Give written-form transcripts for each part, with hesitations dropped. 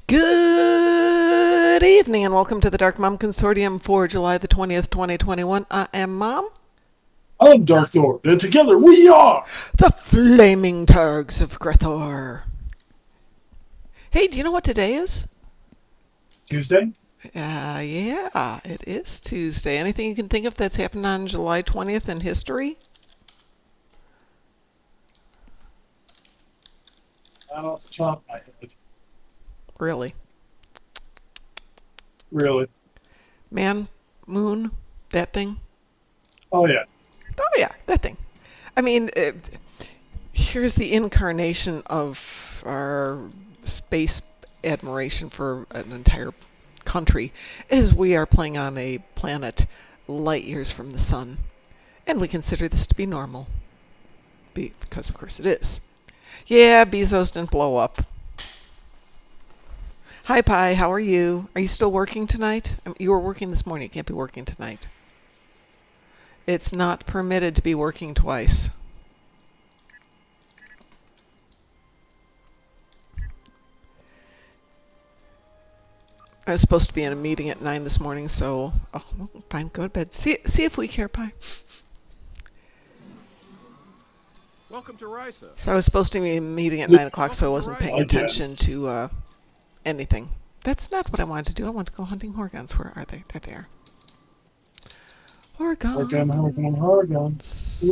Good evening and welcome to the Darkmom Consortium for July the 20th, 2021. I am Mom, I'm Dark Thor, and together we are the Flaming Targs of Grethor. Hey, do you know what today is? Tuesday. Yeah, it is Tuesday. Anything you can think of that's happened on July 20th in history? Not off the top of my head. Really? Really. Man, moon, that thing? Oh, yeah. Oh, yeah, that thing. I mean, here's the incarnation of our space admiration for an entire country is we are playing on a planet light years from the sun, and we consider this to be normal because of course it is. Yeah, Bezos didn't blow up. Hi Pi, how are you still working tonight? You were working this morning. You can't be working tonight. It's not permitted to be working twice. I was supposed to be in a meeting at 9 this morning, so fine, go to bed. See if we care, Pi. Welcome to Risa. So I was supposed to be in a meeting at 9 o'clock, so I wasn't paying Again. attention to anything. That's not what I wanted to do. I wanted to go hunting horgons. Where are they? There they are. Horgon. Where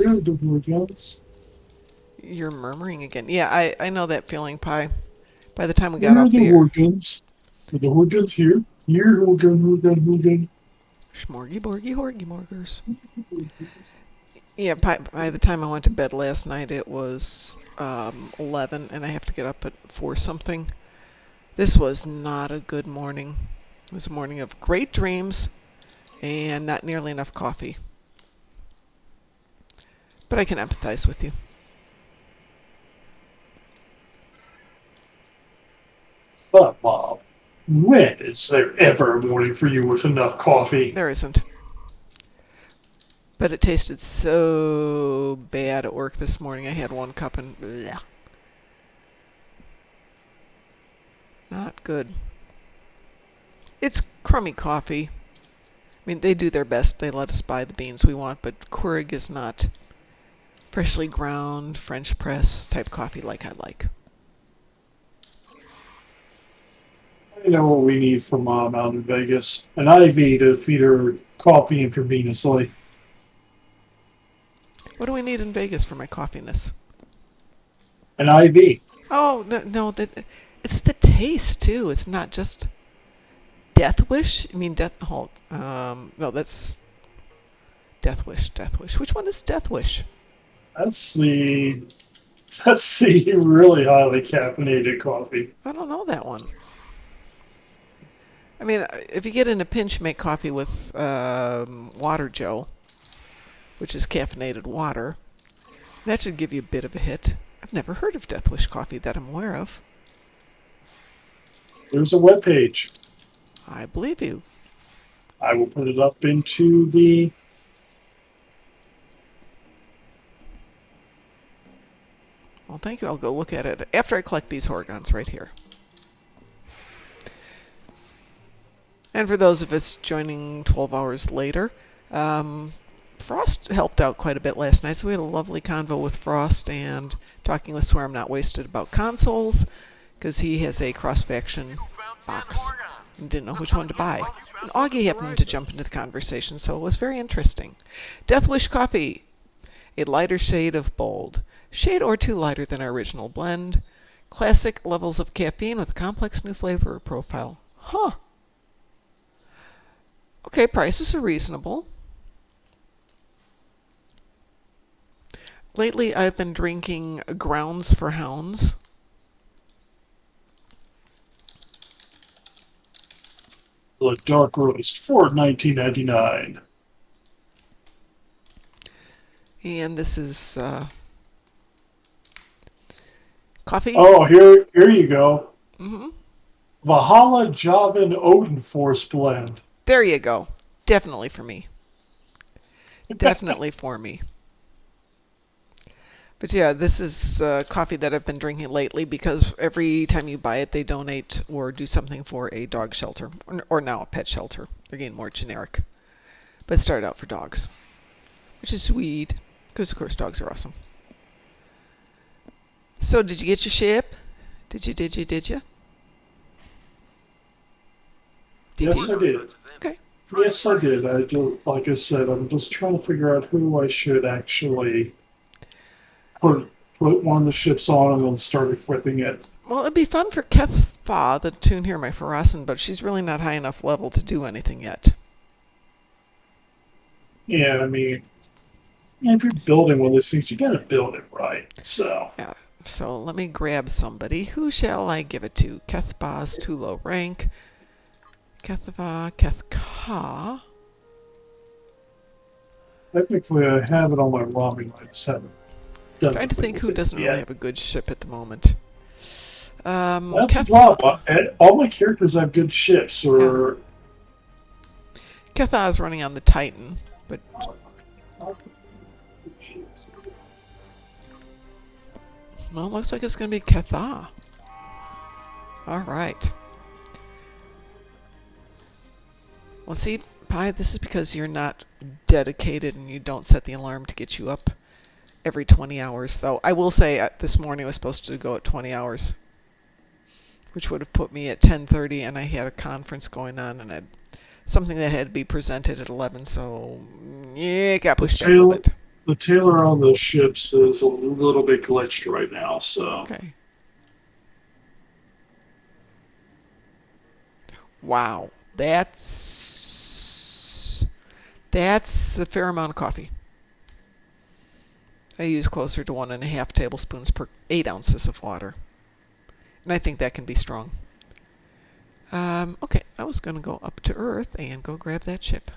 are the Horgons? You're murmuring again. Yeah, I know that feeling, Pi. By the time we got Where are off the the air. Horgons? Are the Horgons here? Here, Horgon. Schmorgy, borgy, horgy, morgers. Yeah, by the time I went to bed last night, it was 11, and I have to get up at 4 something. This was not a good morning. It was a morning of great dreams and not nearly enough coffee. But I can empathize with you. But, Mom, when is there ever a morning for you with enough coffee? There isn't. But it tasted so bad at work this morning. I had 1 cup and bleh. Not good. It's crummy coffee. I mean, they do their best. They let us buy the beans we want, but Keurig is not freshly ground, French press type coffee like I like. I know what we need for Mom out in Vegas. An IV to feed her coffee intravenously. What do we need in Vegas for my coffeeness? An IV. Oh, no, it's the taste too. It's not just Death Wish. I mean, no, that's Death Wish. Which one is Death Wish? That's the really highly caffeinated coffee. I don't know that one. I mean, if you get in a pinch, make coffee with water Joe, which is caffeinated water. That should give you a bit of a hit. I've never heard of Death Wish coffee that I'm aware of. There's a webpage. I believe you. I will put it up into the. Well, thank you. I'll go look at it after I collect these horgons right here. And for those of us joining 12 hours later, Frost helped out quite a bit last night, so we had a lovely convo with Frost and talking with Swear I'm Not Wasted about consoles, because he has a cross-faction box and didn't know which one to buy. And Augie happened to jump into the conversation, so it was very interesting. Death Wish Coffee, a lighter shade of bold. Shade or two lighter than our original blend. Classic levels of caffeine with a complex new flavor profile. Huh. Okay, prices are reasonable. Lately, I've been drinking Grounds for Hounds. The Dark Roast for $19.99. And this is coffee. Oh, here you go. Mm-hmm. Valhalla Javan Odin Force blend. There you go. Definitely for me. Definitely for me. But yeah, this is coffee that I've been drinking lately because every time you buy it, they donate or do something for a dog shelter or now a pet shelter. They're getting more generic. But it started out for dogs, which is sweet because, of course, dogs are awesome. So, did you get your ship? Did you? Did you? Did Yes, you? I did. Okay. Yes, I did. I do, like I said, I'm just trying to figure out who I should actually put one of the ships on and then start equipping it. Well, it'd be fun for Kethfa, the tune here, my Farasan, but she's really not high enough level to do anything yet. Yeah, I mean, if you're building one of these things, you got to build it right. So, Yeah. So let me grab somebody. Who shall I give it to? Kethba's too low rank. Kethva, Kethka. technically, I have it on my ROM. I just haven't done Trying to anything think with who it doesn't yet. really have a good ship at the moment. That's the problem. All my characters have good ships, or Ketha is running on the Titan, but well, it looks like it's going to be Ketha. All right. Well, see, Pi, this is because you're not dedicated and you don't set the alarm to get you up every 20 hours. Though I will say this morning I was supposed to go at 20 hours, which would have put me at 10:30, and I had a conference going on and I had something that had to be presented at 11. So yeah, it got pushed back a little bit. the tailor on the ships is a little bit glitched right now. So, Okay. Wow, that's a fair amount of coffee. I use closer to 1.5 tablespoons per 8 ounces of water, and I think that can be strong. Okay, I was going to go up to Earth and go grab that ship.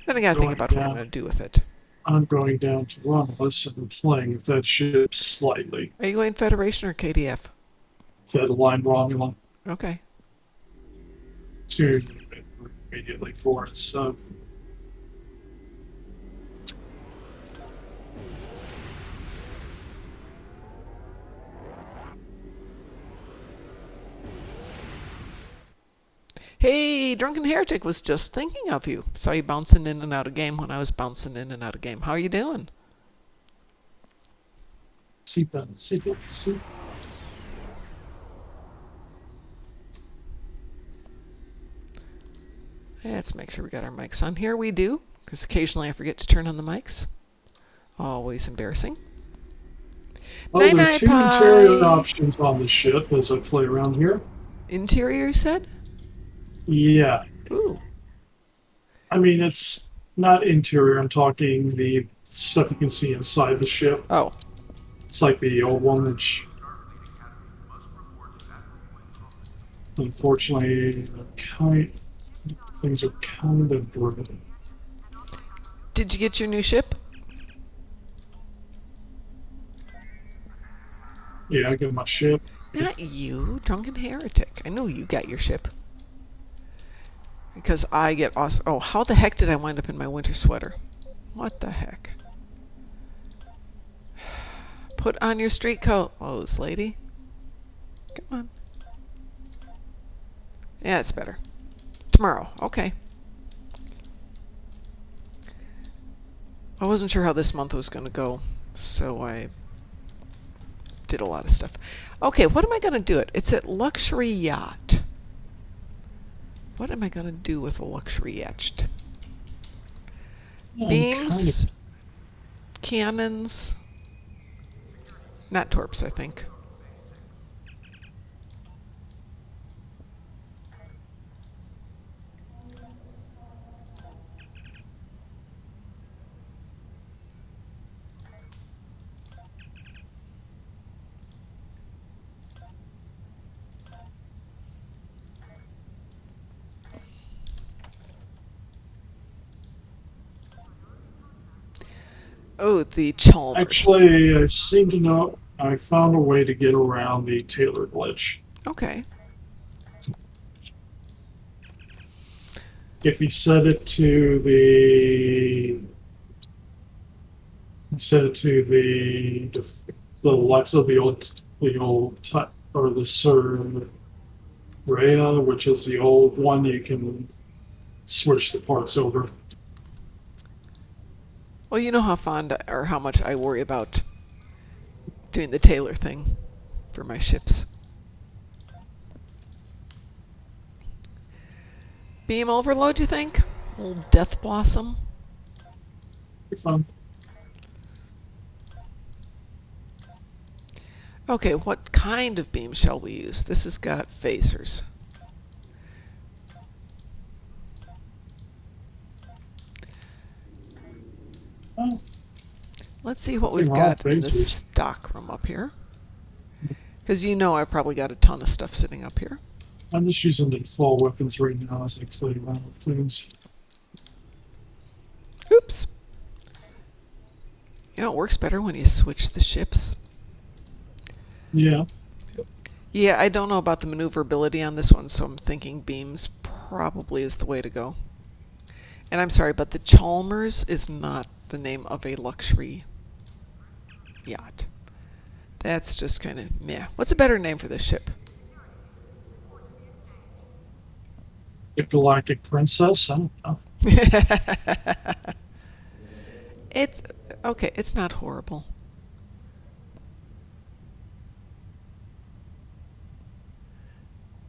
Then I got to think about what I'm going to do with it. I'm going down to Romulus and playing with that ship slightly. Are you going Federation or KDF? Fed-aligned Romulan Okay. to immediately for it. So, Hey, Drunken Heretic was just thinking of you. Saw you bouncing in and out of game when I was bouncing in and out of game. How are you doing? see. Let's make sure we got our mics on. Here we do, because occasionally I forget to turn on the mics. Always embarrassing. Oh, there are Night-night, two Pi. interior options on the ship as I play around here. Interior, you said? Yeah, Ooh. I mean it's not interior. I'm talking the stuff you can see inside the ship. Oh. It's like the old one, which unfortunately things are kind of broken. Did you get your new ship? Yeah, I get my ship. Not you, Drunken Heretic. I know you got your ship. Because I get awesome. Oh, how the heck did I wind up in my winter sweater? What the heck? Put on your street coat, Lowe's lady. Come on. Yeah, it's better. Tomorrow. Okay. I wasn't sure how this month was going to go, so I did a lot of stuff. Okay, what am I going to do it? It's a luxury yacht. What am I going to do with a luxury yacht? Yeah, Beams, cannons, not torps, I think. Oh, the Chalmers. Actually, I seem to know. I found a way to get around the Taylor glitch. Okay. If you set it to the Set it to the Alexa, the old or the Sir Rhea, which is the old one. You can switch the parts over. Well, you know how fond or how much I worry about doing the tailor thing for my ships. Beam overload, you think? Old Death Blossom? Be fun. Okay, what kind of beam shall we use? This has got phasers. Oh, Let's see what nothing we've wrong with got in the phasers. stock room up here. Because you know I've probably got a ton of stuff sitting up here. I'm just using the full weapons right now as I play around with things. Oops. You know, it works better when you switch the ships. Yeah. Yeah, I don't know about the maneuverability on this one, so I'm thinking beams probably is the way to go. And I'm sorry, but the Chalmers is not the name of a luxury yacht. That's just kind of meh. What's a better name for this ship? The Galactic Princess. I don't know. It's okay, it's not horrible.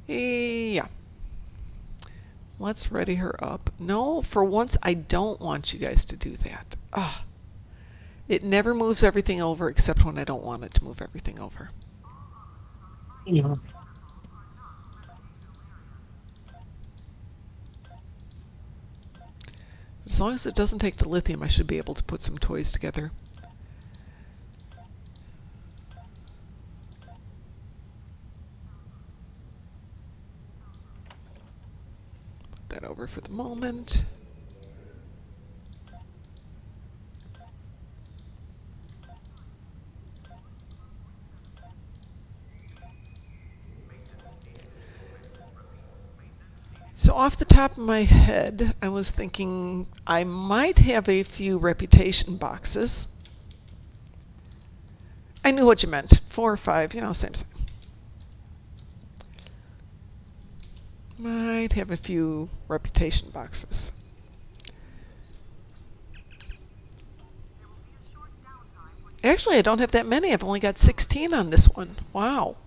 Yeah. Let's ready her up. No, for once I don't want you guys to do that. Ah. It never moves everything over except when I don't want it to move everything over. You know. As long as it doesn't take to lithium, I should be able to put some toys together. Put that over for the moment. So off the top of my head, I was thinking I might have a few reputation boxes. I knew what you meant. 4 or 5, you know, same. Might have a few reputation boxes. Actually, I don't have that many. I've only got 16 on this one. Wow.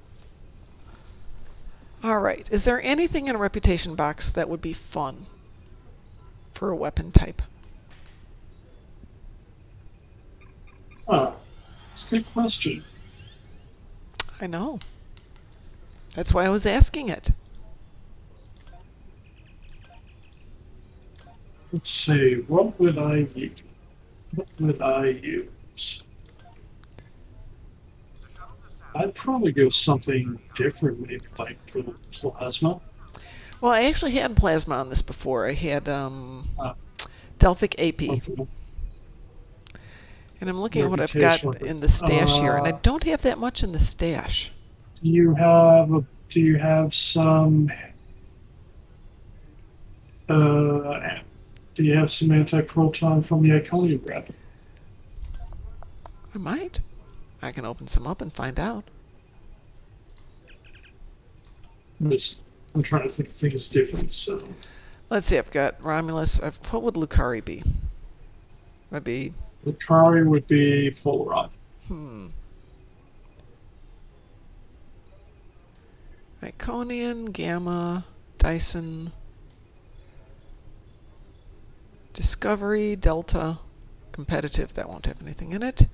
All right. Is there anything in a reputation box that would be fun for a weapon type? It's a good question. I know. That's why I was asking it. Let's see. What would I use? What would I use? I'd probably go something different, maybe like for the plasma. Well, I actually had plasma on this before. I had Uh, Delphic AP. okay. And I'm looking at what I've got Reputation. in the stash here, and I don't have that much in the stash. Do you have some do you have some anti-proton from the Iconium graph? I might. I can open some up and find out. I'm trying to think of things different, so Let's see, I've got Romulus. What would Lucari be? That'd be, Lucari would be Polaron. Iconian, Gamma, Dyson, Discovery, Delta, Competitive, that won't have anything in it.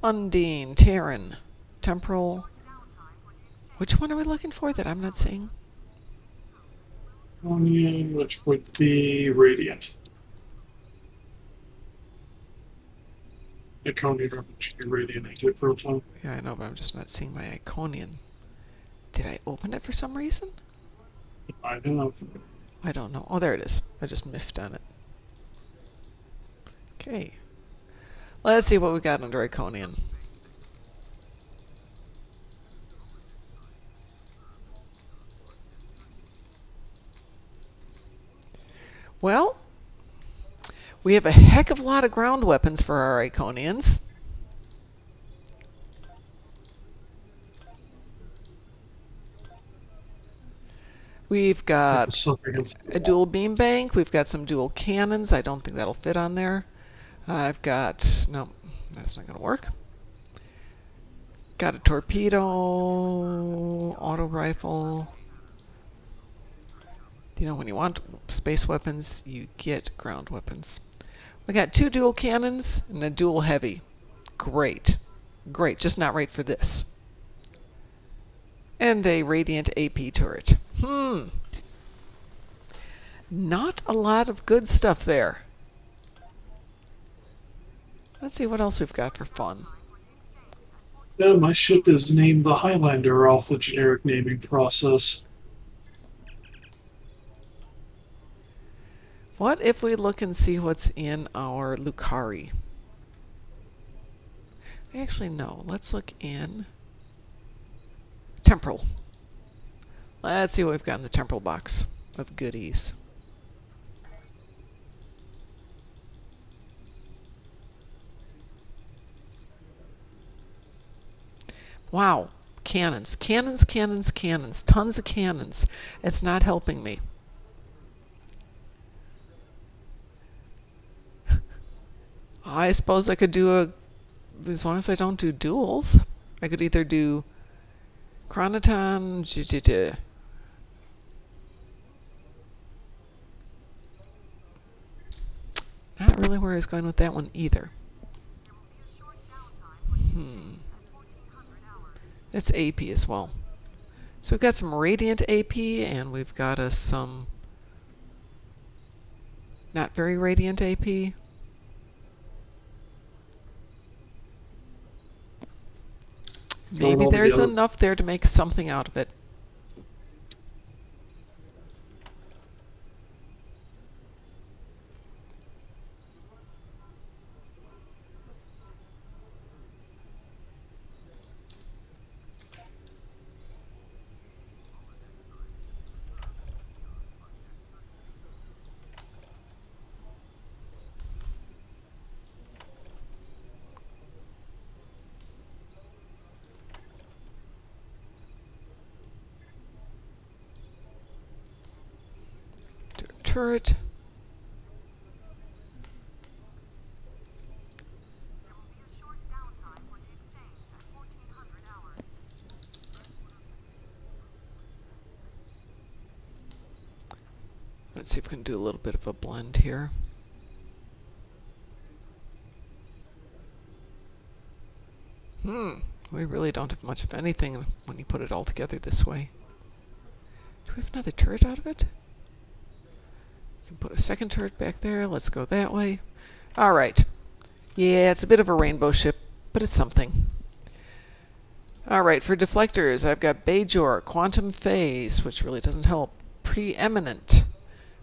Undine, Terran, Temporal. Which one are we looking for that I'm not seeing? Iconium, which would be Radiant. Iconium should be Radiant anti-proton. Yeah, I know, but I'm just not seeing my Iconian. Did I open it for some reason? I don't know. I don't know. Oh, there it is. I just miffed on it. Okay. Let's see what we got under Iconian. Well, we have a heck of a lot of ground weapons for our Iconians. We've Think got of something else. a dual beam bank. We've got some dual cannons. I don't think that'll fit on there. I've got... No, that's not going to work. Got a torpedo, auto rifle. You know, when you want space weapons, you get ground weapons. We got 2 dual cannons and a dual heavy. Great. Great, just not right for this. And a Radiant AP turret. Not a lot of good stuff there. Let's see what else we've got for fun. Yeah, my ship is named the Highlander off the generic naming process. What if we look and see what's in our Lucari? Actually, no. Let's look in Temporal. Let's see what we've got in the Temporal box of goodies. Wow. Cannons. Cannons, cannons, cannons. Tons of cannons. It's not helping me. I suppose I could do a... As long as I don't do duels, I could either do Chronoton... Not really where I was going with that one either. It's AP as well. So we've got some Radiant AP, and we've got us some not very Radiant AP. Maybe there's enough there to make something out of it. Turret. Let's see if we can do a little bit of a blend here. We really don't have much of anything when you put it all together this way. Do we have another turret out of it? Can put a second turret back there. Let's go that way. All right. Yeah, it's a bit of a rainbow ship, but it's something. All right, for deflectors, I've got Bajor, Quantum Phase, which really doesn't help. Preeminent.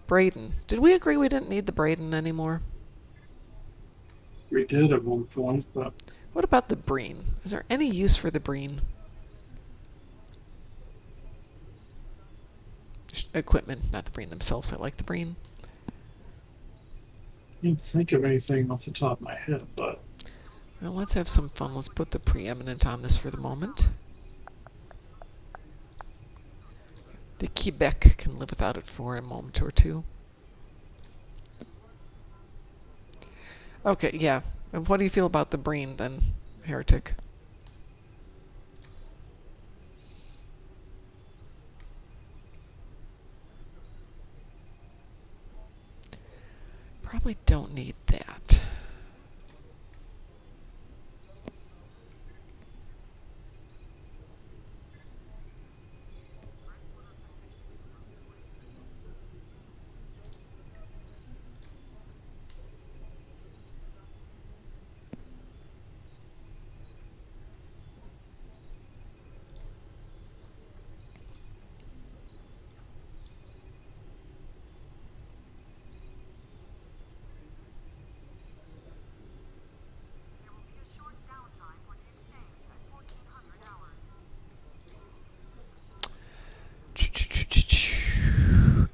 Braden. Did we agree we didn't need the Braden anymore? We did at one point, but... What about the Breen? Is there any use for the Breen? Equipment, not the Breen themselves. I like the Breen. I can't think of anything off the top of my head, but... Well, let's have some fun. Let's put the Preeminent on this for the moment. The Quebec can live without it for a moment or two. Okay, yeah. And what do you feel about the Breen, then, Heretic? Probably don't need that.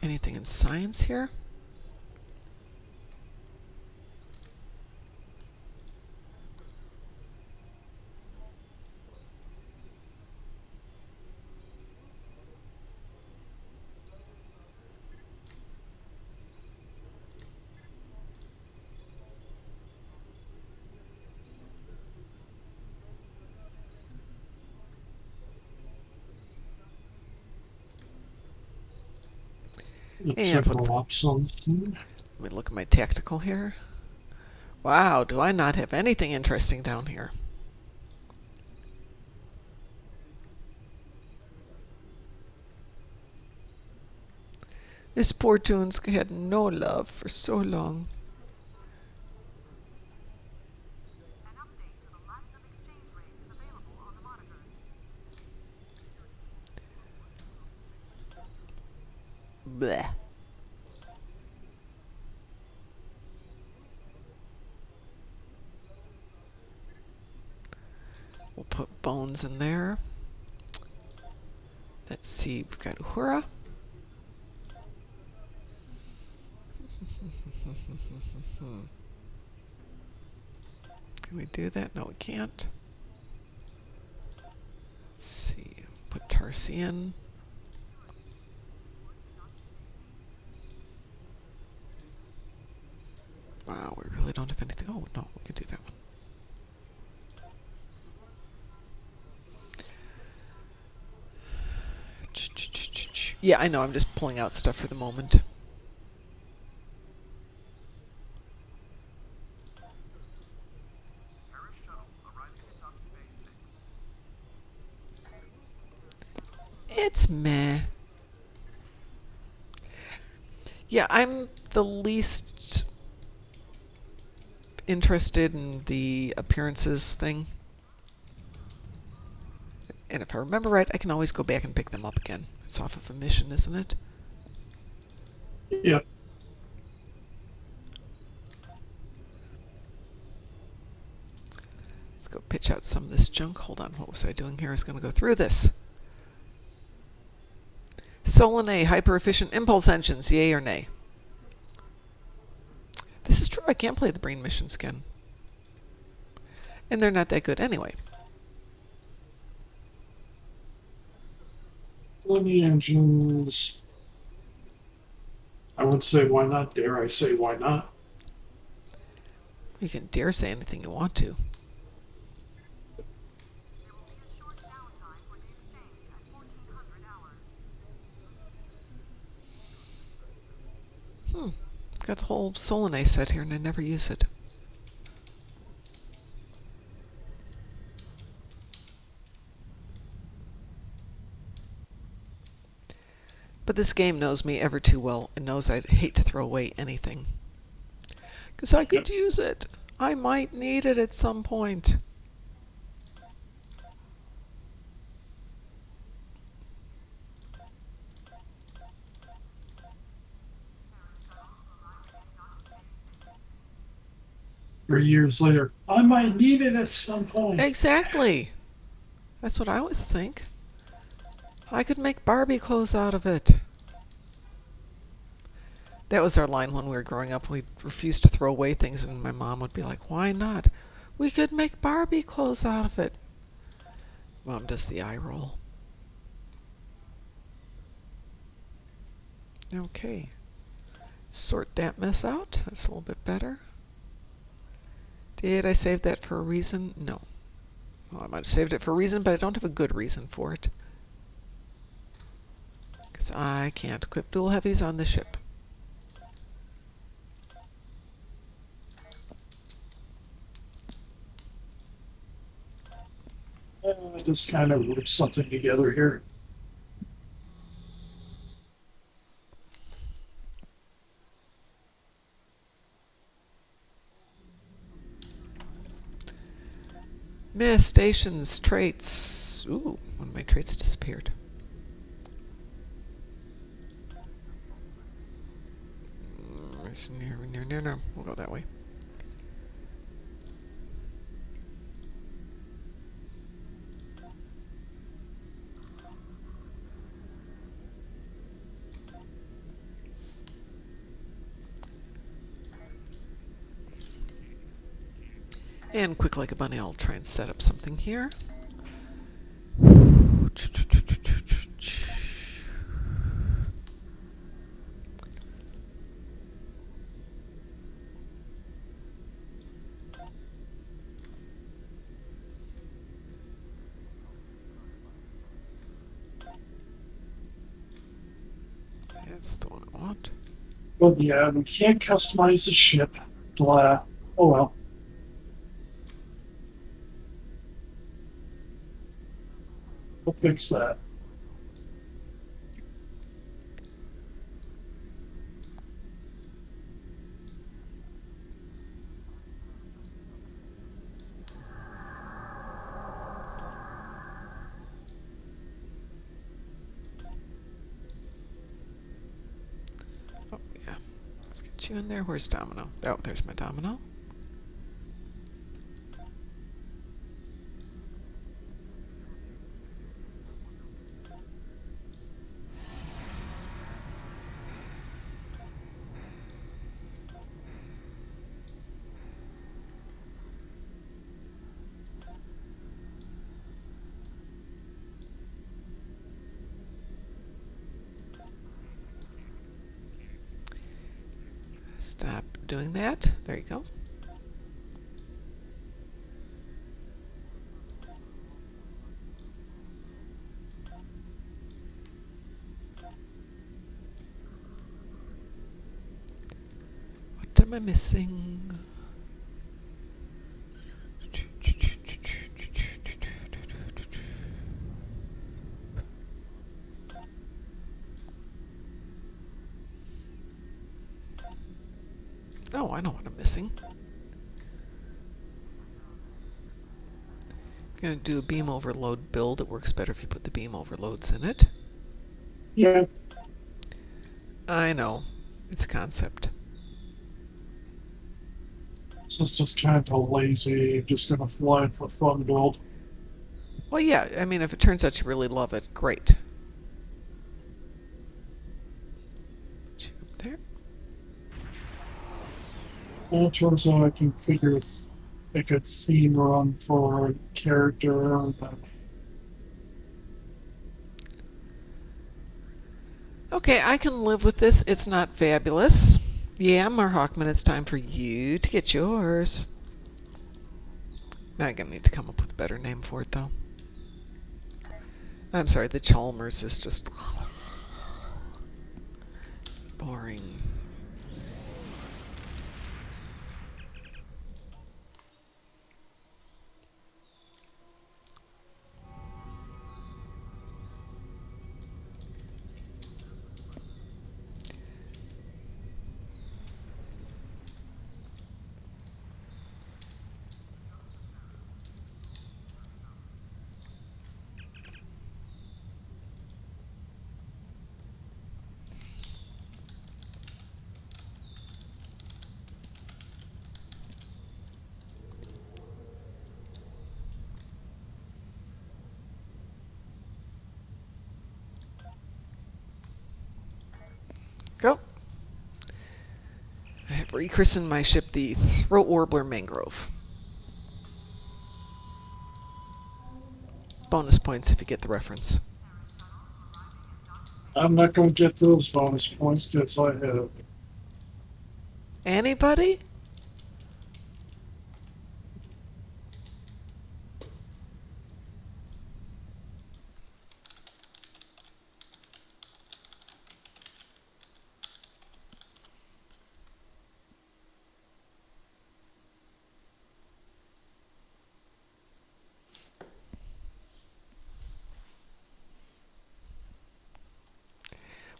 Anything in science here? And put, Check off something. let me look at my tactical here. Wow, do I not have anything interesting down here? This poor tune's had no love for so long. Bleh. We'll put bones in there. Let's see, we've got Uhura. Can we do that? No, we can't. Let's see, put Tarsi in. Wow, we really don't have anything. Oh, no, we can do that one. Yeah, I know, I'm just pulling out stuff for the moment. It's meh. Yeah, I'm the least interested in the appearances thing. And if I remember right, I can always go back and pick them up again. It's off of a mission, isn't it? Yep. Let's go pitch out some of this junk. Hold on, what was I doing here? I was going to go through this. Solanae, hyper-efficient impulse engines, yay or nay? This is true, I can't play the Brain Mission skin. And they're not that good anyway. Plenty engines. I would say why not? Dare I say why not? You can dare say anything you want to. Got the whole Solanae set here and I never use it. But this game knows me ever too well and knows I'd hate to throw away anything. Because I could use it. I might need it at some point. Years later, I might need it at some point. Exactly. That's what I always think. I could make Barbie clothes out of it. That was our line when we were growing up. We refused to throw away things, and my mom would be like, why not? We could make Barbie clothes out of it. Mom does the eye roll. Okay. Sort that mess out. That's a little bit better. Did I save that for a reason? No. Well, I might have saved it for a reason, but I don't have a good reason for it. Because I can't equip dual heavies on the ship. Just kind of whip something together here. Miss stations, traits. Ooh, one of my traits disappeared. It's near. We'll go that way. And quick like a bunny, I'll try and set up something here. That's the one I want. But yeah, we can't customize the ship. Blah. Oh well. We'll fix that. Oh, yeah. Let's get you in there. Where's Domino? Oh, there's my Domino. Stop doing that. There you go. What am I missing? Oh, I know what I'm missing. I'm going to do a beam overload build. It works better if you put the beam overloads in it. Yeah. I know. It's a concept. This is just kind of lazy, just gonna fly for fun build. Well, yeah, I mean, if it turns out you really love it, great. There. Well, it turns out I can figure a good theme run for a character. Okay, I can live with this. It's not fabulous. Yeah, Mar Hawkman, it's time for you to get yours. Now I'm going to need to come up with a better name for it, though. I'm sorry, the Chalmers is just boring. Go. I have rechristened my ship the Throat Warbler Mangrove. Bonus points if you get the reference. I'm not gonna get those bonus points because I have. Anybody?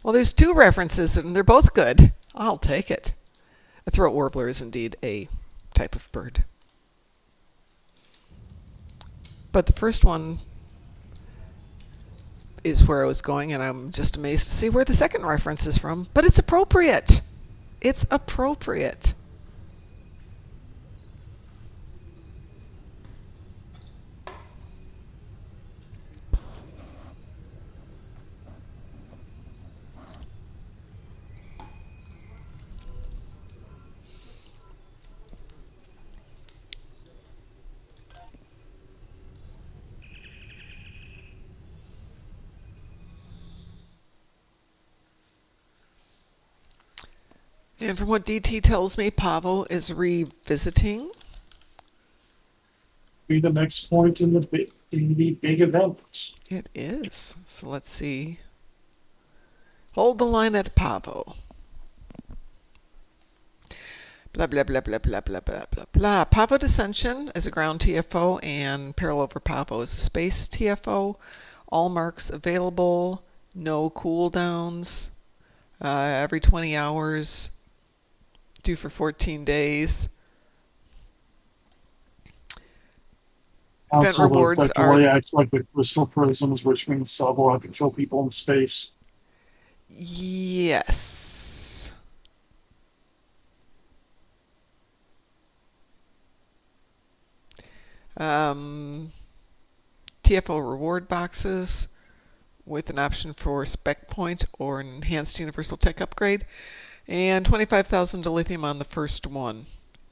Well, there's two references, and they're both good. I'll take it. A throat warbler is indeed a type of bird. But the first one is where I was going, and I'm just amazed to see where the second reference is from. But it's appropriate. It's appropriate. And from what DT tells me, Pavo is revisiting. Be the next point in the big event. It is. So let's see. Hold the line at Pavo. Blah, blah, blah, blah, blah, blah, blah, blah, blah. Pavo Dissension is a ground TFO, and Parallel over Pavo is a space TFO. All marks available. No cooldowns. Every 20 hours. Due for 14 days. Event Council rewards effectively are... acts like the crystal prisms, which means sub will have to kill people in space. Yes. TFO reward boxes with an option for spec point or an enhanced universal tech upgrade, and 25,000 dilithium on the first one.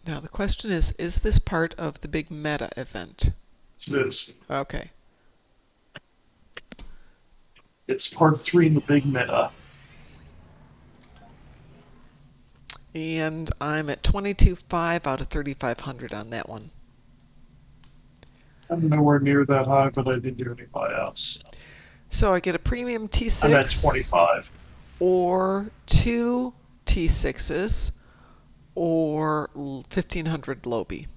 Now the question is this part of the big meta event? It is. Okay. It's part 3 in the big meta. And I'm at 22.5 out of 3,500 on that one. I'm nowhere near that high, but I didn't do any buyouts. So I get a premium T6. I'm at 25. Or 2 T6s or 1,500 Lobi.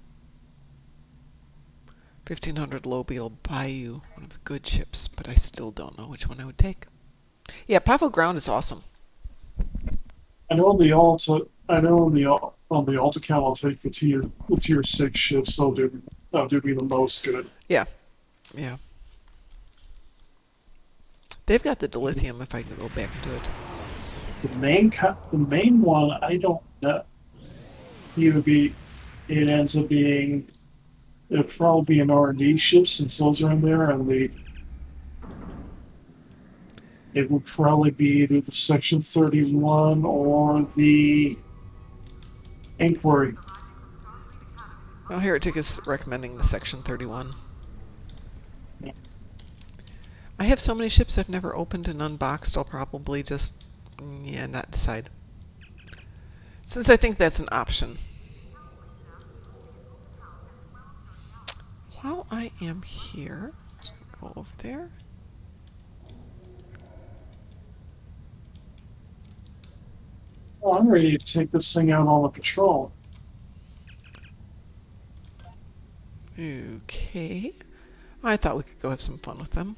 1,500 Lobi will buy you one of the good ships, but I still don't know which one I would take. Yeah, Pavo Ground is awesome. I know on the Alta account I'll take the tier 6 ships. They'll do me the most good. Yeah. Yeah. They've got the dilithium if I can go back into it. The main one I don't know. It ends up being it'll probably be an R&D ship since those are in there, and it would probably be either the Section 31 or the Inquiry. Oh, Heretic is recommending the Section 31. Yeah. I have so many ships I've never opened and unboxed, I'll probably just, not decide. Since I think that's an option. While I am here, I'm just going to go over there. Well, I'm ready to take this thing out on the patrol. Okay. I thought we could go have some fun with them.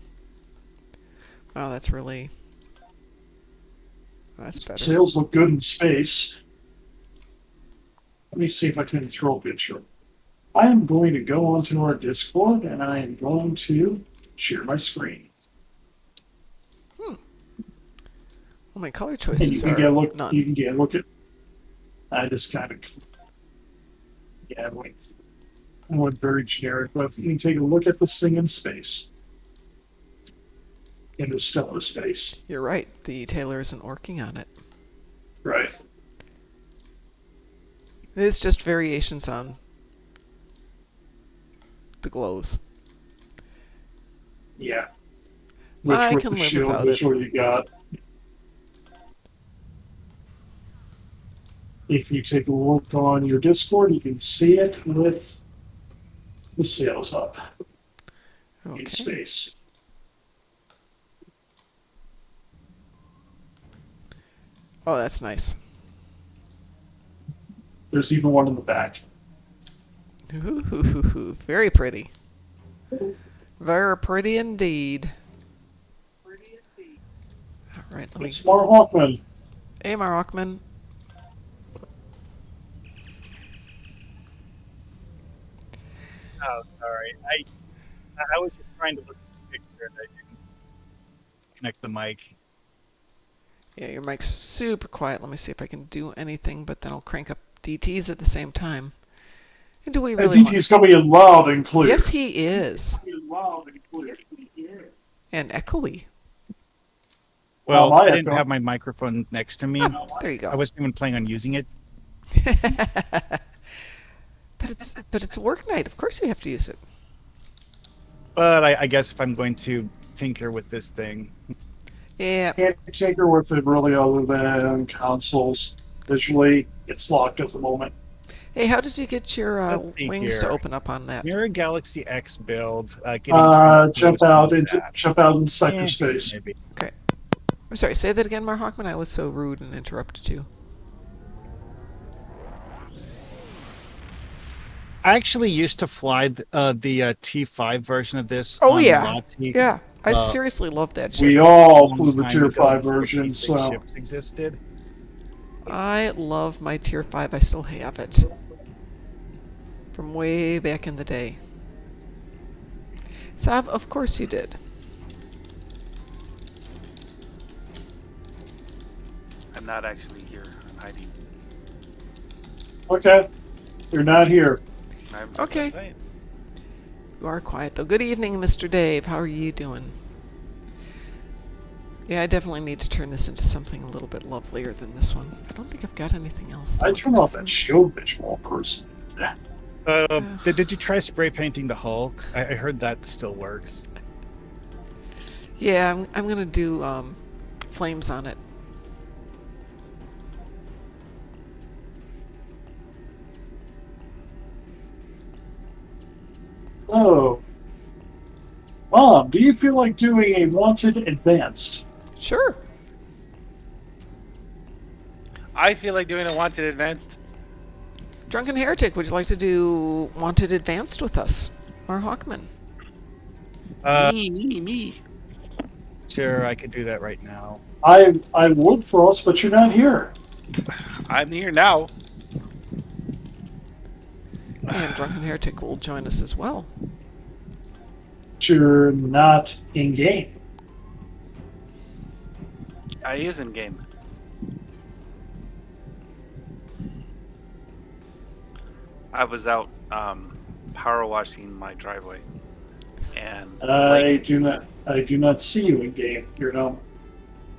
Wow, that's really... That's better. Sails look good in space. Let me see if I can throw a picture. I am going to go onto our Discord and I am going to share my screen. Well, my color And choices you can are get a look. none. You can get a look at. I just kind of. Yeah, I went very generic, but you can take a look at this thing in space. Interstellar space. You're right. The Taylor isn't working on it. Right. It's just variations on the glows. Yeah. I With can the live shield without it. visual you got. If you take a look on your Discord, you can see it with the sails up Okay. in space. Oh, that's nice. There's even one in the back. Ooh, very pretty. Very pretty indeed. All right, let me... It's Mar Hawkman. Hey, Marokman. Oh, sorry. I was just trying to look at the picture and I didn't connect the mic. Yeah, your mic's super quiet. Let me see if I can do anything, but then I'll crank up DTs at the same time. And do we And really want... DT's coming in loud and clear. Yes, he is. Loud and clear. And echoey. Well, my I didn't echo. have my microphone next to me. There you go. I wasn't even planning on using it. But it's work night. Of course you have to use it. But I guess if I'm going to tinker with this thing, Yeah. Can't tinker with it really other than consoles. Visually, it's locked at the moment. Hey, how did you get your Let's see wings to here. open up on that? Mirror Galaxy X build. Jump out into sector Eh, space. maybe. Okay. I'm sorry, say that again, Mar Hawkman. I was so rude and interrupted you. I actually used to fly the T5 version of this Oh, on yeah. Lati Yeah. I uh, seriously love that ship. We a all long flew the time Tier ago 5 before version, T6 so ships existed. I love my Tier 5. I still have it. From way back in the day. Sav, of course you did. I'm not actually here. I'm hiding. okay. You're not here. That's Okay. what I'm saying. You are quiet, though. Good evening, Mr. Dave. How are you doing? Yeah, I definitely need to turn this into something a little bit lovelier than this one. I don't think I've got anything else. I turned off that shield visual person. Did you try spray painting the hull? I heard that still works. Yeah, I'm gonna do flames on it. Oh. Mom, do you feel like doing a wanted advanced? Sure. I feel like doing a wanted advanced. Drunken Heretic, would you like to do Wanted Advanced with us? Or Hawkman? Me. Sure, I could do that right now. I would, Frost, but you're not here. I'm here now. And Drunken Heretic will join us as well. You're not in game. I is in game. I was out power washing my driveway, and I do not see you in game. You're not.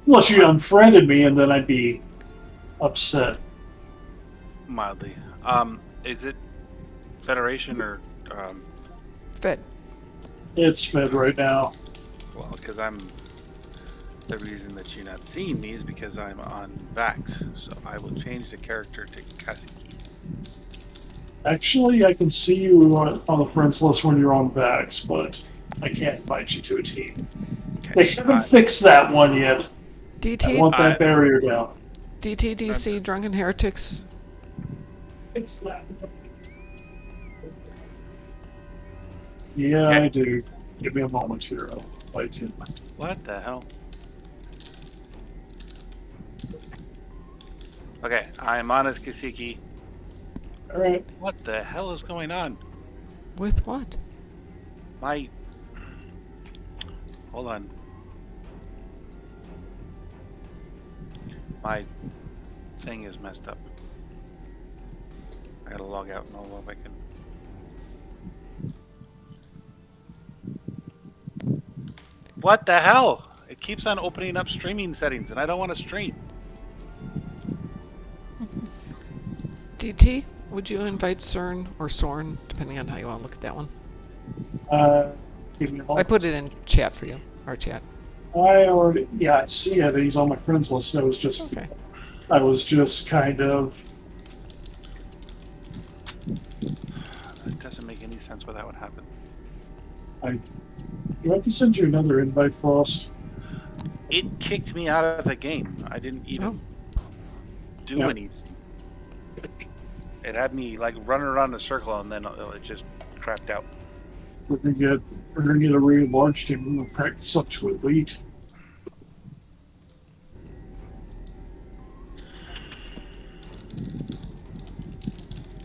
Unless you unfriended me, and then I'd be upset. mildly. Is it Federation or Fed. It's fed right now. well? Because the reason that you're not seeing me is because I'm on Vax, so I will change the character to Kasiki. Actually, I can see you on the friends list when you're on Vax, but I can't invite you to a team. Okay. They haven't fixed that one yet. I DT? want that barrier down. DT, do you see Drunken Heretics? Fix that. Yeah, Okay. I do. Give me a moment here. I'll invite you. What the hell? Okay, I'm on as Kasiki. All right. What the hell is going on? With what? My... Hold on. My thing is messed up. I gotta log out and all if I can. What the hell? It keeps on opening up streaming settings and I don't want to stream. DT, would you invite CERN or Sorn, depending on how you want to look at that one? Give me a I moment. put it in chat for you, our chat. I see it. He's on my friends list. Okay. I was just kind of. It doesn't make any sense why that would happen. Do I can send you another invite, Frost? It kicked me out of the game. I didn't even do Yeah. anything. It had me like running around in a circle and then it just crapped out. We're gonna get a really large team. We're gonna practice up to elite.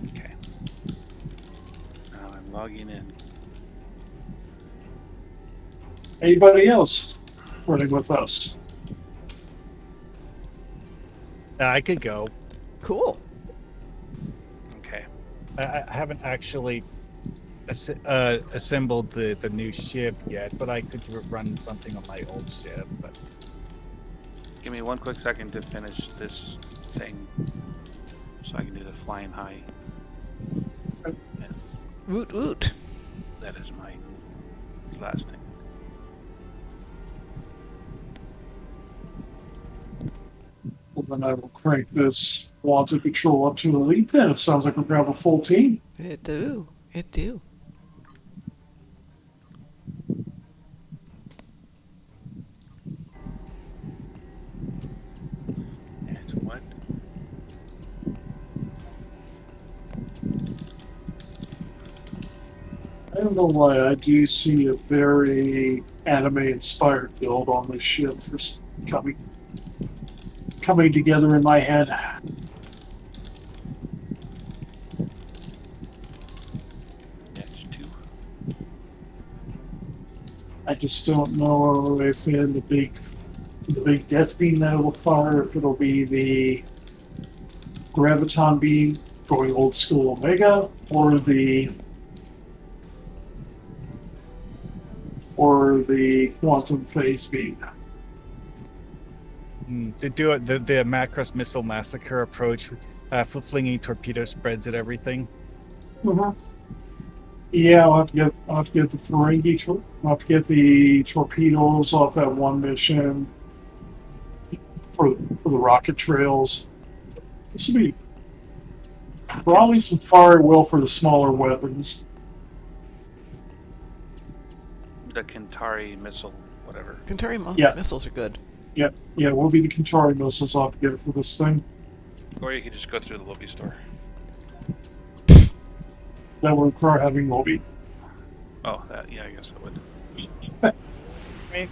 Okay. Now I'm logging in. Anybody else running with us? I could go. Cool. Okay. I haven't actually assembled the new ship yet, but I could run something on my old ship. But Give me one quick second to finish this thing so I can do the flying high. Woot woot. That is my last thing. Well, then I will crank this wanted patrol up to elite. Then it sounds like we're gonna have a full team. It do. It do. don't know why I do see a very anime-inspired build on this ship for coming together in my head. That's 2. I just don't know if in the big death beam that it'll fire, if it'll be the graviton beam going old school Omega, or the quantum phase beam. They do it the Macross missile massacre approach, flinging torpedo spreads at everything. Mm-hmm. Yeah, I'll have to get the Ferengi. I'll have to get the torpedoes off that one mission for the rocket trails. This will be probably some fire will for the smaller weapons. The Kentari missile, whatever. Kentari Yeah. missiles are good. Yeah, we'll be the Kentari missiles. I'll have to get it for this thing. Or you could just go through the lobby store. That would require having Moby. Oh, that, yeah, I guess I would. I mean,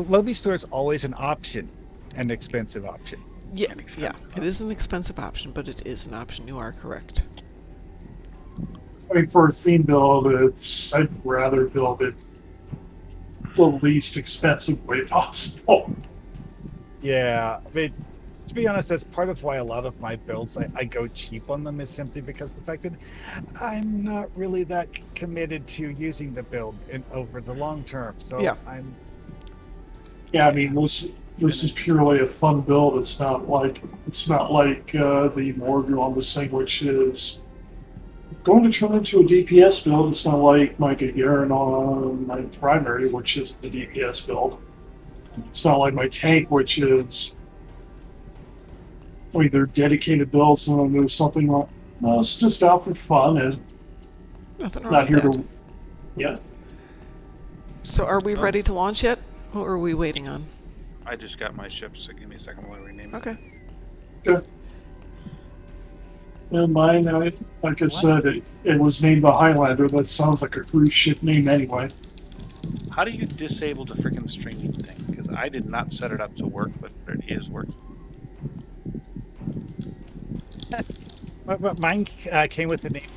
lobby store is always an option, an expensive option. Yeah, And yeah. expensive. It is an expensive option, but it is an option. You are correct. I mean, for a theme build, I'd rather build it the least expensive way possible. Yeah, I mean, to be honest, that's part of why a lot of my builds I go cheap on them is simply because of the fact that I'm not really that committed to using the build over the long term. So Yeah. Yeah, I mean, this is purely a fun build. It's not like the Morgue on the thing, which is going to turn into a DPS build. It's not like my Gagarin on my primary, which is the DPS build. It's not like my tank, which is they're dedicated builds, and then there's something like, no, it's just out for fun and Nothing wrong not with here that. to. Yeah. So, are we Oh. ready to launch yet? Or are we waiting on? I just got my ship, so give me a second while I rename it. Okay. Good. And mine, like I said, it was named the Highlander. That sounds like a cruise ship name anyway. How do you disable the freaking streaming thing? Because I did not set it up to work, but it is working. But mine came with the name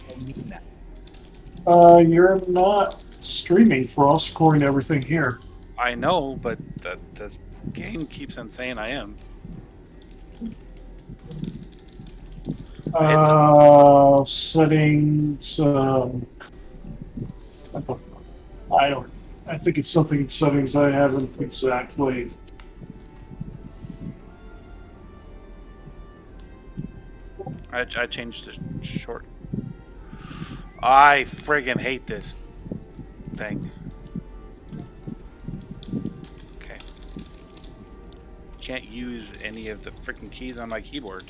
Omina. You're not streaming Frost according to everything here. I know, but the game keeps on saying I am. Settings. I think it's something in settings I haven't exactly. I changed it short. I friggin' hate this thing. Okay. Can't use any of the freaking keys on my keyboard.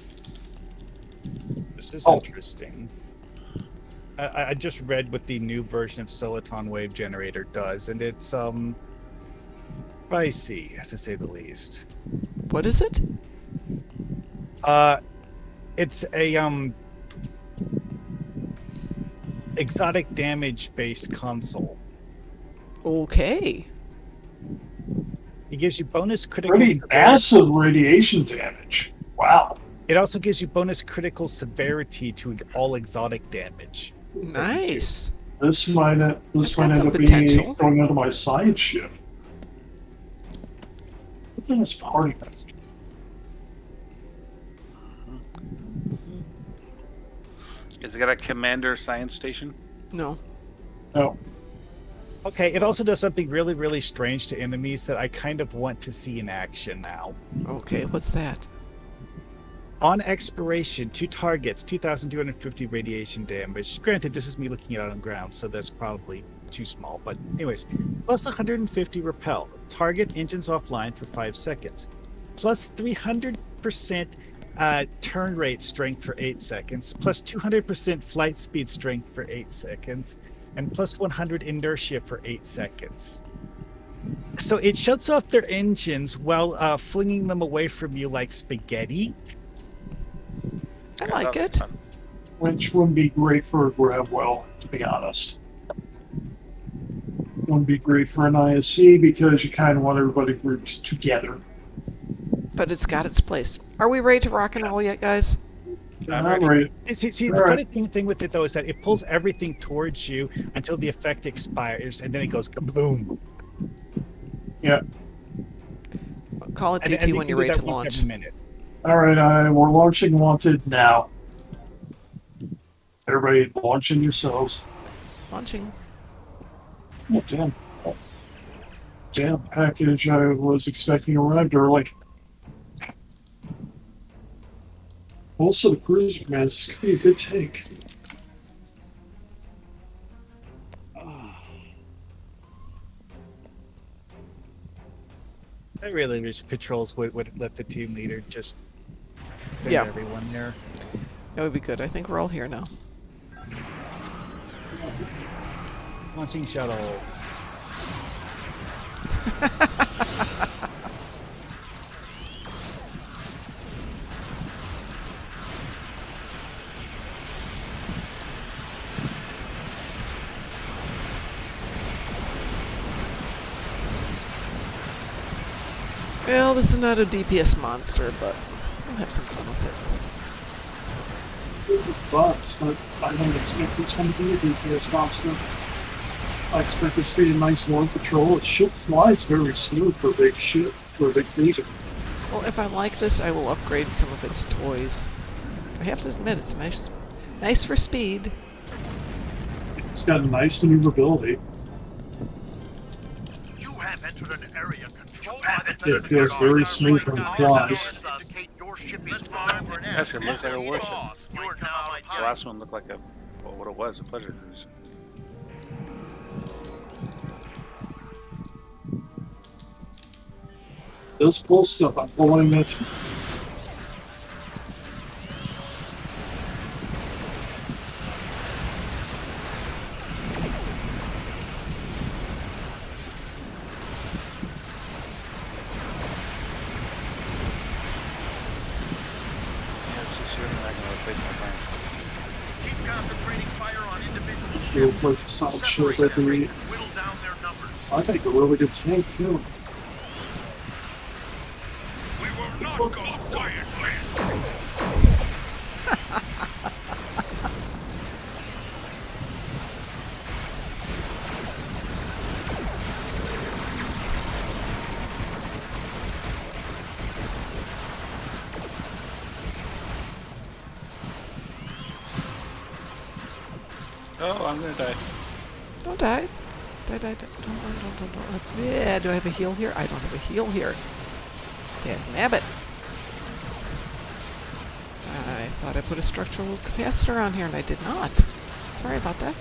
This is Oh. interesting. I just read what the new version of Soliton Wave Generator does, and it's pricey, to say the least. What is it? It's a exotic damage based console. Okay. It gives you bonus critical Pretty severity. massive radiation damage. Wow. It also gives you bonus critical severity to all exotic damage. Nice. This might got end some up potential. being going into my science ship. What thing is party mask? Is it got a commander science station? No. No. Okay, it also does something really, really strange to enemies that I kind of want to see in action now. Okay, what's that? On expiration, 2 targets, 2,250 radiation damage. Granted, this is me looking at it on ground, so that's probably too small. But anyways, plus 150 repel. Target engines offline for 5 seconds. Plus 300% turn rate strength for 8 seconds. Plus 200% flight speed strength for 8 seconds. And plus 100 inertia for 8 seconds. So it shuts off their engines while flinging them away from you like spaghetti. I like it. Which would be great for a grab well, to be honest. wouldn't be great for an ISC because you kind of want everybody grouped together. But it's got its place. Are we ready to rock and roll yet, guys? I'm All ready. right. See, All the right. funny thing with it though is that it pulls everything towards you until the effect expires, and then it goes kabloom. Yeah. Call it And DT you when can you're do ready that to once launch. every minute. All right. We're launching Wanted now. Everybody launching yourselves. Launching. Oh, damn. Damn package I was expecting arrived early. Also, the cruiser commands this could be a good take. I really wish patrols would let the team leader just send Yeah. everyone there. That would be good. I think we're all here now. Launching shuttles. Well, this is not a DPS monster, but we'll have some fun with it. But I don't expect this one to be a DPS monster. I expect this to be a nice long patrol. It ship flies very smooth for a big ship, for a big cruiser. Well, if I like this, I will upgrade some of its toys. I have to admit, it's nice for speed. It's got a nice maneuverability. You have entered an area controlled It feels very smooth when it flies. Actually, it looks like a warship. You are now The last one looked like what it was, a pleasure cruise. Those pull stuff, I'm pulling it. Yeah, it's this year, I'm not going to replace my science. keep concentrating fire on individuals. Feels like a solid ship at the Whittle down their numbers. I think a really good tank too. We will not go quietly. Oh, I'm going to die. Don't die. Die. Don't. Yeah, do I have a heal here? I don't have a heal here. Damn nabbit. I thought I put a structural capacitor on here and I did not. Sorry about that.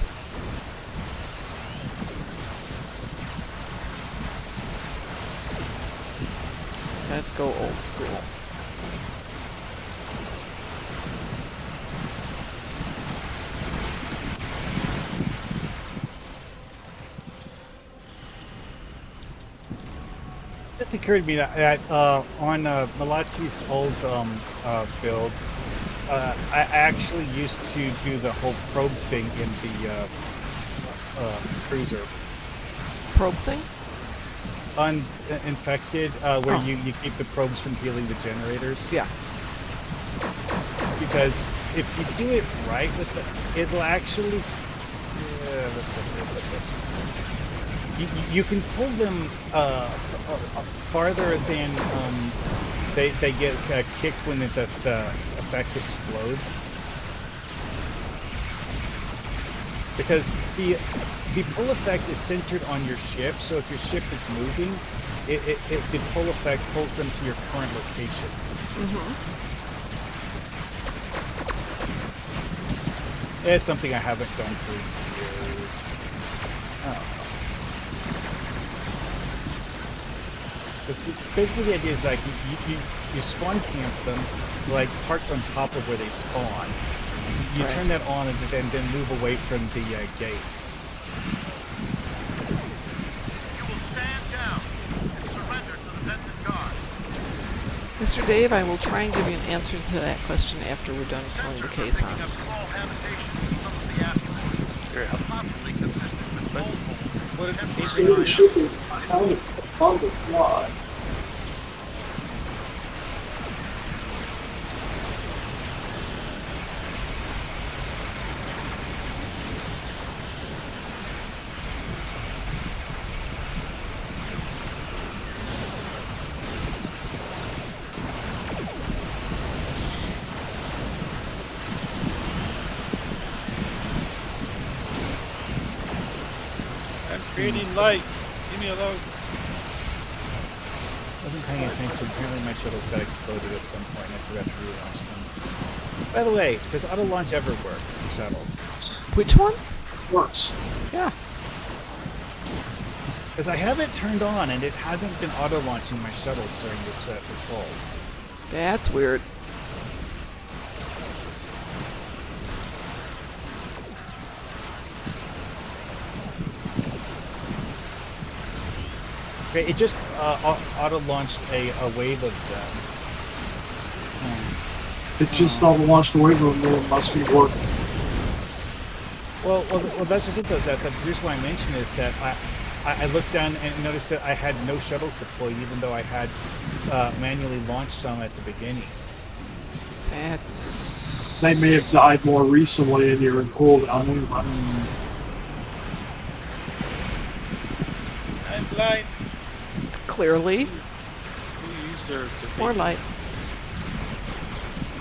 Let's go old school. It occurred to me that on Malati's old build, I actually used to do the whole probe thing in the cruiser. Probe thing? Uninfected, where Oh. you keep the probes from healing the generators. Yeah. Because if you do it right with it, it'll actually. Let's put this. You can pull them farther than they get kicked when the effect explodes. Because the pull effect is centered on your ship, so if your ship is moving, the pull effect pulls them to your current location. It's something I haven't done for years. Oh. It's basically the idea is like you spawn camp them, like parked on top of where they spawn. You Right. turn that on and then move away from the gate. You will stand down and surrender to the vented guard. Mr. Dave, I will try and give you an answer to that question after we're done throwing the case on. Picking up small habitations in some of the asteroids, Very helpful. possibly consistent with mold holes What did the The case sailing ship is kind of fun to fly. I'm creating life. Leave me alone. Wasn't paying attention. Apparently my shuttles got exploded at some point and I forgot to relaunch them. By the way, does auto launch ever work for shuttles? Which one? Works. Yeah. Because I have it turned on and it hasn't been auto launching my shuttles during this patrol. That's weird. Okay, it just auto launched a wave of them. It just auto-launched the wave and it must be working. Well, that's just it though, Zeth. The reason why I mention is that I looked down and noticed that I had no shuttles deployed, even though I had manually launched some at the beginning. That's... They may have died more recently and you're in cooldown anyway. I'm blind. Clearly. Who used their More bacon? light.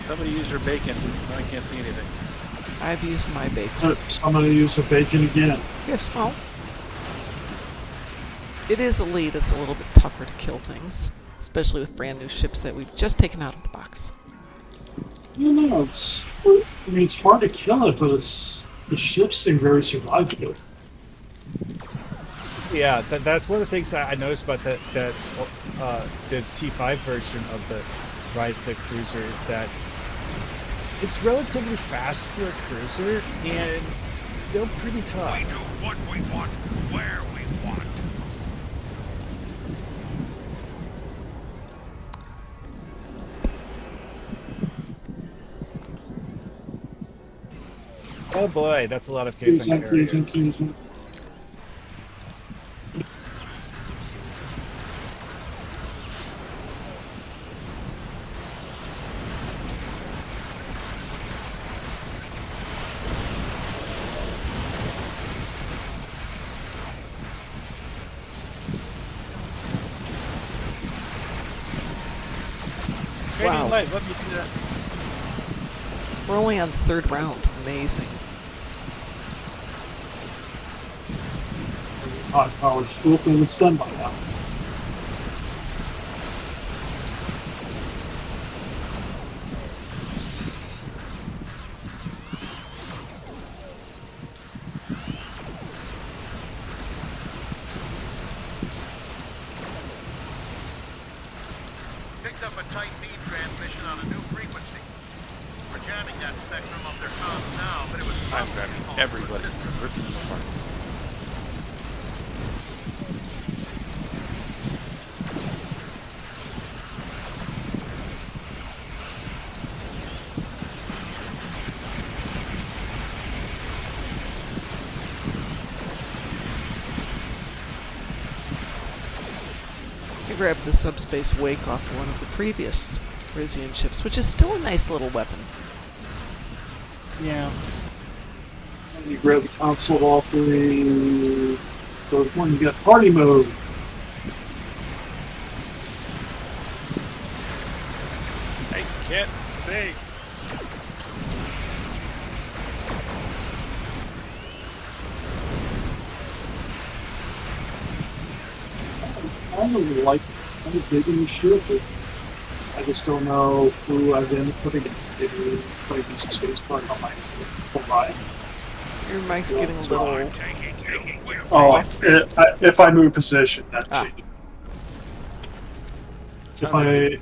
Somebody used their bacon. Now I can't see anything. I've used my bacon. Somebody used the bacon again. Yes, well. It is a lead. It's a little bit tougher to kill things. Especially with brand new ships that we've just taken out of the box. You know, it's hard to kill it, but the ships seem very survivable. Yeah, that's one of the things I noticed about the T5 version of the Ryza cruiser is that it's relatively fast for a cruiser and still pretty tough. We do what we want, where we want. Oh boy, that's a lot of case on carrier. Creating Wow. life. Let me do that. We're only on the third round. Amazing. Hot power school thing it's done by now. Picked up a tight beam transmission on a new frequency. We're jamming that spectrum of their comms now, but it was I'm probably grabbing called everybody. persistent. Ripping them apart. I grabbed the subspace wake off one of the previous Rizian ships, which is still a nice little weapon. Yeah. And you grab the console off the one, you got party mode. I can't see. I don't really like kind of digging the ship, but I just don't know who I've been putting maybe playing this space part on my ride. Your mic's getting a little... Oh, if I move position, that Ah. changes. If Sounds like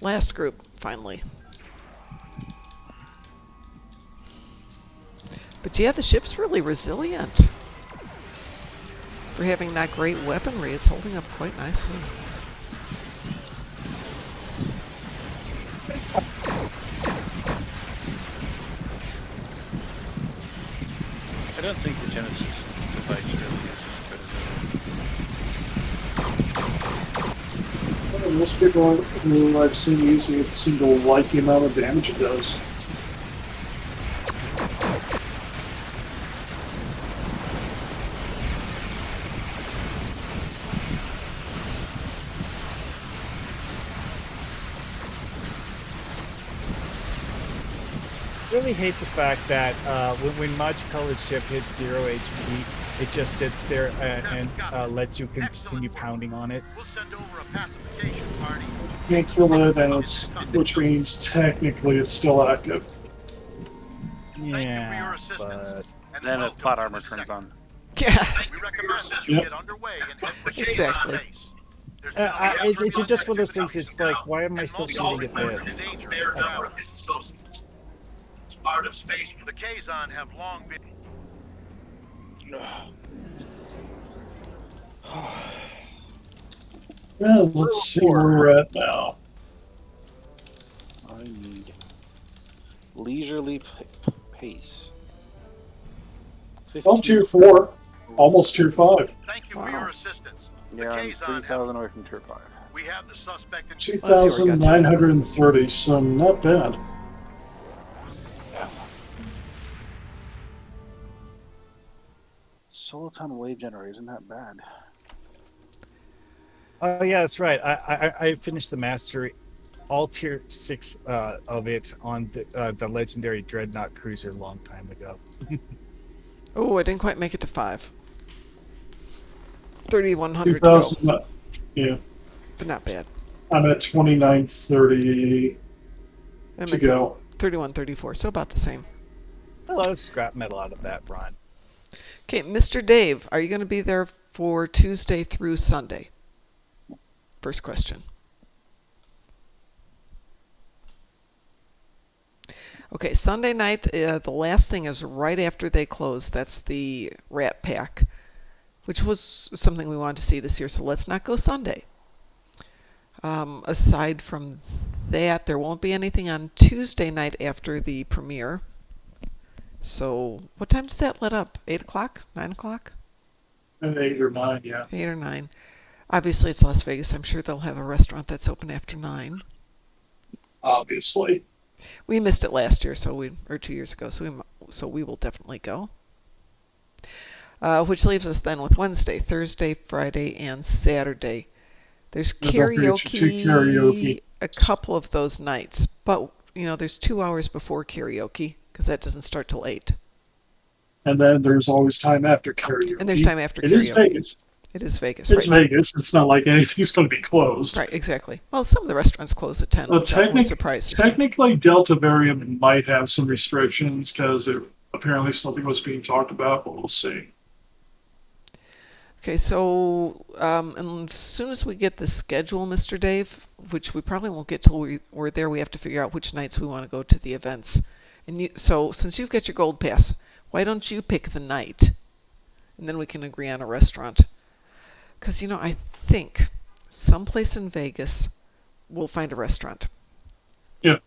Last group, finally. But yeah, the ship's really resilient. For having not great weaponry, it's holding up quite nicely. I don't think the Genesis device really is as good as it is. Most people who I've seen using it seem to like the amount of damage it does. Really hate the fact that when Magicola's ship hits 0 HP, it just sits there and lets you continue pounding on it. We'll send over a pacification party. Can't kill it, and which means technically it's still active. Yeah, assistance. but And Then welcome plot to armor the turns sector. on. Yeah. We recommend that you Yep. get underway and head for Exactly. base. There's no it's just one of those things. It's like, why am I still shooting at this? Part of space. The Kazon have long been. Well, let's see where we're at now. I need leisurely pace. Well, tier 4, almost tier 5. Thank you for your assistance. The Yeah, I'm Kazon 3,000 have. away from tier 5. We have the suspect in. 2,930, so not bad. Soliton wave generator isn't that bad. Oh yeah, that's right. I finished the mastery, all tier 6 of it on the legendary Dreadnought cruiser a long time ago. Oh, I didn't quite make it to 5. 3,100 to go, 2,000, yeah. but not bad. I'm at 2,930 I'm to at go. 3134, so about the same. A lot of scrap metal out of that, Ron. Okay, Mr. Dave, are you going to be there for Tuesday through Sunday? First question. Okay, Sunday night, the last thing is right after they close. That's the Rat Pack, which was something we wanted to see this year, so let's not go Sunday. Aside from that, there won't be anything on Tuesday night after the premiere. So, what time does that let up? 8 o'clock? 9 o'clock? 8 or 9, yeah. 8 or 9. Obviously, it's Las Vegas. I'm sure they'll have a restaurant that's open after 9. Obviously. We missed it last year, or 2 years ago, so we will definitely go. Which leaves us then with Wednesday, Thursday, Friday, and Saturday. There's And don't forget your two karaoke. a couple of those nights, but there's 2 hours before karaoke because that doesn't start till 8. And then there's always time after karaoke. And there's time after It karaoke. is Vegas. It is Vegas. It's right. Vegas. It's not like anything's going to be closed. Right, exactly. Well, some of the restaurants close at 10, Well, which I'm surprised. technically, Delta variant might have some restrictions because apparently something was being talked about, but we'll see. Okay, so and as soon as we get the schedule, Mr. Dave, which we probably won't get till we're there, we have to figure out which nights we want to go to the events. And so since you've got your gold pass, why don't you pick the night, and then we can agree on a restaurant? Because I think someplace in Vegas we'll find a restaurant. Yeah.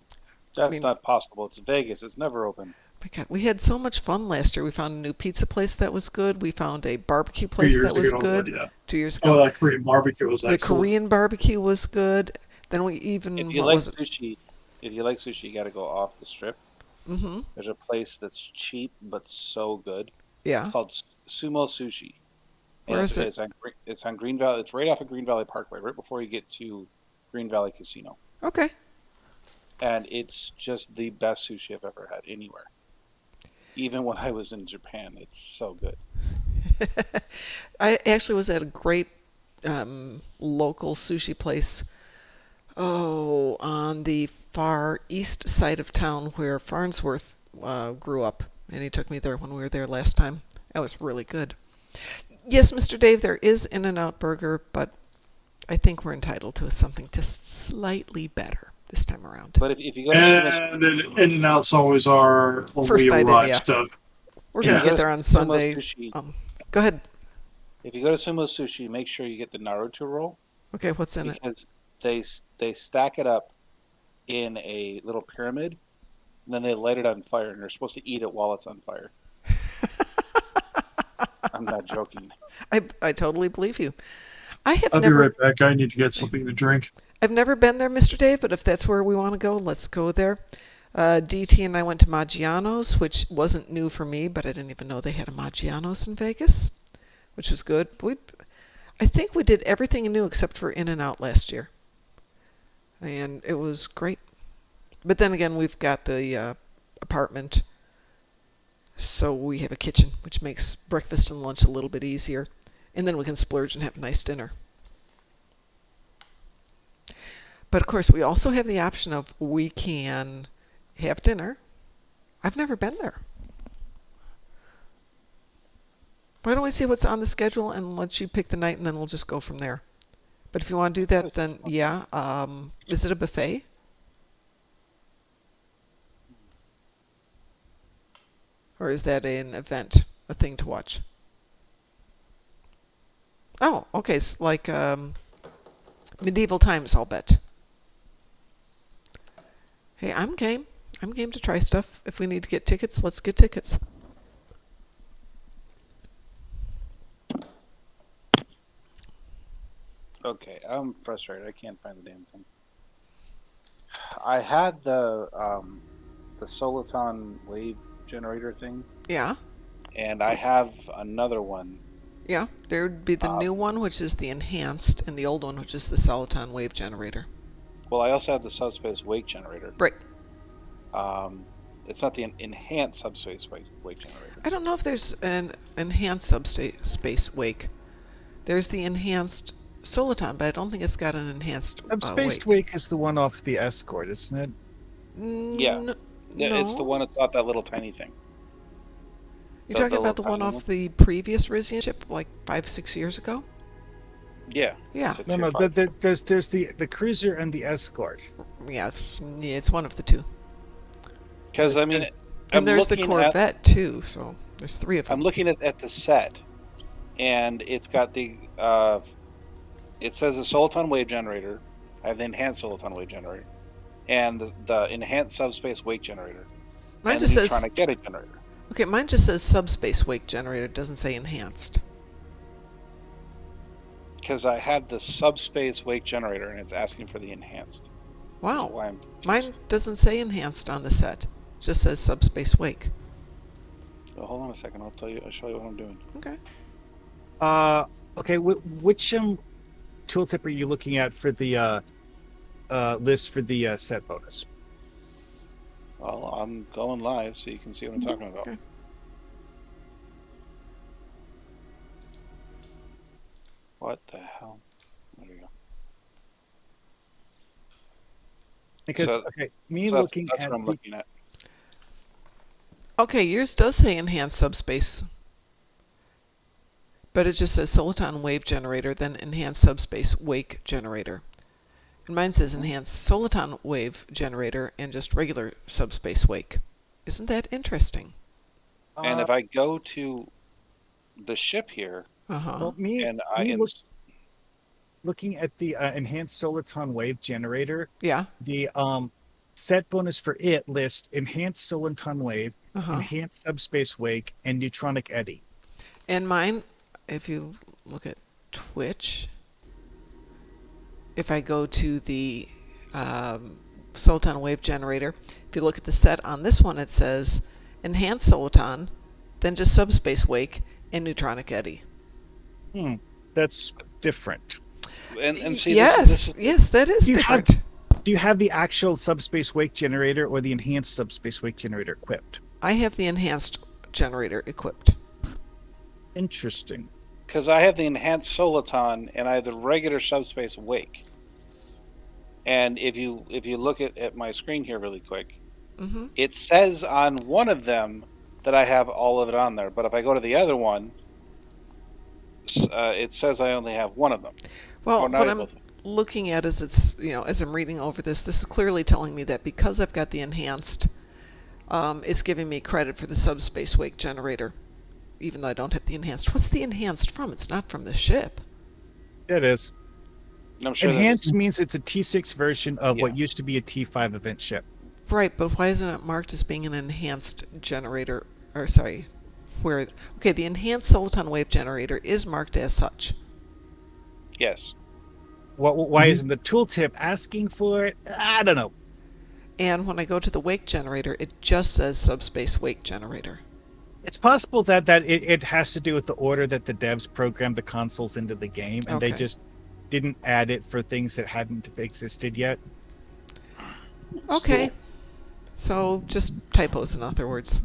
That's not possible. It's Vegas. It's never open. My God, we had so much fun last year. We found a new pizza place that was good. We found a barbecue place that was good. Yeah. 2 years ago. Oh, that Korean barbecue was The excellent. Korean barbecue was good. Then we even If you like sushi, you got to go off the strip. Mm-hmm. There's a place that's cheap but so good. Yeah. It's called Sumo Sushi. And Where is it? It's on Green Valley. It's right off of Green Valley Parkway, right before you get to Green Valley Casino. Okay. And it's just the best sushi I've ever had anywhere. Even when I was in Japan, it's so good. I actually was at a great local sushi place. Oh, on the far east side of town where Farnsworth grew up, and he took me there when we were there last time. That was really good. Yes, Mr. Dave, there is In-N-Out Burger, but I think we're entitled to something just slightly better this time around. But if you go to And In-N-Out's always our when First we idea, arrive yeah. stuff. We're going to Yeah. get there on Sumo Sunday. Sushi. Go ahead. If you go to Sumo Sushi, make sure you get the Naruto roll Okay, what's in it? because they stack it up in a little pyramid, and then they light it on fire, and you're supposed to eat it while it's on fire. I'm not joking. I totally believe you. I have I'll be never right back. I need to get something to drink. I've never been there, Mr. Dave, but if that's where we want to go, let's go there. DT and I went to Maggiano's, which wasn't new for me, but I didn't even know they had a Maggiano's in Vegas, which was good. I think we did everything new except for In-N-Out last year, and it was great. But then again, we've got the apartment, so we have a kitchen, which makes breakfast and lunch a little bit easier, and then we can splurge and have a nice dinner. But of course, we also have the option of we can have dinner. I've never been there. Why don't we see what's on the schedule and let you pick the night, and then we'll just go from there. But if you want to do that, then yeah. Is it a buffet? Or is that an event, a thing to watch? Oh, okay. It's like medieval times, I'll bet. Hey, I'm game. I'm game to try stuff. If we need to get tickets, let's get tickets. Okay, I'm frustrated. I can't find the damn thing. I had the Soliton wave generator thing, Yeah. and I have another one. Yeah. There would be the new one, which is the enhanced, and the old one, which is the Soliton wave generator. Well, I also have the subspace wake generator. Right. It's not the enhanced subspace wake generator. I don't know if there's an enhanced subspace wake. There's the enhanced Soliton, but I don't think it's got an enhanced Subspace Wake is the one off the Escort, isn't it? Yeah. Yeah, it's the one that's not that little tiny thing. You're talking about the one off the previous Rizian ship, like 5-6 years ago? Yeah. Yeah. No. There's the cruiser and the Escort. Yeah, it's one of the two. Because I mean, And there's the Corvette too, so there's 3 of them. I'm looking at the set, and it's got the it says the Soliton wave generator. I have the enhanced Soliton wave generator, and the enhanced subspace wake generator. Mine and just the says Neutronic Getty generator. okay. Mine just says subspace wake generator. It doesn't say enhanced. Because I had the subspace wake generator, and it's asking for the enhanced. Wow. Why I'm confused. Mine doesn't say enhanced on the set. It just says subspace wake. So hold on a second. I'll show you what I'm doing. Okay. Okay. Which tooltip are you looking at for the list for the set bonus? Well, I'm going live, so you can see what I'm talking about. Okay. What the hell? There we go. Because So- looking that's at what I'm looking at. Okay, yours does say enhanced subspace. But it just says Soliton wave generator, then enhanced subspace wake generator. And mine says enhanced Soliton wave generator and just regular subspace wake. Isn't that interesting? And if I go to the ship here, Uh-huh. Looking at the enhanced Soliton wave generator, Yeah. the set bonus for it lists enhanced Soliton wave, Uh-huh. enhanced subspace wake, and neutronic eddy. And mine, if you look at Twitch, if I go to the Soliton wave generator, if you look at the set on this one, it says enhanced Soliton, then just subspace wake and neutronic eddy. That's different. and see, yes, this is yes, that is Do you different. Do you have the actual subspace wake generator or the enhanced subspace wake generator equipped? I have the enhanced generator equipped. Interesting. because I have the enhanced Soliton and I have the regular subspace wake. And if you look at my screen here really quick, Mm-hmm. it says on one of them that I have all of it on there. But if I go to the other one, it says I only have one of them. Well, Or not what both I'm of them. looking at is as I'm reading over this is clearly telling me that because I've got the enhanced, it's giving me credit for the subspace wake generator, even though I don't have the enhanced. What's the enhanced from? It's not from the ship. It is. I'm sure Enhanced means it's a T6 version of what Yeah. used to be a T5 event ship. Right, but why isn't it marked as being an enhanced generator? Or sorry, where. Okay, the enhanced soliton wave generator is marked as such. Yes. Why isn't the tooltip asking for it? I don't know. And when I go to the wake generator, it just says subspace wake generator. It's possible that it has to do with the order that the devs programmed the consoles into the game, and they Okay. just didn't add it for things that hadn't existed yet. Okay. So just typos, in other words.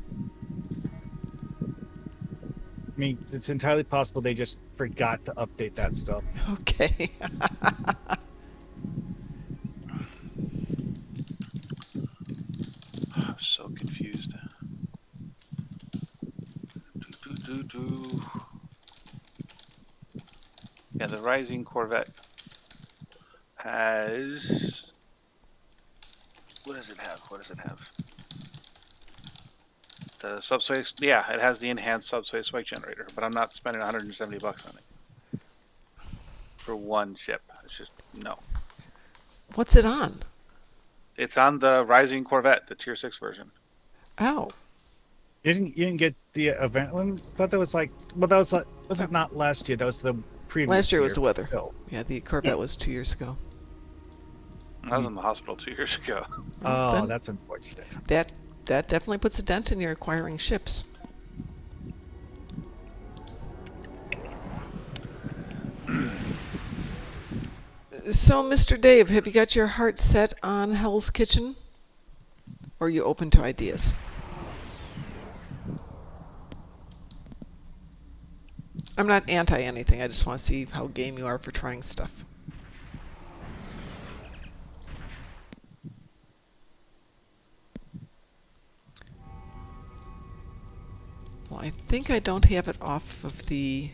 I mean, it's entirely possible they just forgot to update that stuff. Okay. I'm so confused. Yeah, the Rising Corvette has. What does it have? What does it have? The subspace. Yeah, it has the enhanced subspace wake generator, but I'm not spending $170 on it for one ship. It's just no. What's it on? It's on the Rising Corvette, the Tier 6 version. Oh. You didn't get the event one? I thought that was like, well, that was like, was it not last year? That was the previous Last year was the but weather. still. Yeah, the Corvette was 2 years ago. I was in the hospital 2 years ago. Oh, then that's unfortunate. that definitely puts a dent in your acquiring ships. So, Mr. Dave, have you got your heart set on Hell's Kitchen? Or are you open to ideas? I'm not anti anything. I just want to see how game you are for trying stuff. Well, I think I don't have it off of the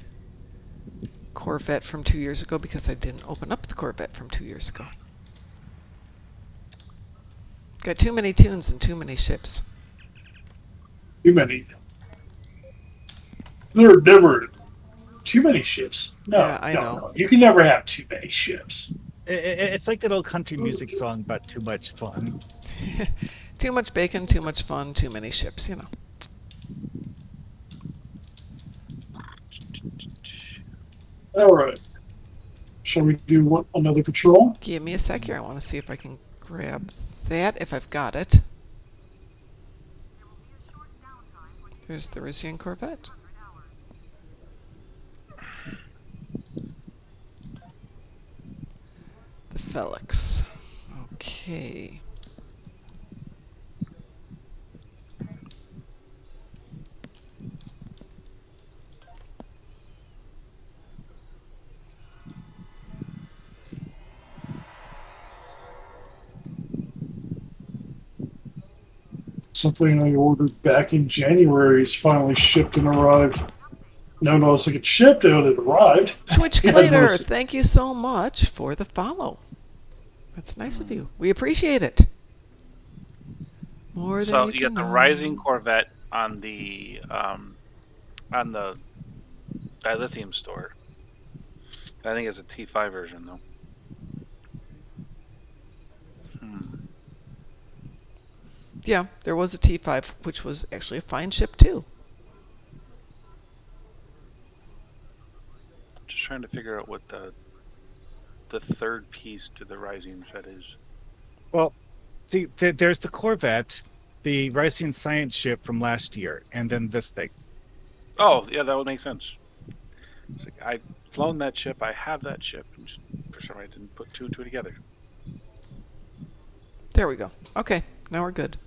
Corvette from 2 years ago because I didn't open up the Corvette from 2 years ago. Got too many tunes and too many ships. Too many. There are never too many ships. No, Yeah, I no, know. no. You can never have too many ships. It's like that old country music song about too much fun. Too much bacon, too much fun, too many ships, you know. All right. Shall we do another patrol? Give me a sec here. I want to see if I can grab that, if I've got it. There's the Russian Corvette. The Felix. Okay. Something I ordered back in January is finally shipped and arrived. No, notice it shipped, it arrived. Twitch Yeah, Clater, notice it. thank you so much for the follow. That's nice of you. We appreciate it. More than So you you can got the know. Rising Corvette on the dilithium store. I think it's a T5 version though. Yeah, there was a T5, which was actually a fine ship too. Just trying to figure out what the third piece to the Rising set is. Well, see, there's the Corvette, the Rising Science ship from last year, and then this thing. Oh, yeah, that would make sense. It's like I've flown that ship, I have that ship, and just for some reason I didn't put two and two together. There we go. Okay, now we're good.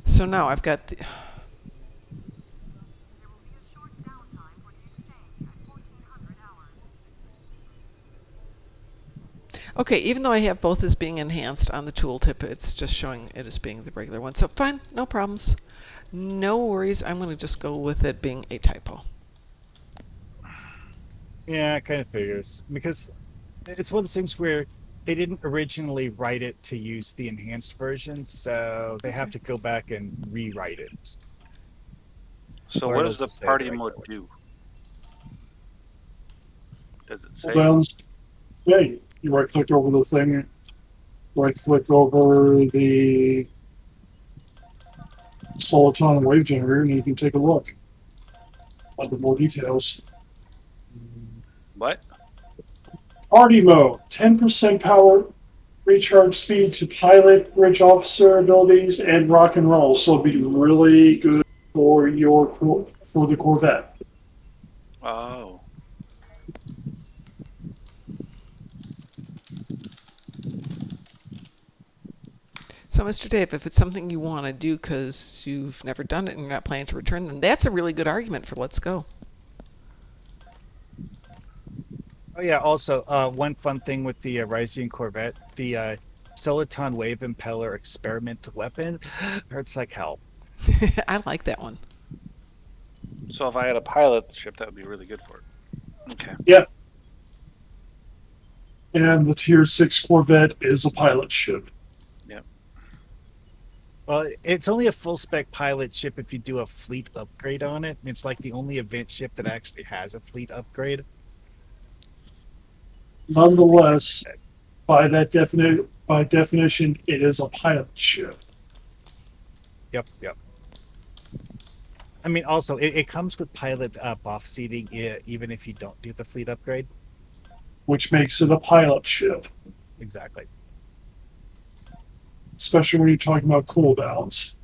So now I've got the... Okay, even though I have both as being enhanced on the tooltip, it's just showing it as being the regular one. So fine, no problems. No worries. I'm going to just go with it being a typo. Yeah, it kind of figures. Because it's one of those things where they didn't originally write it to use the enhanced version, so they have to go back and rewrite it. So Or what it'll does the just say party the mode regular do? Does it say? Well, yeah, you right click over the thing, right click over the Soliton wave generator, and you can take a look at the more details. What? Party mode, 10% power recharge speed to pilot, bridge officer abilities, and rock and roll. So it'd be really good for for the Corvette. Oh. So, Mr. Dave, if it's something you want to do because you've never done it and you're not planning to return, then that's a really good argument for let's go. Oh yeah. Also, one fun thing with the Ryzian Corvette, the Soliton Wave Impeller experimental weapon hurts like hell. I like that one. So if I had a pilot ship, that would be really good for it. Okay. Yeah. And the Tier 6 Corvette is a pilot ship. Well, it's only a full spec pilot ship if you do a fleet upgrade on it. It's like the only event ship that actually has a fleet upgrade. Nonetheless, by definition, it is a pilot ship. Yep. I mean, also, it comes with pilot buff seating even if you don't do the fleet upgrade. Which makes it a pilot ship, Exactly. especially when you're talking about cooldowns.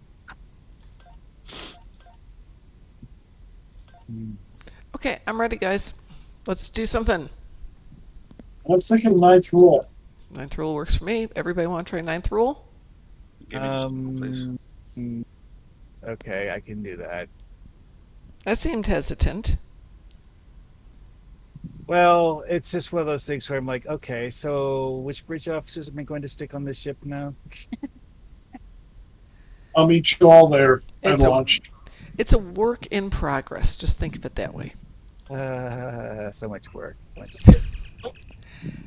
Okay, I'm ready, guys. Let's do something. I'm thinking ninth rule. Ninth rule works for me. Everybody want to try ninth rule? Give me just one, please. Okay, I can do that. That seemed hesitant. Well, it's just one of those things where I'm like, okay, so which bridge officers am I going to stick on this ship now? I'll meet you all there at It's a- launch. It's a work in progress. Just think of it that way. So much work.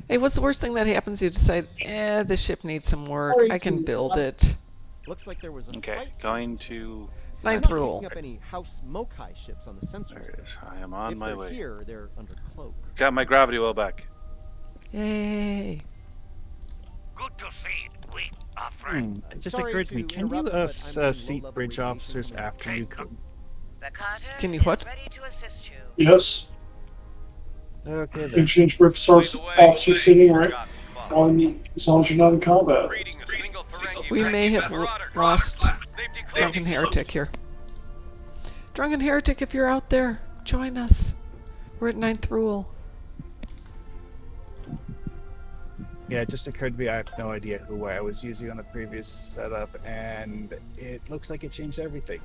Hey, what's the worst thing that happens? You decide, this ship needs some work. I can build it. Looks like there was a Okay, fight. going to. Ninth I'm not rule. picking up any House Mokai ships on the There sensors. it though. is. I am on If my they're way. here, they're under cloak. Got my gravity well back. Yay. Good to see. We are friends. It just Sorry occurred to me, to can you interrupt, but I'm on seat low-level bridge radiation officers command. after you come? The Carter Can you is what? ready to assist you. Yes, Okay you can then. change grip officer seating right on as long as you're not in combat. We may have lost Drunken Heretic here. Drunken Heretic, if you're out there, join us. We're at ninth rule. Yeah, it just occurred to me I have no idea who I was using on the previous setup, and it looks like it changed everything.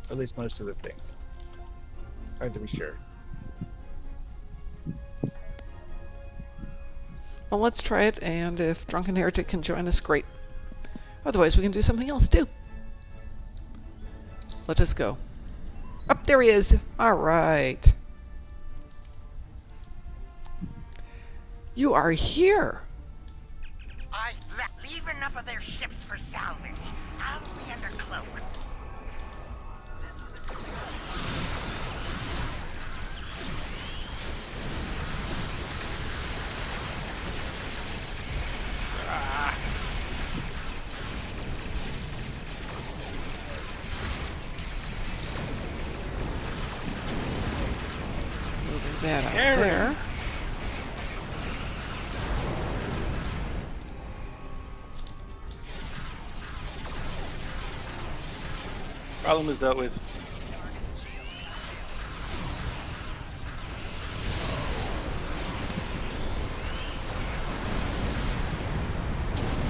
Or at least most of the things. Hard to be sure. Well, let's try it, and if Drunken Heretic can join us, great. Otherwise, we can do something else too. Let us go. Up there he is. All right. You are here. Leave enough of their ships for salvage. I'll be under cloak. Moving that out there. Problem is dealt with.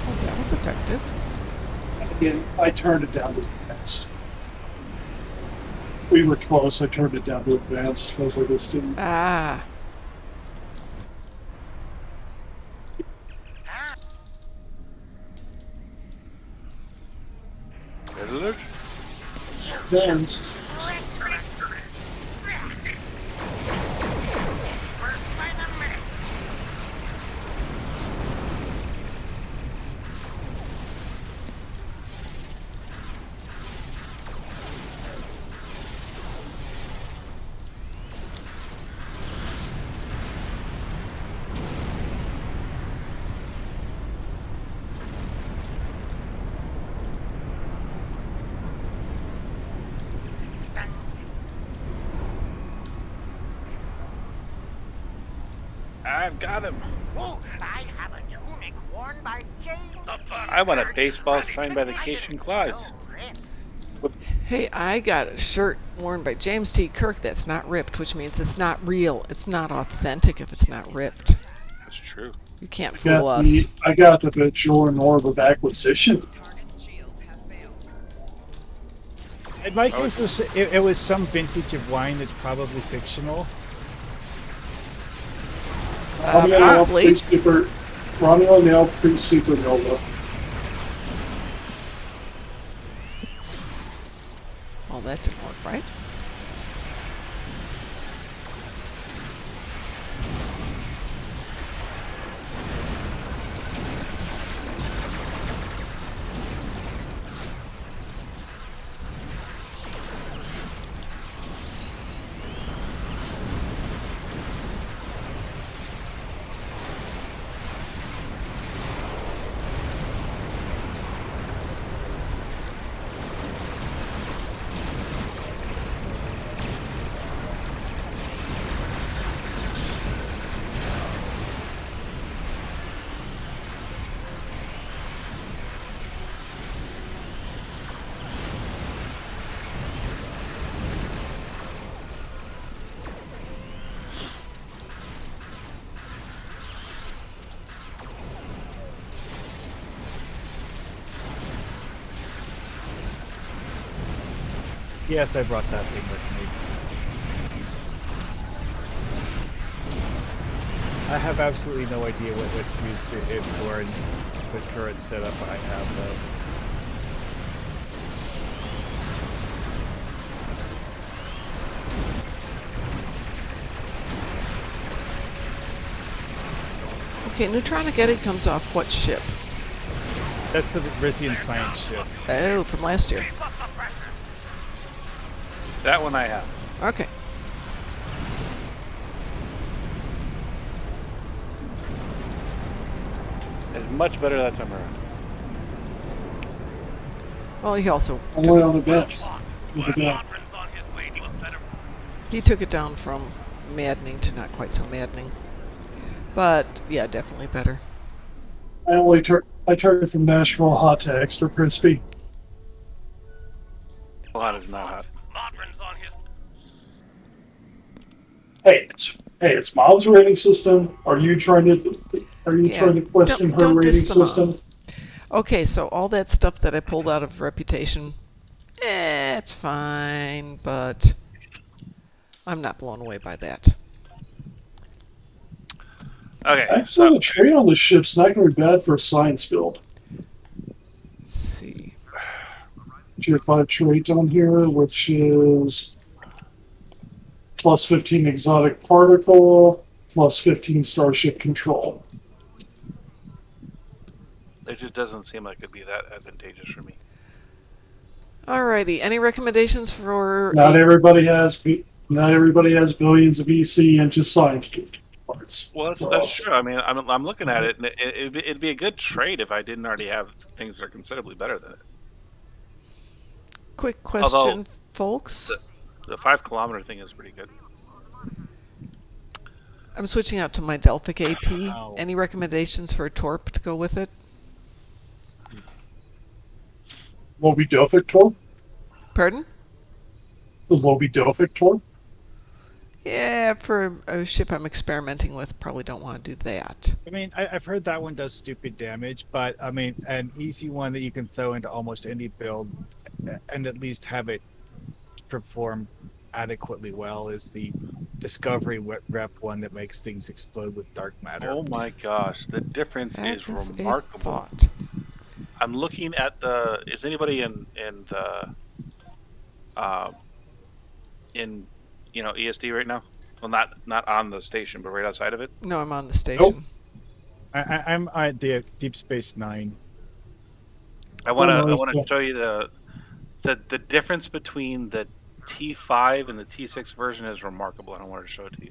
Oh, that was effective. Again, I turned it down to advanced. We were close. I turned it down to advanced because I just didn't. Ah. Red alert. Advanced. I've got him. Whoa, I have a tunic worn by James. I want a baseball signed by the Cation Claus. Hey, I got a shirt worn by James T. Kirk that's not ripped, which means it's not real. It's not authentic if it's not ripped. That's true. You can't fool us. I got the Bajor and Orb of Acquisition. In my case, it was some vintage of wine that's probably fictional. Probably. Romeo now pre-Supernova. Well, that didn't work, right? Yes, I brought that thing with me. I have absolutely no idea what to use it for in the current setup I have, though. Okay, Neutronic Eddy comes off what ship? That's the Rizian science ship. Oh, from last year. That one I have. Okay. It's much better that time around. Well, he also Only on the bench. With the guy. he took it down from maddening to not quite so maddening. But yeah, definitely better. I turned it from Nashville hot to extra crispy. Hot is not hot. Hey, it's Mom's rating system. Are you trying to question her don't rating diss the mom. system? Okay, so all that stuff that I pulled out of Reputation, it's fine, but I'm not blown away by that. Okay, Actually, the trade on the ship's not going to be bad for a science build. Let's see. Tier 5 trades on here, which is plus 15 exotic particle, plus 15 starship control. it just doesn't seem like it'd be that advantageous for me. Alrighty, any recommendations for? Not everybody has billions of EC and just science parts. Well, that's true. I mean, I'm looking at it, and it'd be a good trade if I didn't already have things that are considerably better than it. Quick question, Although, folks. The 5 kilometer thing is pretty good. I'm switching out to my Delphic AP. Wow. Any recommendations for a Torp to go with it? Lobby Delphic Torp? Pardon? The Lobby Delphic Torp? Yeah, for a ship I'm experimenting with, probably don't want to do that. I mean, I've heard that one does stupid damage, but I mean, an easy one that you can throw into almost any build and at least have it perform adequately well is the Discovery Rep one that makes things explode with dark matter. Oh my gosh, the difference That is is a remarkable. thought. I'm looking at the. Is anybody in the in ESD right now? Well, not on the station, but right outside of it. No, I'm on the station. I'm at the Deep Space Nine. I want to show you the difference between the T5 and the T6 version is remarkable, and I wanted to show it to you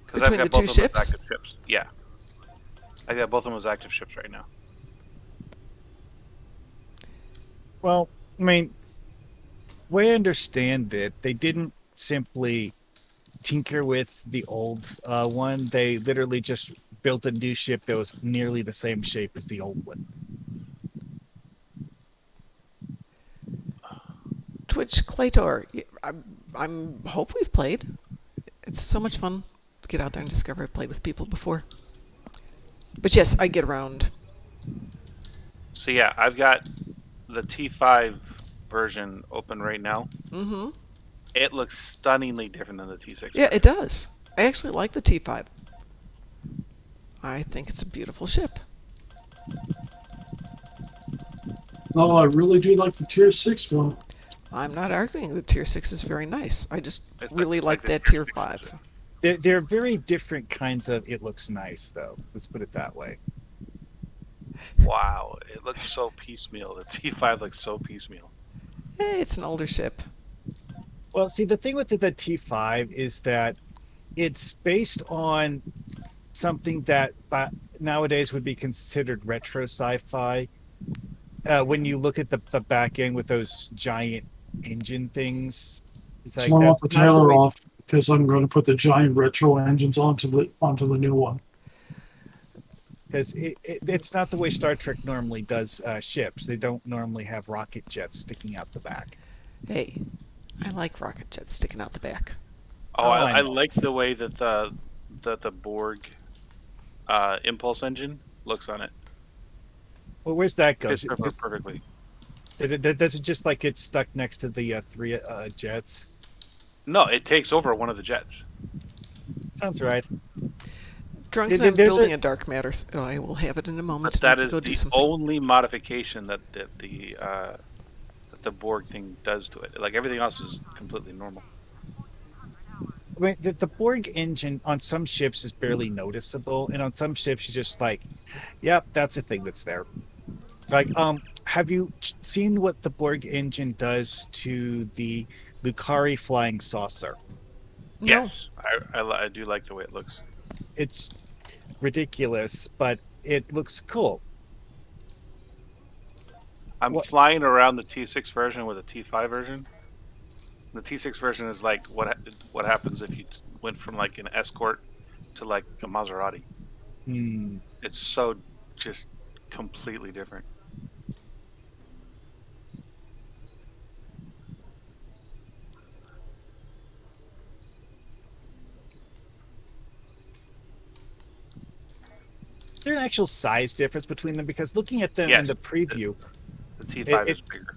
because I've Between got the two both of them ships? as active ships. Yeah, I got both of them as active ships right now. Well, I mean, way I understand it, they didn't simply tinker with the old one. They literally just built a new ship that was nearly the same shape as the old one. Twitch Claytor, I'm hope we've played. It's so much fun to get out there and discover I've played with people before. But yes, I get around. So yeah, I've got the T5 version open right now. Mm-hmm. It looks stunningly different than the T6. Yeah, it does. I actually like the T5. I think it's a beautiful ship. No, I really do like the Tier 6 one. I'm not arguing the Tier 6 is very nice. I just It's really it's like the that Tier Tier 6 is- 5. They're very different kinds of it looks nice, though. Let's put it that way. Wow, it looks so piecemeal. The T5 looks so piecemeal. Hey, it's an older ship. Well, see, the thing with the T5 is that it's based on something that nowadays would be considered retro sci-fi. When you look at the back end with those giant engine things, it's It's like one off that's the not Taylor way- off because I'm going to put the giant retro engines onto the new one. because it's not the way Star Trek normally does ships. They don't normally have rocket jets sticking out the back. Hey, I like rocket jets sticking out the back. Oh, Oh, I I know. like the way that the Borg impulse engine looks on it. Well, where's that go? Fits perfectly. Does it just like get stuck next to the three jets? No, it takes over one of the jets. Sounds right. Drunk and I'm building a dark matter. So I will have it in a moment. But that and is go do the something. only modification that the Borg thing does to it. Like everything else is completely normal. I mean, the Borg engine on some ships is barely noticeable, and on some ships you're just like, "Yep, that's a thing that's there." Like, have you seen what the Borg engine does to the Lucari flying saucer? No. Yes, I do like the way it looks. It's ridiculous, but it looks cool. I'm What- flying around the T6 version with a T5 version. The T6 version is like what happens if you went from like an Escort to like a Maserati. Hmm. It's so just completely different. Is there an actual size difference between them? Because looking at them in Yes. the preview, The T5 It- is bigger.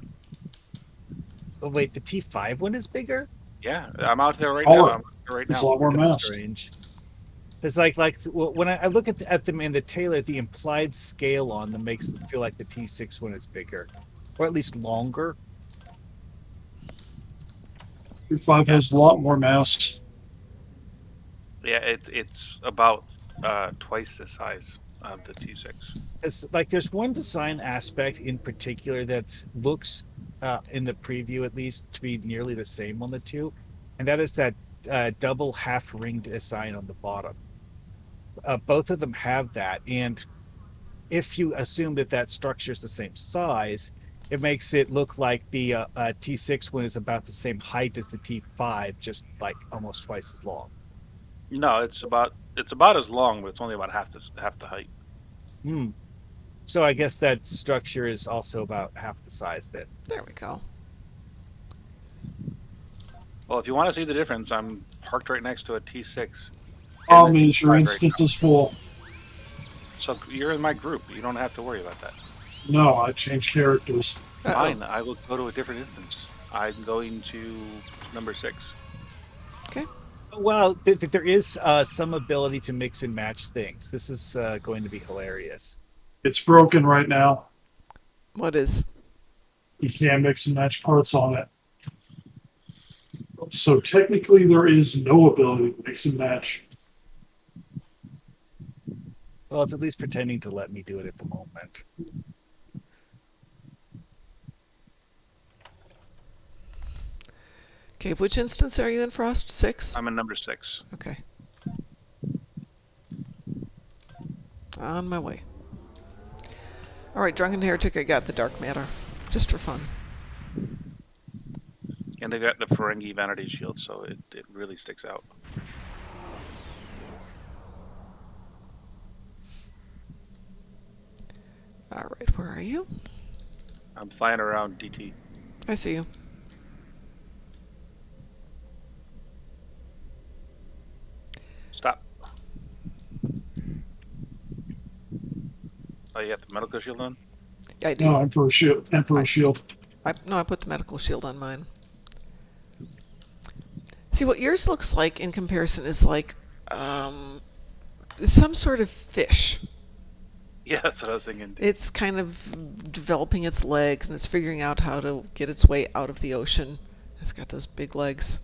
oh wait, the T5 one is bigger. Yeah, I'm out there right Oh, now. I'm out there right There's a now. lot more That's mass. strange. It's like when I look at them in the Taylor, the implied scale on them makes it feel like the T6 one is bigger, or at least longer. Tier 5 has a lot more mass. Yeah, it's about twice the size of the T6. It's like there's one design aspect in particular that looks in the preview at least to be nearly the same on the two, and that is that double half ring design on the bottom. Both of them have that, and if you assume that structure is the same size, it makes it look like the T6 one is about the same height as the T5, just like almost twice as long. No, it's about as long, but it's only about half the height. Hmm. So I guess that structure is also about half the size then. There we go. Well, if you want to see the difference, I'm parked right next to a T6. Oh, And the means your T5 right instance now. is full. So you're in my group. You don't have to worry about that. No, I changed characters. Uh-oh. Fine, I will go to a different instance. I'm going to number 6. Well, there is some ability to mix and match things. This is going to be hilarious. It's broken right now. What is? You can't mix and match parts on it. So technically, there is no ability to mix and match. Well, it's at least pretending to let me do it at the moment. Okay, which instance are you in, Frost? 6? I'm in number 6. Okay. On my way. Alright, Drunken Heretic, I got the dark matter. Just for fun. And they got the Ferengi Vanity Shield, so it really sticks out. All right, where are you? I'm flying around DT. I see you. Stop. Oh, you got the medical shield on? Yeah, I do. No, Emperor Shield. Emperor Shield. I put the medical shield on mine. See, what yours looks like in comparison is like some sort of fish. Yeah, that's what I was thinking. It's kind of developing its legs and it's figuring out how to get its way out of the ocean. It's got those big legs.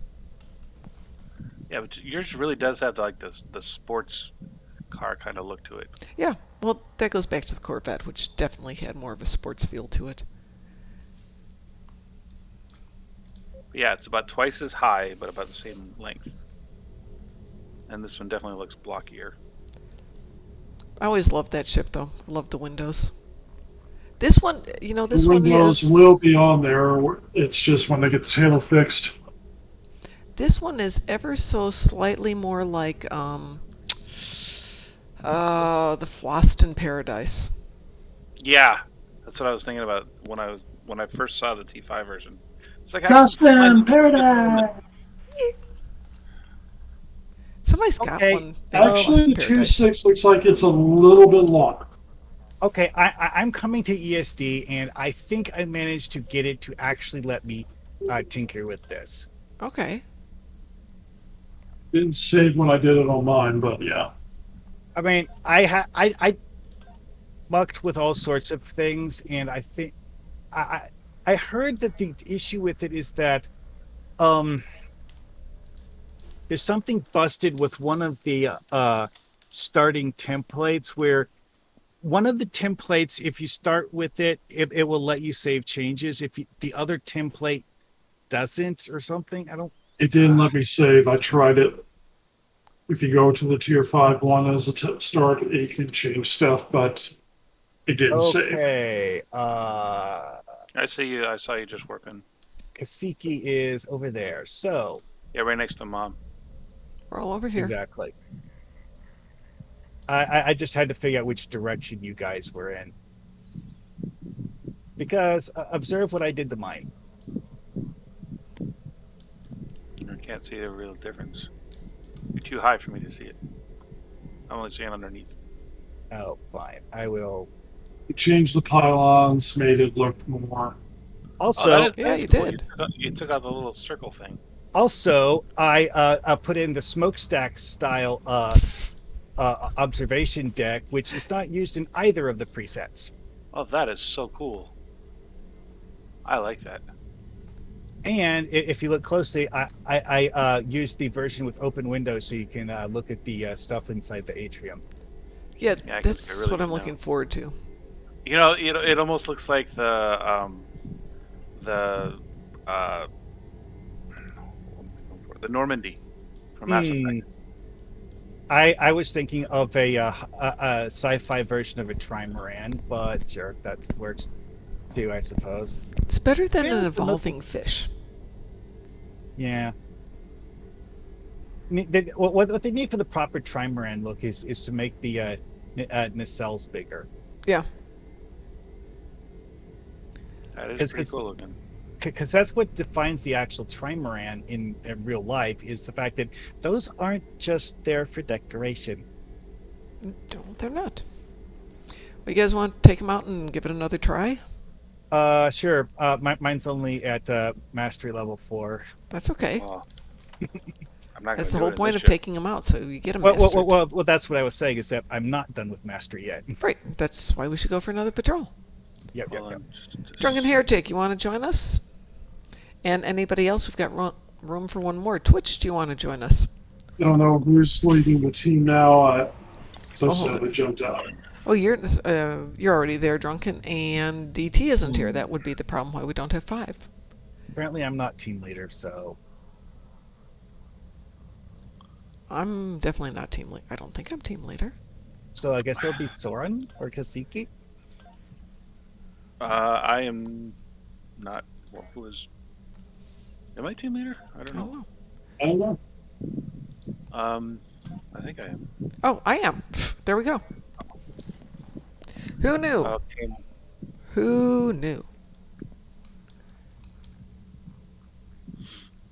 Yeah, but yours really does have like the sports car kind of look to it. Yeah, well, that goes back to the Corvette, which definitely had more of a sports feel to it. Yeah, it's about twice as high, but about the same length. And this one definitely looks blockier. I always loved that ship, though. I love the windows. This one, this The one windows is... will be on there. It's just when they get the tail fixed. This one is ever so slightly more like, the Floston Paradise. Yeah, that's what I was thinking about when I first saw the T5 version. It's like Boston Paradise. Somebody's got Okay, one. Actually, the Paradise. 2.6 looks like it's a little bit longer. Okay, I'm coming to ESD, and I think I managed to get it to actually let me tinker with this. Okay. Didn't save when I did it on mine, but yeah. I mean, I mucked with all sorts of things, and I think I heard that the issue with it is that there's something busted with one of the starting templates where one of the templates, if you start with it, it will let you save changes. If the other template doesn't or something, It didn't let me save. I tried it. If you go to the tier 5 one as a start, you can change stuff, but it didn't save. Okay. I see you. I saw you just working. Kasiki is over there. So Yeah, right next to Mom. We're all over here. exactly. I just had to figure out which direction you guys were in. Because observe what I did to mine. I can't see the real difference. You're too high for me to see it. I'm only seeing underneath. Oh, fine. I will. It changed the pylons, made it look more. Also, Yeah, you cool. did. You took out the little circle thing. I put in the smokestack style observation deck, which is not used in either of the presets. Oh, that is so cool. I like that. And if you look closely, I used the version with open windows so you can look at the stuff inside the atrium. Yeah, Yeah, I that's really what I'm don't know. looking forward to. It almost looks like the Normandy from Mass Effect. I was thinking of a sci-fi version of a trimaran, but sure, that works too, I suppose. It's better than an Where's the evolving fish. Yeah. What they need for the proper trimaran look is to make the nacelles bigger. Yeah. That is It's pretty 'cause- cool looking. Because that's what defines the actual trimaran in real life, is the fact that those aren't just there for decoration. No, they're not. Well, you guys want to take them out and give it another try? Sure. Mine's only at mastery level 4. That's okay. Well, I'm not That's gonna the do whole it in point this of ship. taking them out, so you get them Well, mastered. well, that's what I was saying, is that I'm not done with mastery yet. Right, that's why we should go for another patrol. Yep. Hold on, just- Drunken Heretic, you want to join us? And anybody else, we've got room for one more. Twitch, do you want to join us? I don't know who's leading the team now. So Oh, sad I jumped out. Oh, you're already there, Drunken, and DT isn't here. That would be the problem why we don't have 5. Apparently, I'm not team leader, so I'm definitely not team leader. I don't think I'm team leader. I guess it'll be Soren or Kasiki. I am not. Well, who is? Am I team leader? I don't know. I don't know. I think I am. Oh, I am. There we go. Who knew? Okay. Who knew?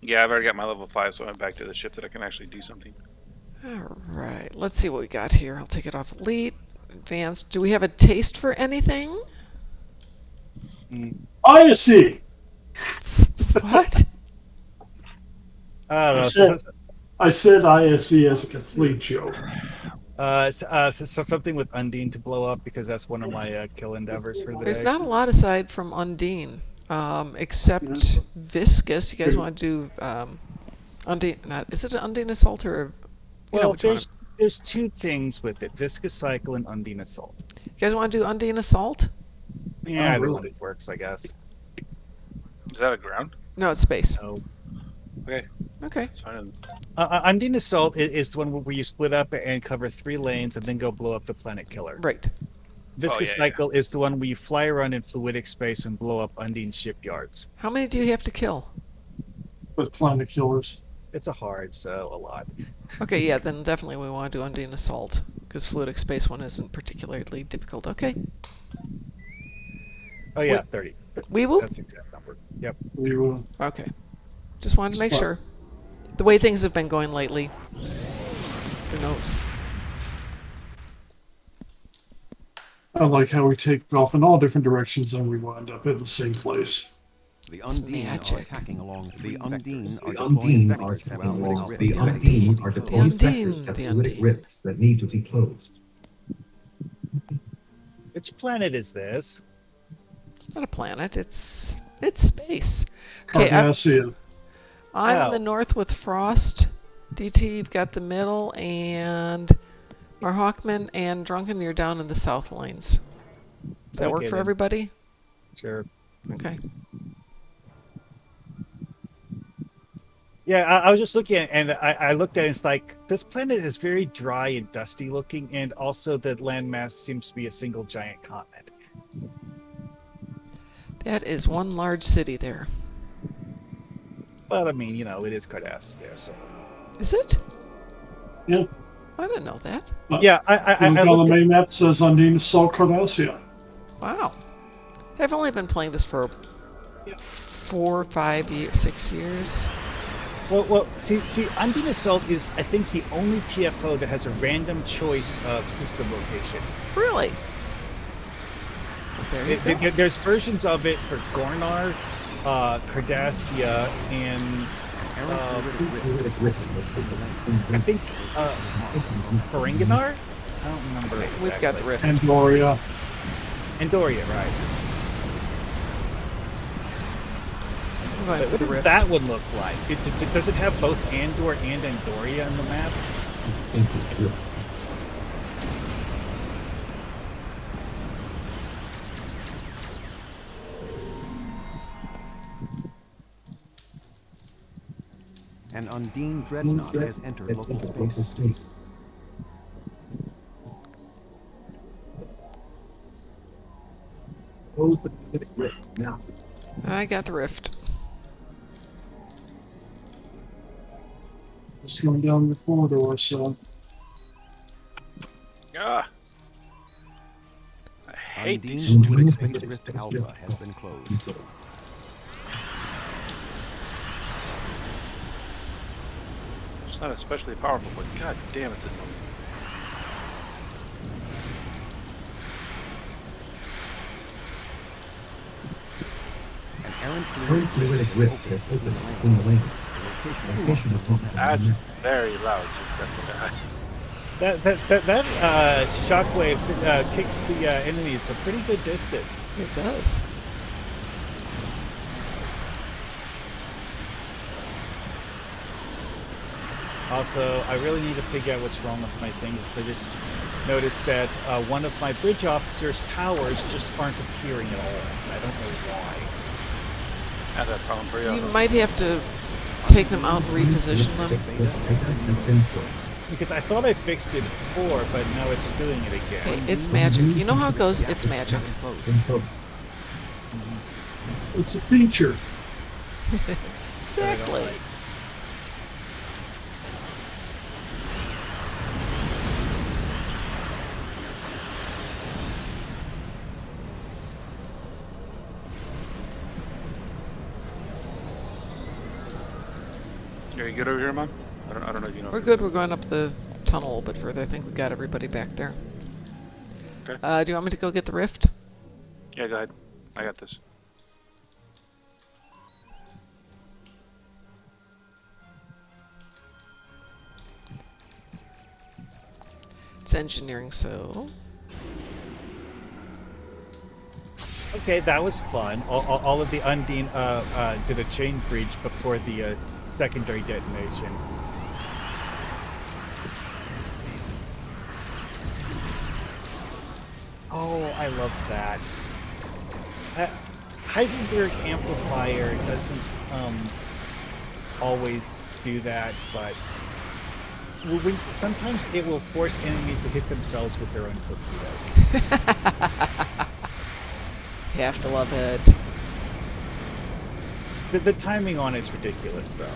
Yeah, I've already got my level 5, so I went back to the ship that I can actually do something. All right. Let's see what we got here. I'll take it off elite, advanced. Do we have a taste for anything? ISE. What? I don't I know. said, I said ISE as a complete joke. So something with Undine to blow up because that's one of my kill endeavors for the There's day. not a lot aside from Undine, except Viscous. You guys want to do Undine? Not is it an Undine Assault or? You know Well, which one? there's two things with it: Viscous Cycle and Undine Assault. You guys want to do Undine Assault? Yeah, Oh, either really? one works, I guess. Is that a ground? No, it's space. So, Okay, Okay. it's fine. Undine Assault is the one where you split up and cover 3 lanes and then go blow up the planet killer. Right. Viscous yeah, yeah. Cycle is the one where you fly around in fluidic space and blow up Undine shipyards. How many do you have to kill? With planet killers. It's a hard, so a lot. Okay, yeah, then definitely we want to do Undine Assault because fluidic space one isn't particularly difficult. Okay. Oh yeah, Wait. 30. We will. That's the exact number. Yep. 0. Okay. Just wanted to make Smart. sure. The way things have been going lately. Who knows? I like how we take off in all different directions and we wind up in the same place. The It's Undine are magic. attacking along three vectors. The Undine are attacking along the Undine are deploying vectors at fluidic rifts that need to be closed. Which planet is this? It's not a planet. It's space. Okay, Cardassia. I'm in Oh. the north with Frost. DT, you've got the middle, and Marhawkman and Drunken, you're down in the south lanes. Does that work Okay, for then. everybody? Sure. Okay. Yeah, I was just looking at and I looked at it, it's like, this planet is very dry and dusty looking, and also the landmass seems to be a single giant continent. That is one large city there. But I mean, it is Cardassia, so. Is it? Yeah. I didn't know that. Yeah, I Look on looked the at, main map says Undine Assault Cardassia. Wow. I've only been playing this for 4, 5, 6 years. well, see, Undine Assault is, I think, the only TFO that has a random choice of system location. Really? There you go. There's versions of it for Gornar, Cardassia, and Fluidic rift was I think Ferenginar? I don't remember exactly. We've got the rift. Andoria. Andoria, right. I'm going But for what the does rift. that one look like? Does it have both Andor and Andoria on the map? An Undine dreadnought has entered local space. Close the fluidic rift now. I got the rift. Just going down the corridor, so. Ah! I hate Undine these fluidic stupid space rift alpha has been closed. It's not especially powerful, but god damn it's annoying. An errant Current fluidic rift has opened between the lanes. The location is not That's known. very loud, just definitely. That shockwave kicks the enemies a pretty good distance. It does. Also, I really need to figure out what's wrong with my thing, because I just noticed that one of my bridge officer's powers just aren't appearing at all. And I don't know why. Had that problem pretty You often. might have to take them out and reposition them. Has been closed. Because I thought I fixed it before, but now it's doing it again. Hey, it's magic. You know how it goes? It's magic. Been closed. It's a feature. Exactly. like. Are you good over here, Mom? I don't know if you know. We're good. We're going up the tunnel a little bit further. I think we got everybody back there. Okay. Do you want me to go get the rift? Yeah, go ahead. I got this. It's engineering, so... Okay, that was fun. All of the Undine did a chain breach before the secondary detonation. Oh, I love that. Heisenberg amplifier doesn't always do that, but sometimes it will force enemies to hit themselves with their own torpedoes. You have to love it. The timing on it's ridiculous, though.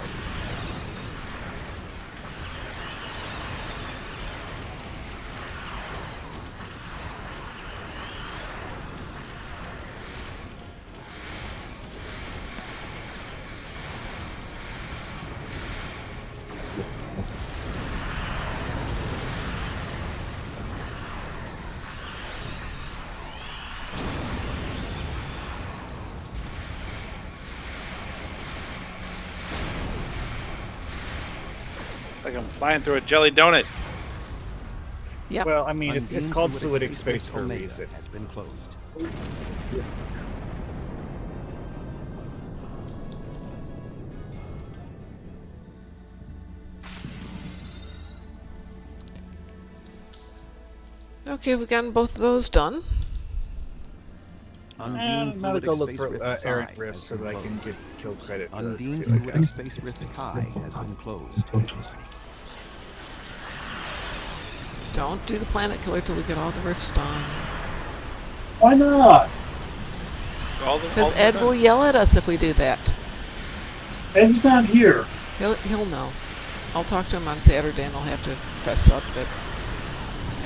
Like I'm flying through a jelly donut. Yep. Well, I mean, it's Undine called fluidic fluidic space for a Omega reason. has been closed. Okay, we've gotten both of those done. Undine I'm gonna go fluidic look space for rift errant Psi rifts has so been that I can closed. get kill credit for those Undine two, I fluidic guess. space rift Chi has been closed. Don't do the planet killer till we get all the rifts done. Why not? Because Ed will yell at us if we do that. Ed's not here. He'll know. I'll talk to him on Saturday and I'll have to fess up that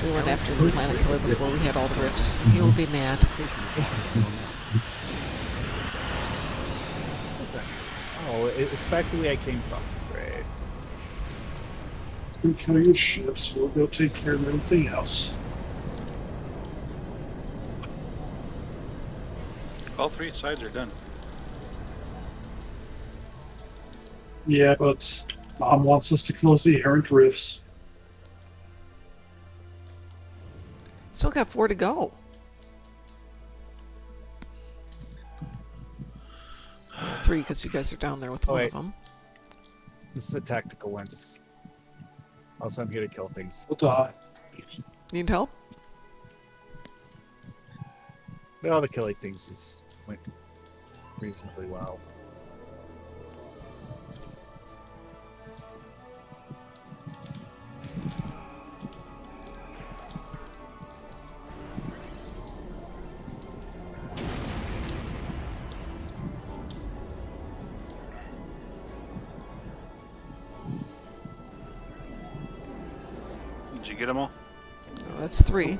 we went after the planet killer before we had all the rifts. He will be mad. Oh, it's back the way I came from. Great. Go kill your ships. We'll go take care of everything else. All three sides are done. Yeah, but Mom wants us to close the errant rifts. Still got 4 to go. 3 because you guys are down there with one wait. of them. This is a tactical one. Also, I'm here to kill things. We'll die. Need help? But all the killing things went reasonably well. Did you get them all? No, that's 3.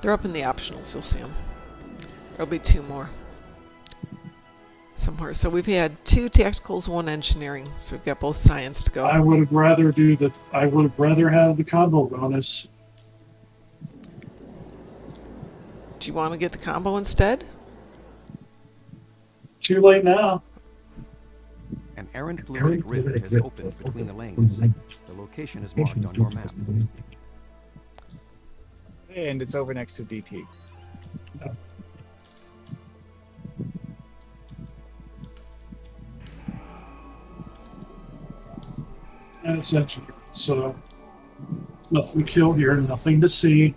They're up in the optionals. You'll see them. There'll be 2 more. Somewhere. So we've had 2 tacticals, 1 engineering. So we've got both science to go. I would have rather do that. I would have rather have the combo bonus. Do you want to get the combo instead? Too late now. An errant fluidic rift has opened between the lanes. The location is marked on your map. And it's over next to DT. And it's engineering. So nothing to kill here, nothing to see.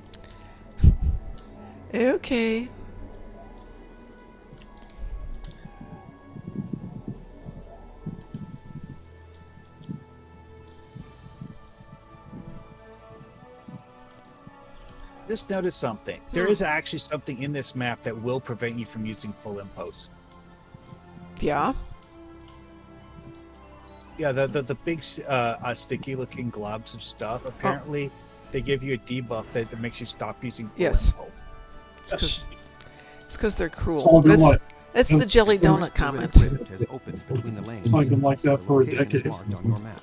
Okay. Just notice something. There is actually something in this map that will prevent you from using full impulse. Yeah. Yeah, the big sticky looking globs of stuff. Apparently, they give you a debuff that makes you stop using full Yes. impulse. Yes. It's because they're It's only cruel. been like That's the jelly donut comment. Rift has opened between the lanes. it's only been like that The for a location is decade. marked on your map.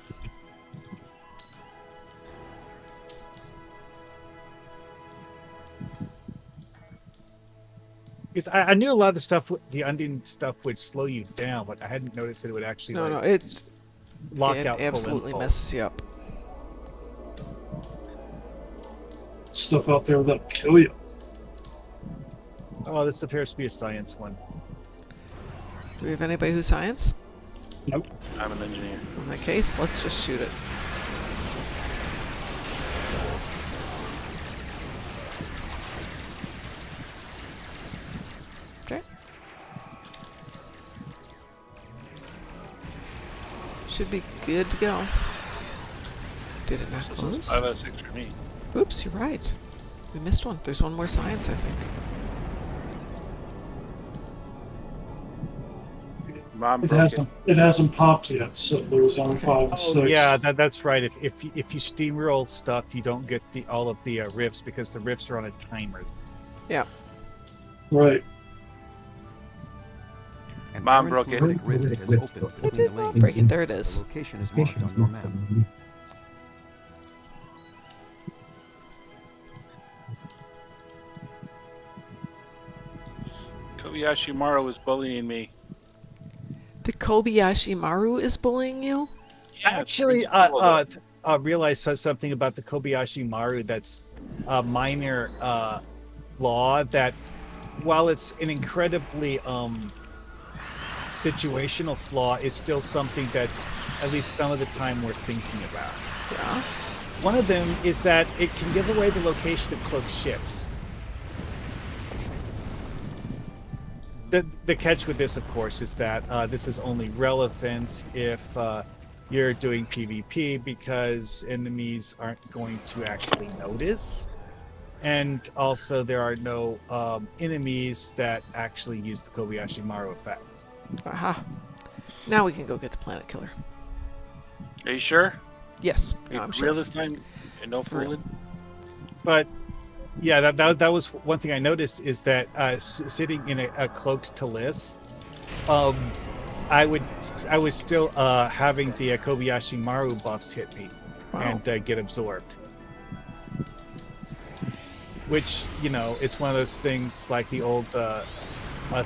Because I knew a lot of the stuff, the undine stuff, would slow you down, but I hadn't noticed that it would actually No, like, it lock out full absolutely impulse. messes you up. Stuff out there that'll kill you. Oh, this appears to be a science one. Do we have anybody who's science? Nope. I'm an engineer. In that case, let's just shoot it. Okay. Should be good to go. Did it not This is close? 5 out of 6 for me. Oops, you're right. We missed one. There's one more science, I think. Mom It broke it hasn't popped yet, so there's only 5 and 6. Oh, yeah, that's right. If you steamroll stuff, you don't get all of the rifts because the rifts are on a timer. Yeah. Right. An Mom errant broke it. fluidic rift has opened I between did the not lanes. break it. There it The is. location is marked on your map. Kobayashi Maru is bullying me. The Kobayashi Maru is bullying you? I actually realized something about the Kobayashi Maru that's a minor law that while it's an incredibly situational flaw, is still something that's at least some of the time worth thinking about. Yeah. One of them is that it can give away the location of cloaked ships. The catch with this, of course, is that this is only relevant if you're doing PvP because enemies aren't going to actually notice. And also, there are no enemies that actually use the Kobayashi Maru effect. Aha. Now we can go get the planet killer. Are you sure? Yes. Are No, you I'm real sure. this time? And no For real. fooling? But yeah, that was one thing I noticed is that sitting in a cloaked Talus, I was still having the Kobayashi Maru buffs hit me and get absorbed. Which, you know, it's one of those things like the old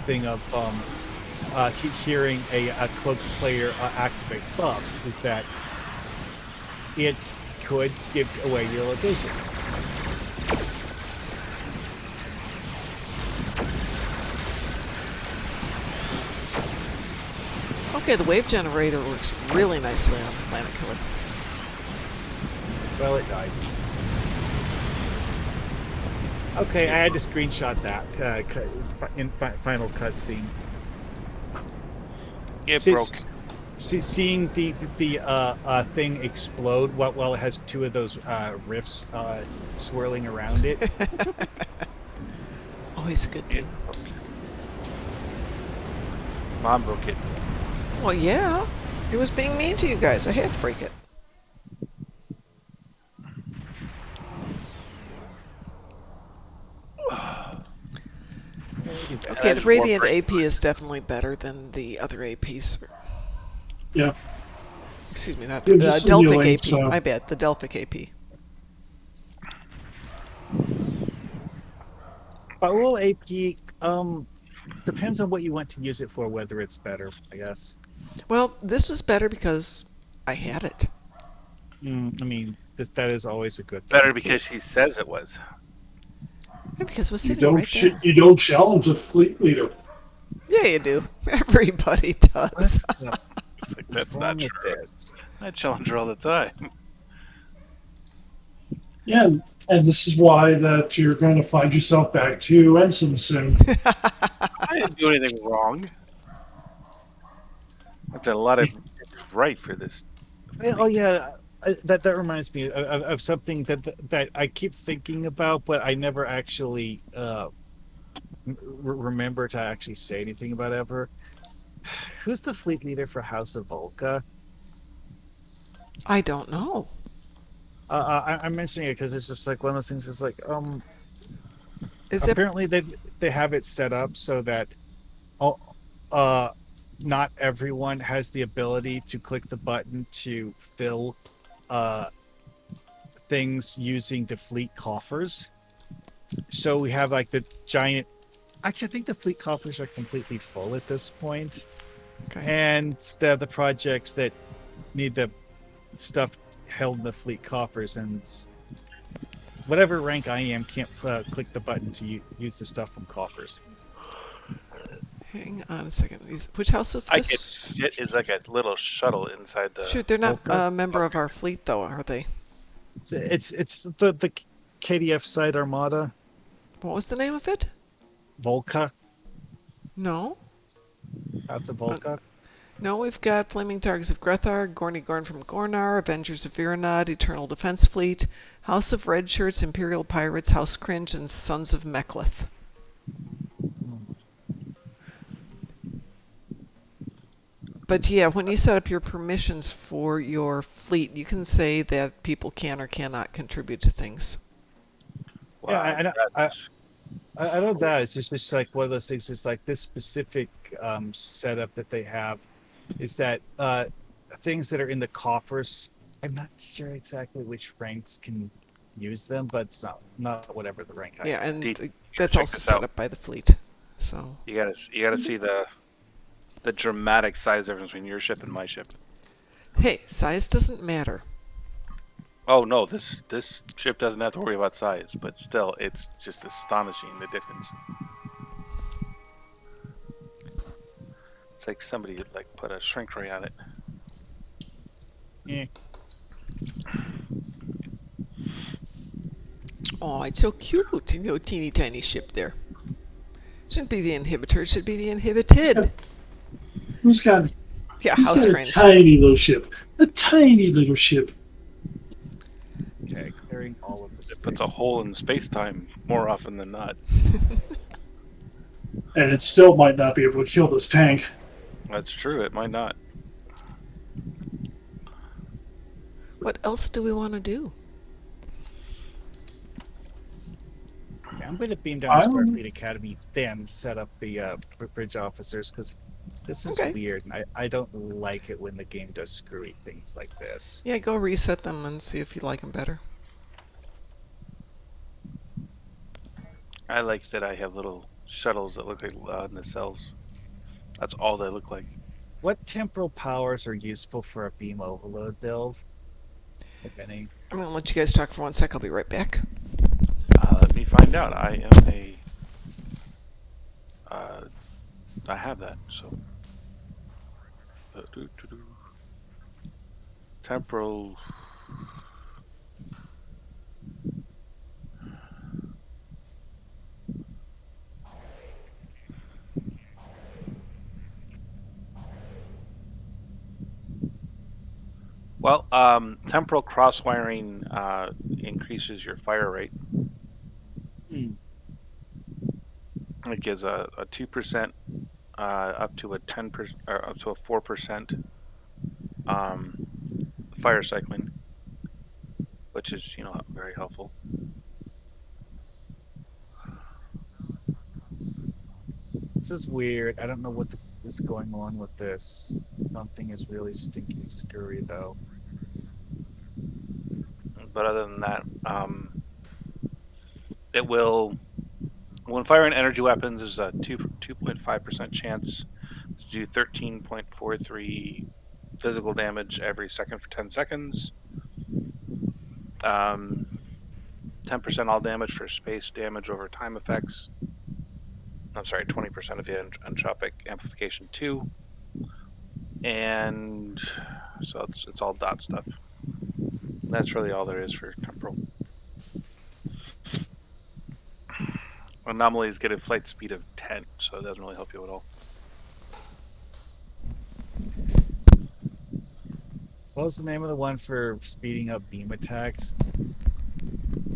thing of hearing a cloaked player activate buffs is that it could give away your location. Okay, the wave generator works really nicely on the planet killer. Well, it died. Okay, I had to screenshot that in final cutscene. It Since- broke. Seeing the thing explode while it has two of those rifts swirling around it. Always a good It thing. broke. Mom broke it. Well, yeah. It was being mean to you guys. I had to break it. Okay, the Radiant AP is definitely better than the other APs. Yeah. Excuse me, not You're the just Delphic simulating, AP. so- My bad, the Delphic AP. Well, AP depends on what you want to use it for, whether it's better, I guess. Well, this was better because I had it. I mean, that is always a good thing. Better because she says it was. And because it was You sitting don't right there. you don't challenge a fleet leader. Yeah, you do. Everybody does. It's like, What's that's wrong not with true. this? I challenge her all the time. Yeah, and this is why that you're going to find yourself back to Ensign soon. I didn't do anything wrong. I've done a lot of things right for this. Oh yeah, that reminds me of something that I keep thinking about, but I never actually remember to actually say anything about ever. Who's the fleet leader for House of Volca? I don't know. I'm mentioning it because it's just like one of those things. Is like Is it? apparently they have it set up so that oh, uh, not everyone has the ability to click the button to fill uh things using the fleet coffers. So we have like the giant. Actually, I think the fleet coffers are completely full at this point, Okay. and the projects that need the stuff held in the fleet coffers, and whatever rank I am can't click the button to use the stuff from coffers. Hang on a second. Which house of I this? could fit is like a little shuttle inside the. Shoot, they're not Volca? a member of our fleet, though, are they? It's the KDF side armada, What was the name of it? Volca. No. That's a Volca. No, we've got Flaming Targs of Grethar, Gorny Gorn from Gornar, Avengers of Viranod, Eternal Defense Fleet, House of Red Shirts, Imperial Pirates, House Cringe, and Sons of Mechlith. But yeah, when you set up your permissions for your fleet, you can say that people can or cannot contribute to things. Wow, Yeah, I know that it's just like one of those things. It's like this specific setup that they have is that things that are in the coffers. I'm not sure exactly which ranks can use them, but it's not whatever the rank. Yeah, and Indeed. that's Check also this set out. up by the fleet. So You gotta see the dramatic size difference between your ship and my ship. hey, size doesn't matter. Oh no, this ship doesn't have to worry about size, but still, it's just astonishing the difference. It's like somebody like put a shrink ray on it. Yeah. Oh, it's so cute. You know, teeny tiny ship there. Shouldn't be the inhibitor. It should be the inhibited. Who's got, Yeah, who's house got a cringe. tiny little ship? A tiny little ship. Okay, clearing all of the It space. puts a hole in space time more often than not. And it still might not be able to kill this tank. That's true. It might not. What else do we want to do? Yeah, I'm going to beam down to I'm- Starfleet Academy, then set up the bridge officers because this is Okay. weird, and I don't like it when the game does screwy things like this. Yeah, go reset them and see if you like them better. I like that I have little shuttles that look like nacelles. That's all they look like. What temporal powers are useful for a beam overload build? If any. I'm going to let you guys talk for 1 sec. I'll be right back. Let me find out. I am a. I have that, so. Temporal. Well, temporal cross-wiring increases your fire rate. It gives a 2%, up to a 10%, or up to a 4% fire cycling, which is very helpful. This is weird. I don't know what is going on with this. Something is really stinking scurry, though. But other than that, it will. When firing energy weapons, there's a 2.5% chance to do 13.43 physical damage every second for 10 seconds. 10% all damage for space damage over time effects. I'm sorry, 20% of the entropic amplification 2. And so it's all dot stuff. That's really all there is for temporal. Anomalies get a flight speed of 10, so it doesn't really help you at all. What was the name of the one for speeding up beam attacks?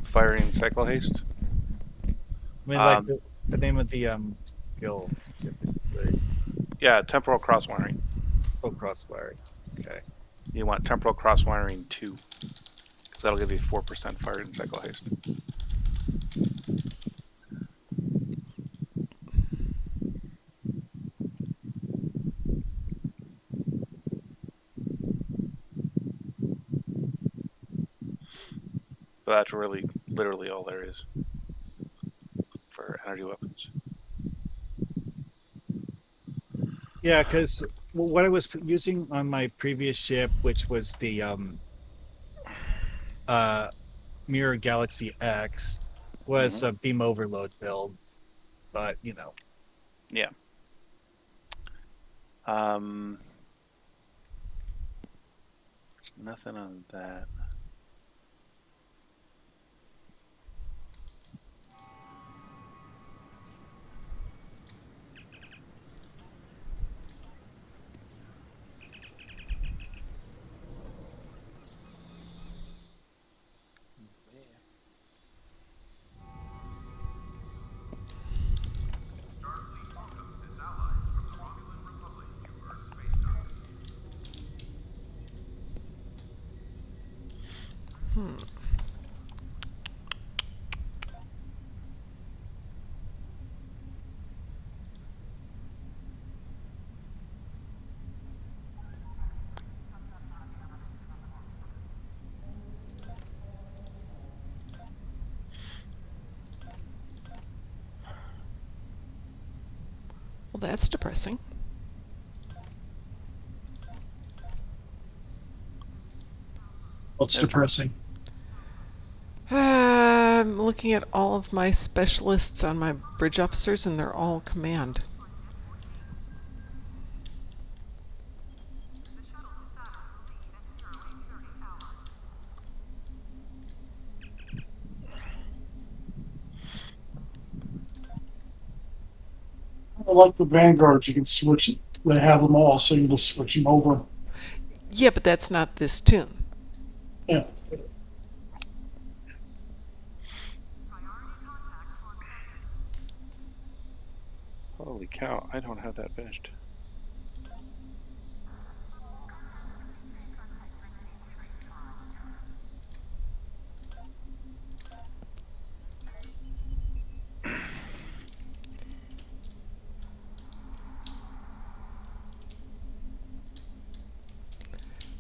Firing cycle haste. I mean, like the name of the skill specifically. Yeah, temporal crosswiring. Oh, crossfire. Okay. You want temporal cross wiring 2, because that'll give you 4% fire and cycle haste. But that's really, literally all there is for energy weapons. Yeah, because what I was using on my previous ship, which was the Mirror Galaxy X, was a beam overload build. But Yeah. Nothing on that. Starfleet welcomes its allies from the Romulan Republic to Earth Space Dock. Well, that's depressing. What's depressing? I'm looking at all of my specialists on my bridge officers, and they're all command. I like the Vanguards. You can switch. They have them all, so you just switch them over. Yeah, but that's not this tune. Yeah. Holy cow, I don't have that finished.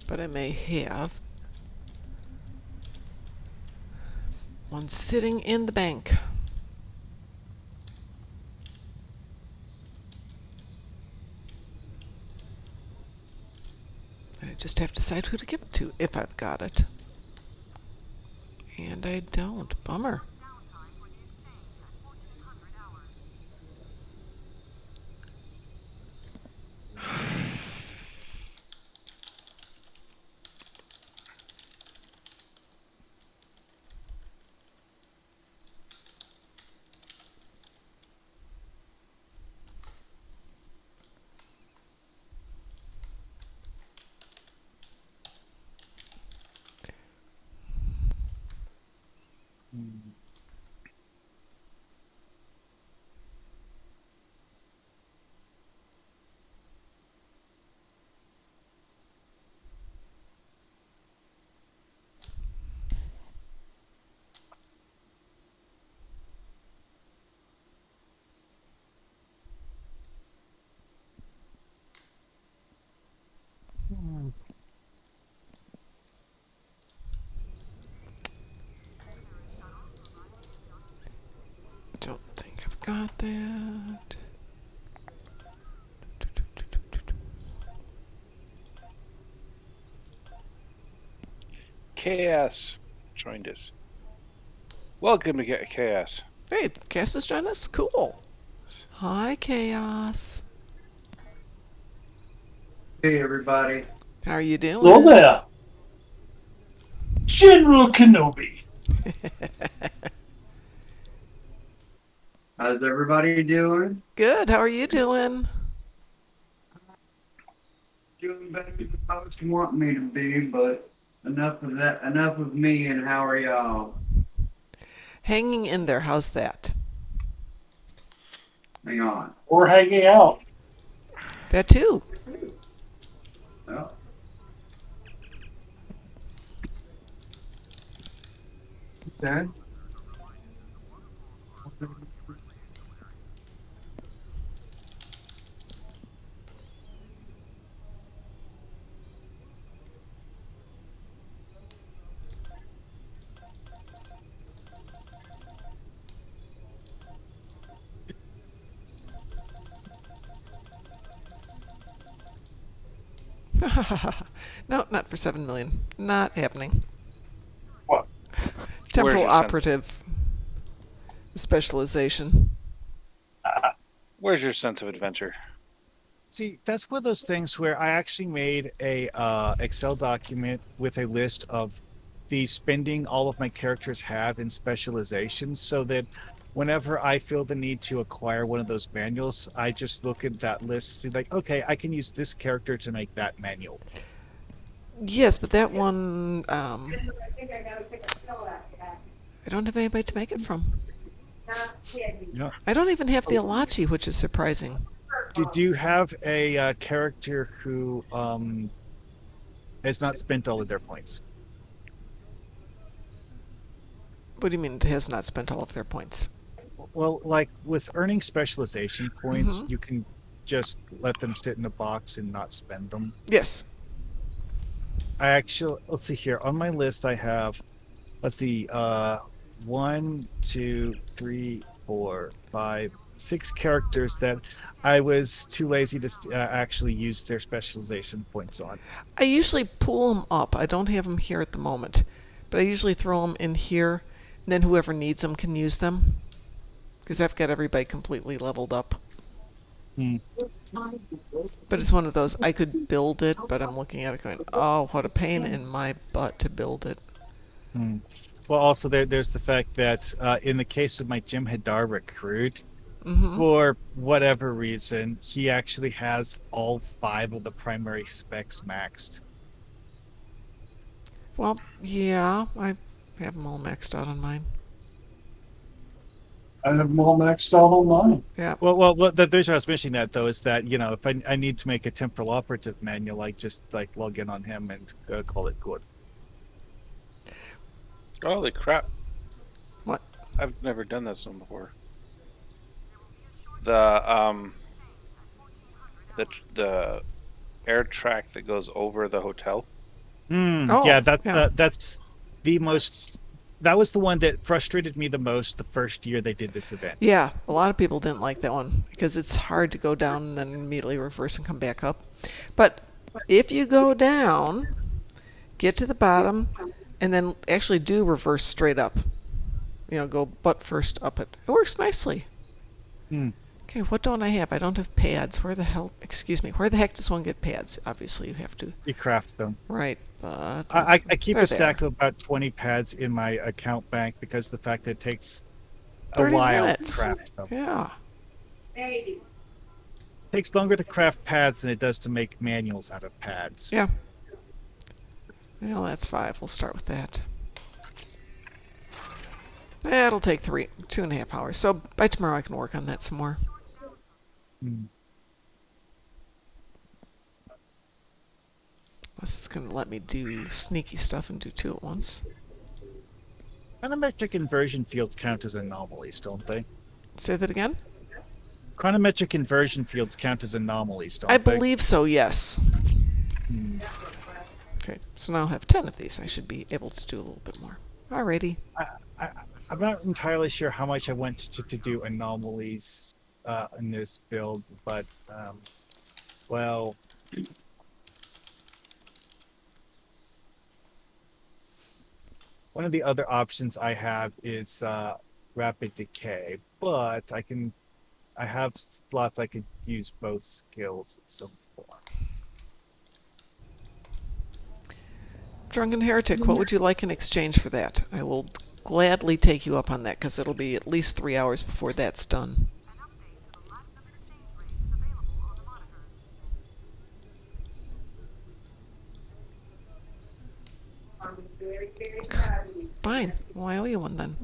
But I may have one sitting in the bank. I just have to decide who to give it to if I've got it. And I don't. Bummer. Don't think I've got that. Chaos joined us. Welcome to Chaos. Hey, Cass has joined us? Cool. Hi, Chaos. Hey everybody. How are you doing? Hello there. General Kenobi. How's everybody doing? Good. How are you doing? Doing better than I was wanting me to be, but enough of that. Enough of me. And how are y'all? Hanging in there. How's that? Hang on. We're hanging out. That too. Well, Okay. No, not for 7 million. Not happening. What? Temporal your sense? operative specialization. Where's your sense of adventure? See, that's one of those things where I actually made a Excel document with a list of the spending all of my characters have in specializations, so that whenever I feel the need to acquire one of those manuals, I just look at that list, see like, okay, I can use this character to make that manual. Yes, but that one, I don't have anybody to make it from. Yeah. I don't even have the Alachi, which is surprising. Did you have a character who has not spent all of their points? What do you mean it has not spent all of their points? Well, like with earning specialization points, Mhm. you can just let them sit in a box and not spend them. Yes. I actually, let's see here. On my list, I have, let's see, 1, 2, 3, 4, 5, 6 characters that I was too lazy to actually use their specialization points on. I usually pull them up. I don't have them here at the moment, but I usually throw them in here, and then whoever needs them can use them. Because I've got everybody completely leveled up. But it's one of those, I could build it, but I'm looking at it going, oh, what a pain in my butt to build it. Well, also there's the fact that in the case of my Jim Hadar recruit, Mm-hmm. for whatever reason, he actually has all 5 of the primary specs maxed. Well, yeah, I have them all maxed out on mine. I have them all maxed out on mine. Yeah. Well, the reason I was mentioning that though is that, you know, if I need to make a temporal operative manual, I just like log in on him and call it good. Holy crap! What? I've never done this one before. The air track that goes over the hotel. Oh, yeah, yeah. that's the most. That was the one that frustrated me the most the first year they did this event. Yeah, a lot of people didn't like that one because it's hard to go down and then immediately reverse and come back up. But if you go down, get to the bottom, and then actually do reverse straight up. You know, go butt first up it. It works nicely. Okay, what don't I have? I don't have pads. Where the heck does one get pads? Obviously, you have to. You craft them. Right, but... I keep there a stack they are. of about 20 pads in my account bank because the fact that it takes a 30 while minutes. to craft them. Yeah. It takes longer to craft pads than it does to make manuals out of pads. Yeah. Well, that's 5. We'll start with that. That'll take 2.5 hours. So by tomorrow I can work on that some more. Unless it's going to let me do sneaky stuff and do 2 at once. Chronometric inversion fields count as anomalies, don't they? Say that again? Chronometric inversion fields count as anomalies, don't I they? believe so, yes. Okay, so now I'll have 10 of these. I should be able to do a little bit more. Alrighty. I'm not entirely sure how much I want to do anomalies in this build, but, well... One of the other options I have is rapid decay, but I have slots I could use both skills in some form. Drunken Heretic, what would you like in exchange for that? I will gladly take you up on that, because it'll be at least 3 hours before that's done. Fine. Well, I owe you one then.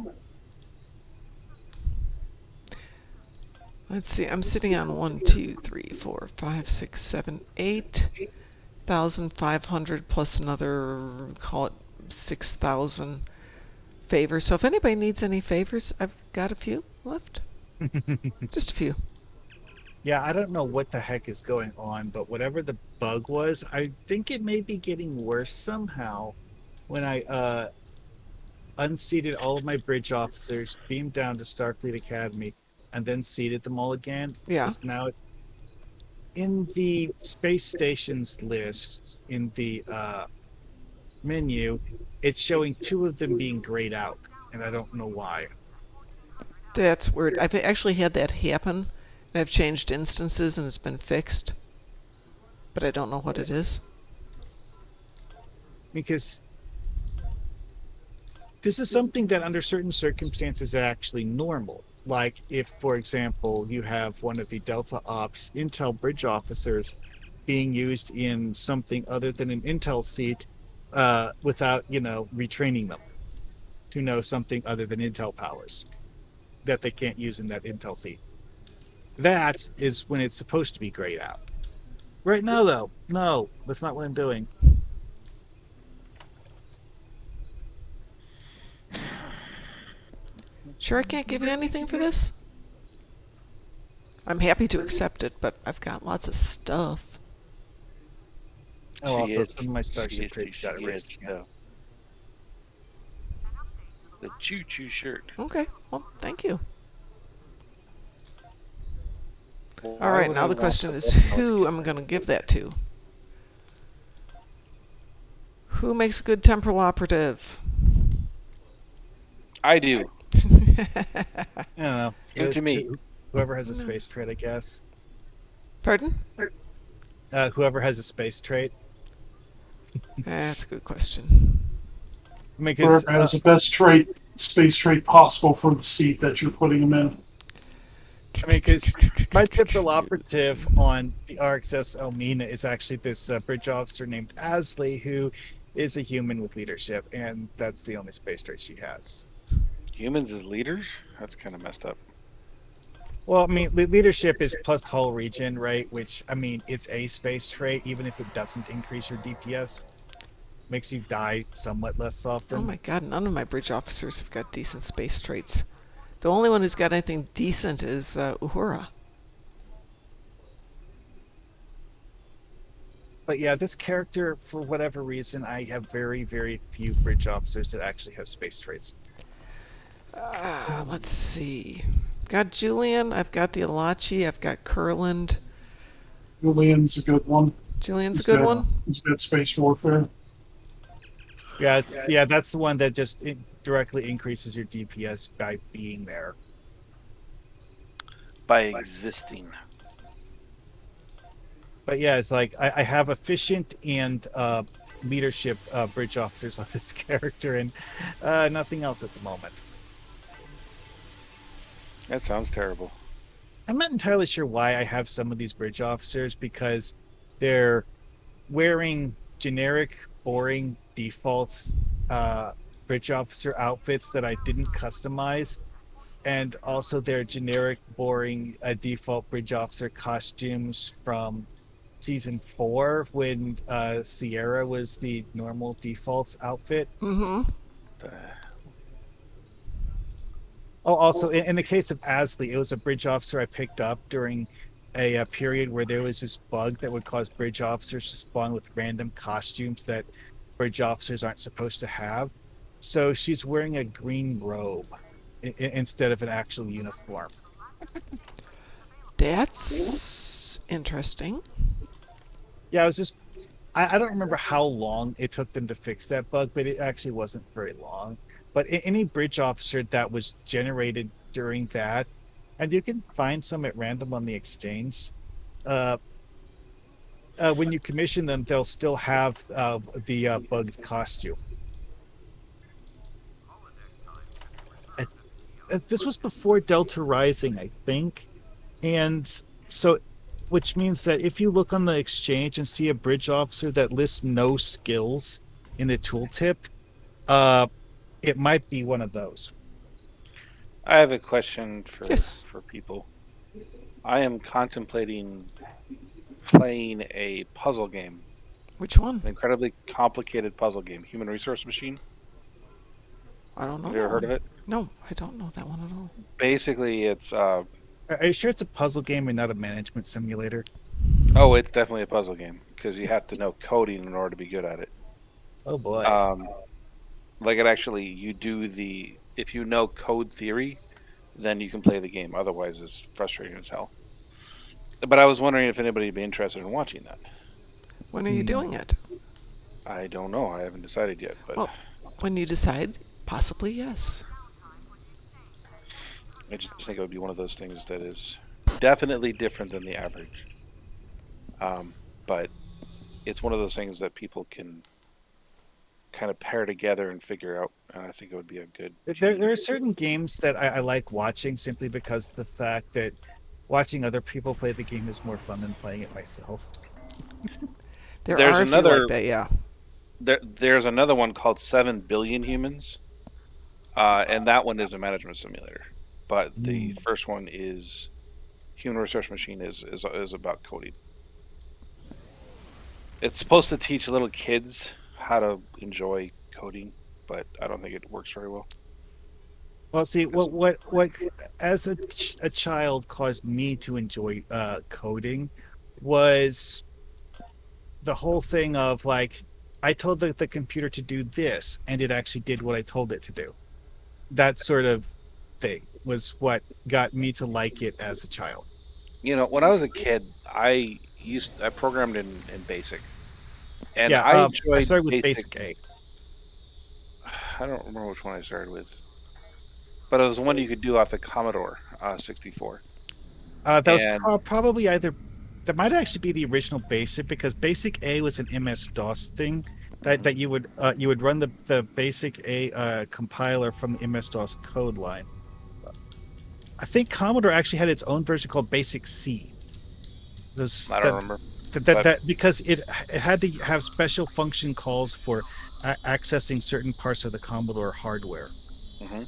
Let's see. I'm sitting on 1, 2, 3, 4, 5, 6, 7, 8,500 plus another, call it 6,000 favors. So if anybody needs any favors, I've got a few left. Just a few. Yeah, I don't know what the heck is going on, but whatever the bug was, I think it may be getting worse somehow. When I unseated all of my bridge officers, beamed down to Starfleet Academy, and then seated them all again. Yeah. So now in the space stations list in the menu, it's showing 2 of them being grayed out, and I don't know why. That's weird. I've actually had that happen. And I've changed instances and it's been fixed. But I don't know what it is. Because this is something that under certain circumstances is actually normal. Like if, for example, you have one of the Delta Ops Intel bridge officers being used in something other than an Intel seat without, retraining them to know something other than Intel powers that they can't use in that Intel seat. That is when it's supposed to be grayed out. Right now, though, no, that's not what I'm doing. Sure, I can't give you anything for this? I'm happy to accept it, but I've got lots of stuff. Oh, also, some of my Starship traits got erased again. So. The choo-choo shirt. Okay, well, thank you. Well, All right, now the question is who I'm going to give that to. Who makes a good temporal operative? I do. I don't know. Give it to me. Whoever has a space trait, I guess. Pardon? Whoever has a space trait. That's a good question. Whoever has the best space trait possible for the seat that you're putting them in. I mean, because my temporal operative on the RxS Elmina is actually this bridge officer named Asley, who is a human with leadership, and that's the only space trait she has. Humans as leaders? That's kind of messed up. Well, I mean, leadership is plus hull region, right? Which, I mean, it's a space trait, even if it doesn't increase your DPS. Makes you die somewhat less often. Oh my god, none of my bridge officers have got decent space traits. The only one who's got anything decent is Uhura. But yeah, this character, for whatever reason, I have very, very few bridge officers that actually have space traits. Let's see. I've got Julian, I've got the Alachi, I've got Kurland. Julian's a good one. Julian's a good one? He's got space warfare. Yeah, that's the one that just directly increases your DPS by being there. By existing. But yeah, it's like I have efficient and leadership bridge officers on this character, and nothing else at the moment. That sounds terrible. I'm not entirely sure why I have some of these bridge officers, because they're wearing generic, boring defaults bridge officer outfits that I didn't customize, and also they're generic, boring default bridge officer costumes from season 4 when Sierra was the normal defaults outfit. Mm-hmm. Oh, also, in the case of Asley, it was a bridge officer I picked up during a period where there was this bug that would cause bridge officers to spawn with random costumes that bridge officers aren't supposed to have. So she's wearing a green robe instead of an actual uniform. That's interesting. Yeah, I was just... I don't remember how long it took them to fix that bug, but it actually wasn't very long. But any bridge officer that was generated during that, and you can find some at random on the exchange, when you commission them, they'll still have the bugged costume. This was before Delta Rising, I think. And so, which means that if you look on the exchange and see a bridge officer that lists no skills in the tooltip, it might be one of those. I have a question for Yes. for people. I am contemplating playing a puzzle game. Which one? An incredibly complicated puzzle game. Human Resource Machine. I don't know. Have you ever heard of it? No, I don't know that one at all. Basically, it's Are you sure it's a puzzle game and not a management simulator? oh, it's definitely a puzzle game because you have to know coding in order to be good at it. Oh boy. Like it actually, if you know code theory, then you can play the game. Otherwise, it's frustrating as hell. But I was wondering if anybody would be interested in watching that. When are you doing it? I don't know. I haven't decided yet. But Well, when you decide, possibly yes. I just think it would be one of those things that is definitely different than the average. But it's one of those things that people can kind of pair together and figure out. And I think it would be a good. There are certain games that I like watching simply because the fact that watching other people play the game is more fun than playing it myself. There's are another like that, yeah. There's another one called 7 Billion Humans, and that one is a management simulator. But the first one is Human Resource Machine is about coding. It's supposed to teach little kids how to enjoy coding, but I don't think it works very well. Well, see, what as a child caused me to enjoy coding was the whole thing of like I told the computer to do this, and it actually did what I told it to do. That sort of thing was what got me to like it as a child. You know, when I was a kid, I programmed in BASIC, and Yeah, I enjoyed. I started with Basic A. I don't remember which one I started with, but it was the one you could do off the Commodore 64. That was probably either. That might actually be the original Basic, because Basic A was an MS-DOS thing that you would run the Basic A compiler from the MS-DOS code line. I think Commodore actually had its own version called Basic C. I don't remember. That because it had to have special function calls for accessing certain parts of the Commodore hardware. Mm-hmm.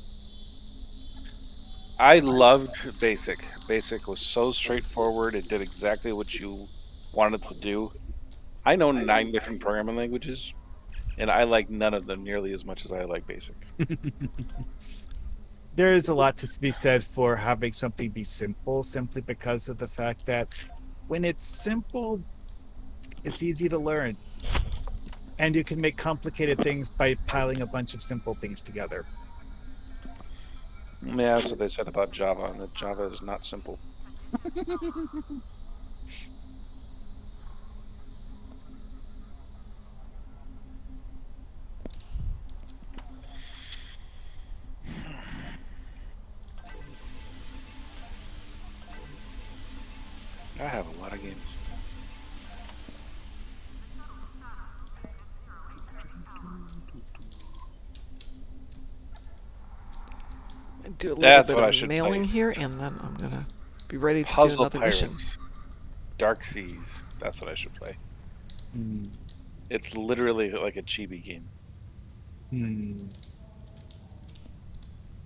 I loved BASIC. BASIC was so straightforward. It did exactly what you wanted to do. I know 9 different programming languages, and I like none of them nearly as much as I like BASIC. There is a lot to be said for having something be simple, simply because of the fact that when it's simple, it's easy to learn. And you can make complicated things by piling a bunch of simple things together. Yeah, that's what they said about Java, and that Java is not simple. I have a lot of games. Do a little That's bit what I of should mailing play. here, and then I'm gonna be ready to Puzzle do another Pirates, mission. Dark Seas. That's what I should play. It's literally like a chibi game.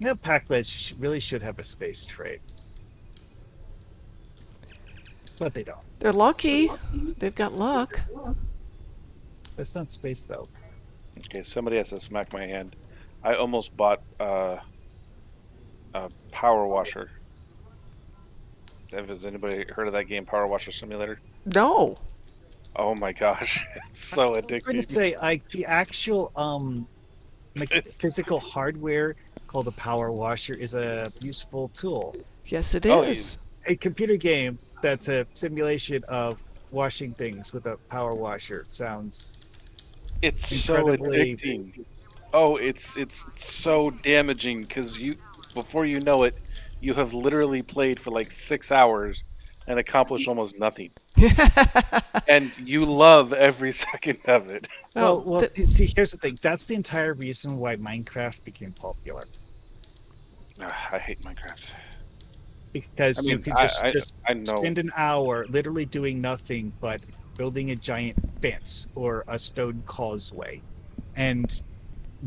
Yeah, Pac-Man really should have a space trade. But they don't. They're lucky. They've got luck. It's not space, though. Okay, somebody has to smack my hand. I almost bought a Power Washer. Has anybody heard of that game, Power Washer Simulator? No. Oh my gosh, it's so addicting. I was going to say, like, the actual physical hardware called a Power Washer is a useful tool. Yes, it is. A computer game that's a simulation of washing things with a power washer sounds. It's so addicting. Oh, it's so damaging because before you know it, you have literally played for like 6 hours and accomplished almost nothing. And you love every second of it. Well, see, here's the thing. That's the entire reason why Minecraft became popular. I hate Minecraft. Because you can just spend an hour literally doing nothing but building a giant fence or a stone causeway. And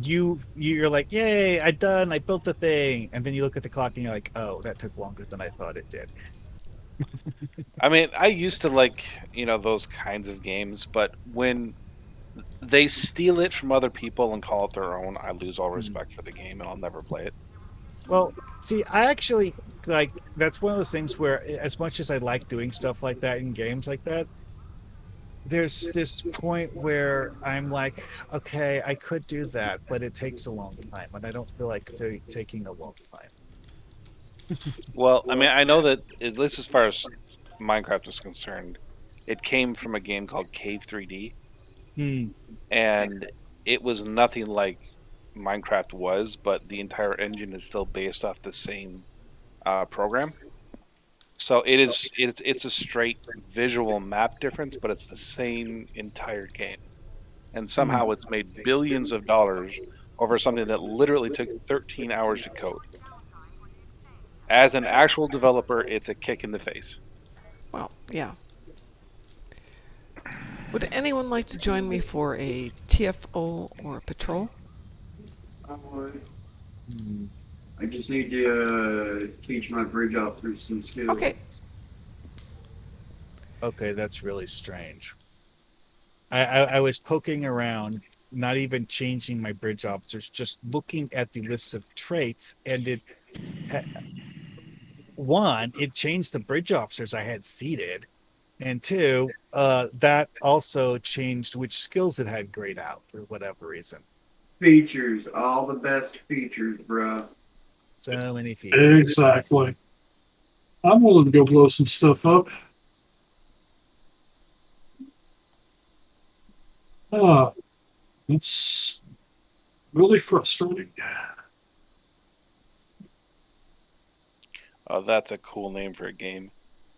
you're like, yay, I built the thing. And then you look at the clock and you're like, oh, that took longer than I thought it did. I mean, I used to like, those kinds of games, but when they steal it from other people and call it their own, I lose all respect for the game and I'll never play it. Well, see, I actually like that's one of those things where, as much as I like doing stuff like that in games like that, there's this point where I'm like, okay, I could do that, but it takes a long time, and I don't feel like taking a long time. Well, I mean, I know that at least as far as Minecraft is concerned, it came from a game called Cave 3D, and it was nothing like Minecraft was, but the entire engine is still based off the same program. So it's a straight visual map difference, but it's the same entire game. And somehow it's made billions of dollars over something that literally took 13 hours to code. As an actual developer, it's a kick in the face. Well, yeah. Would anyone like to join me for a TFO or a patrol? I would. I just need to teach my bridge officers some skills. Okay. Okay, that's really strange. I was poking around, not even changing my bridge officers, just looking at the lists of traits, and it changed the bridge officers I had seated, and two, that also changed which skills it had grayed out for whatever reason. Features, all the best features, bro. So many features. Exactly. I'm willing to go blow some stuff up. It's really frustrating. Oh, that's a cool name for a game.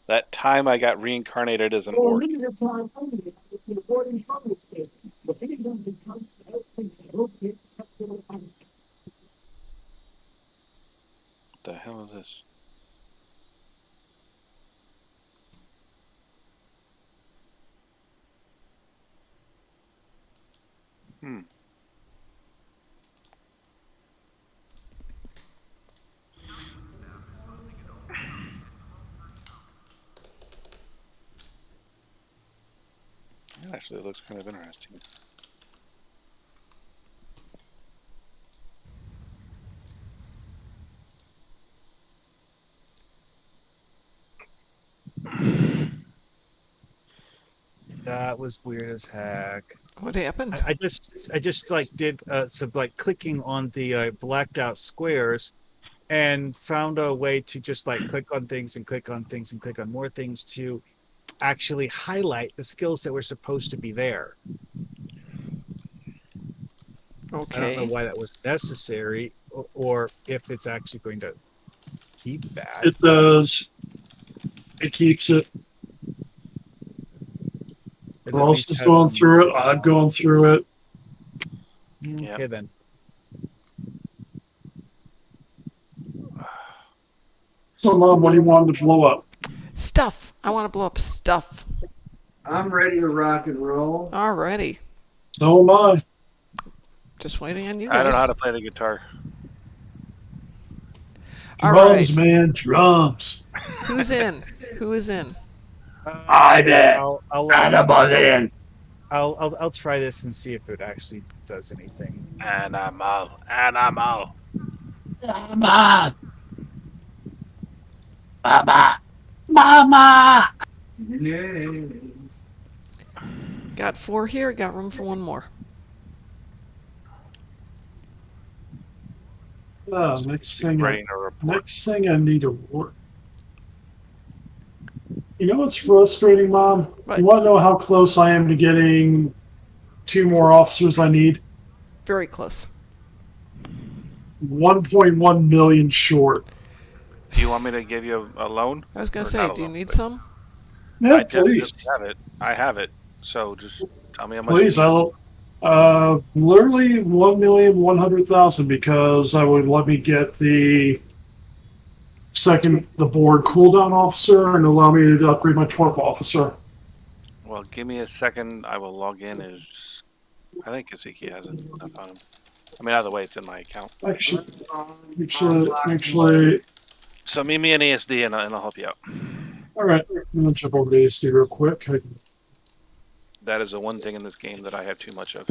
That time I got reincarnated as an orc. What the hell is this? Actually, it looks kind of interesting. That was weird as heck. What happened? I just like did some like clicking on the blacked out squares, and found a way to just like click on things and click on things and click on more things to actually highlight the skills that were supposed to be there. Okay. I don't know why that was necessary, or if it's actually going to keep that. It does. It keeps it. Frost is going through it. I'm going through it. Okay, then. So, Mom, what do you want to blow up? Stuff. I want to blow up stuff. I'm ready to rock and roll. Alrighty. So am I. Just waiting on you guys. I don't know how to play the guitar. Drums, man, drums. Who's in? Who is in? I'm in. I'll try this and see if it actually does anything. Animal. Mama. Yay. Got 4 here. Got room for 1 more. Next thing Writing a report. next thing I need to work. You know what's frustrating, Mom? What? You want to know how close I am to getting 2 more officers I need? Very close. 1.1 million short. Do you want me to give you a loan? I was going Or to say, not a do you loan, need but- some? Yeah, I definitely please. have it. I have it. So just tell me how much. Please, you need. literally 1,100,000 because I would let me get the board cooldown officer and allow me to upgrade my twerp officer. Well, give me a second. I will log in as. I think Kaziki has it up on him. I mean, either way, it's in my account. Actually, So meet me in ASD and I'll help you out. all right. I'm gonna jump over to ASD real quick. That is the one thing in this game that I have too much of.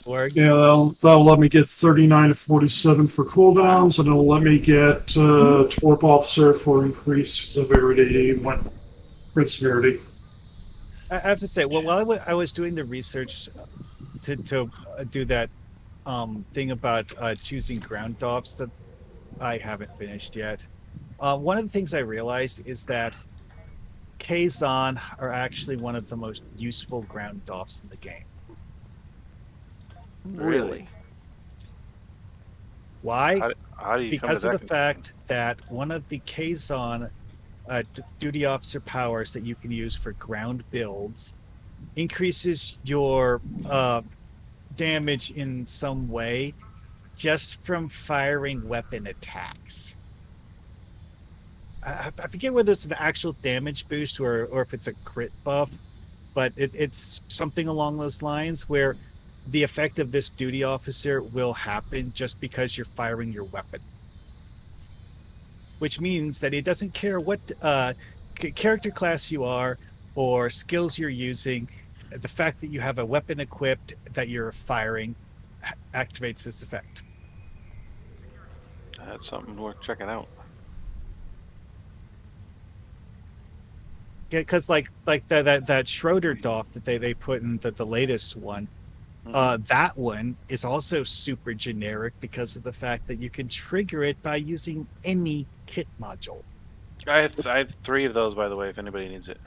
Or Yeah, that'll let me get 39 to 47 for cooldowns, and it'll let me get Torp Officer for increased severity, crit severity. I have to say, well, while I was doing the research to do that thing about choosing ground doffs that I haven't finished yet, one of the things I realized is that Kazon are actually one of the most useful ground doffs in the game. Really? Why? How do you come to Because of that the conclusion? fact that one of the Kazon duty officer powers that you can use for ground builds increases your damage in some way just from firing weapon attacks. I forget whether it's an actual damage boost or if it's a crit buff, but it's something along those lines where the effect of this duty officer will happen just because you're firing your weapon. Which means that it doesn't care what character class you are or skills you're using. The fact that you have a weapon equipped that you're firing activates this effect. That's something worth checking out. Because like that Schroeder Doff that they put in the latest one, that one is also super generic because of the fact that you can trigger it by using any kit module. I have 3 of those, by the way, if anybody needs it.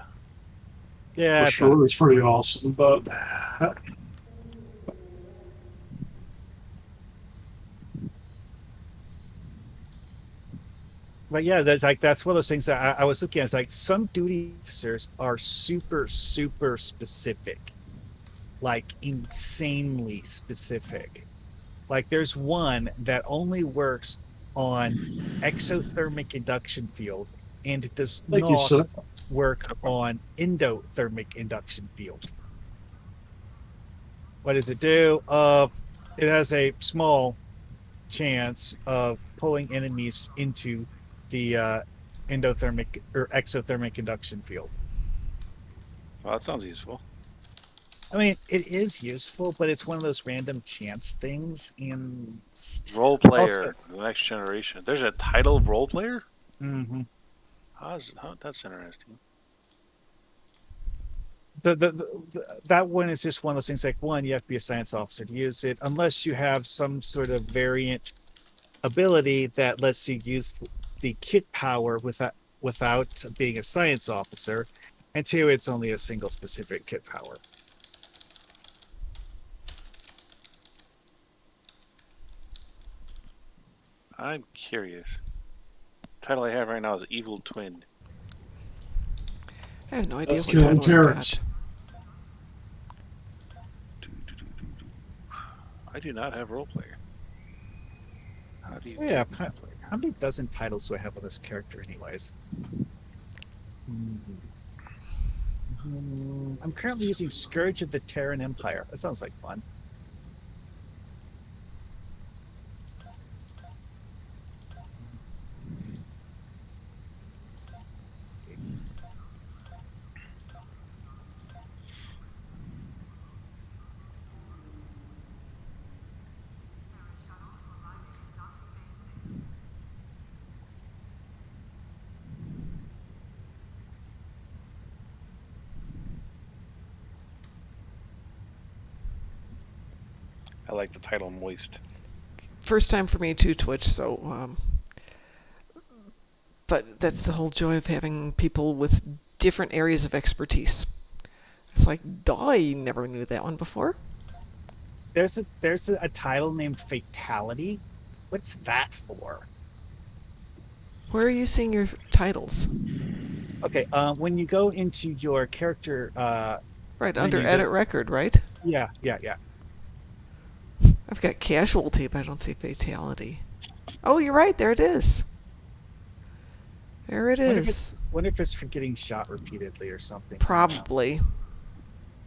Yeah, For sure, it's pretty awesome, but But yeah, that's one of those things that I was looking at. It's like some duty officers are super specific, like insanely specific. Like there's one that only works on exothermic induction field, and it does Thank you, not sir. work on endothermic induction field. What does it do? It has a small chance of pulling enemies into the endothermic or exothermic induction field. Well, that sounds useful. I mean, it is useful, but it's one of those random chance things. And Role player, the next generation. There's a title role player? Mm-hmm. That's interesting. That one is just one of those things. Like, one, you have to be a science officer to use it, unless you have some sort of variant ability that lets you use the kit power without being a science officer. And 2, it's only a single specific kit power. I'm curious. The title I have right now is Evil Twin. I have no idea That's what killing title I carrots. got. I do not have role player. How do you? Yeah, how many dozen titles do I have with this character, anyways? I'm currently using Scourge of the Terran Empire. That sounds like fun. I like the title Moist. First time for me too, Twitch. So, but that's the whole joy of having people with different areas of expertise. It's like, I never knew that one before. There's a title named Fatality. What's that for? Where are you seeing your titles? Okay, when you go into your character, right under menu, edit record, right? Yeah. I've got casualty, but I don't see fatality. Oh, you're right. There it is. There it is. Wonder if it's for getting shot repeatedly or something. Probably.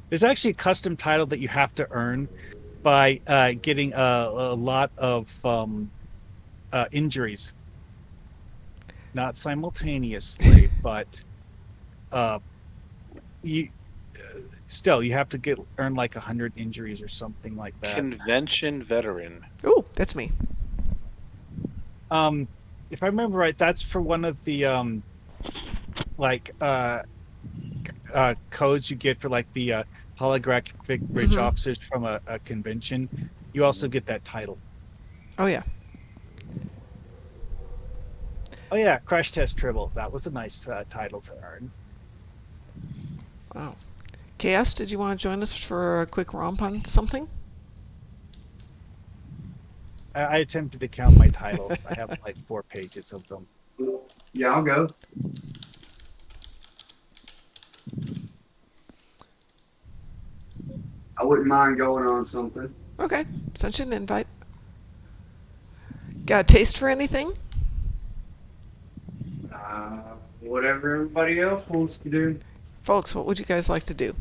There's actually a custom title that you have to earn by getting a lot of injuries. Not simultaneously, but you still you have to earn like 100 injuries or something like that. Convention veteran. Ooh, that's me. If I remember right, that's for one of the like codes you get for like the holographic bridge officers from a convention. You also get that title. Oh yeah. Oh yeah, Crash Test Tribble. That was a nice title to earn. Wow. Chaos, did you want to join us for a quick romp on something? I attempted to count my titles. I have like 4 pages of them. Yeah, I'll go. I wouldn't mind going on something. Okay, sent you an invite. Got a taste for anything? Whatever everybody else wants to do. Folks, what would you guys like to do?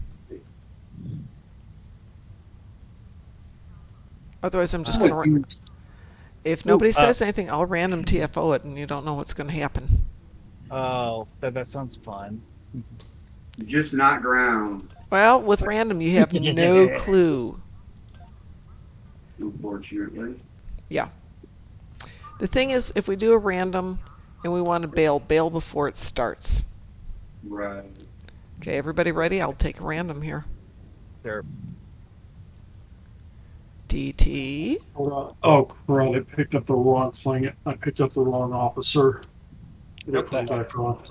Otherwise, I'm just going to... If nobody says anything, I'll random TFO it, and you don't know what's going to happen. Oh, that sounds fun. Just not ground. Well, with random, you have no clue. Unfortunately. Yeah. The thing is, if we do a random and we want to bail before it starts. Right. Okay, everybody ready? I'll take a random here. There. DT. Oh, crud, I picked up the wrong thing. I picked up the wrong officer. What the heck? Back on.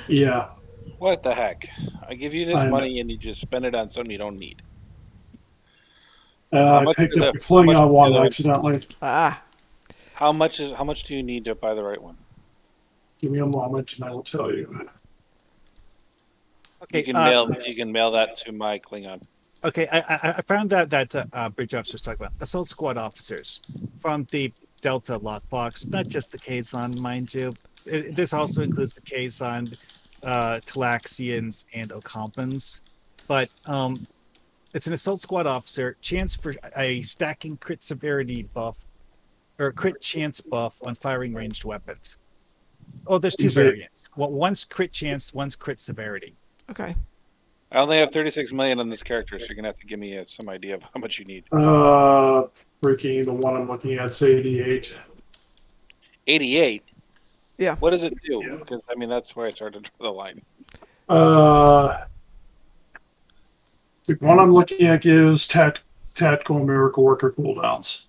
Yeah. What the heck? I give you this I know. money and you just spend it on something you don't need. I picked up the Klingon one accidentally. Ah. How much do you need to buy the right one? Give me a moment and I will tell you. Okay, you can mail that to my Klingon. Okay, I found that bridge officers talk about assault squad officers from the Delta lockbox, not just the Kazon, mind you. This also includes the Kazon, Talaxians, and Ocampans. But it's an assault squad officer, chance for a stacking crit severity buff, or crit chance buff on firing ranged weapons. Oh, there's 2 variants. Well, one's crit chance, one's crit severity. Okay. I only have 36 million on this character, so you're gonna have to give me some idea of how much you need. Freaking the one I'm looking at's 88. 88. Yeah. What does it do? Because I mean, that's where I started to draw the line. The one I'm looking at gives tactical miracle worker cooldowns.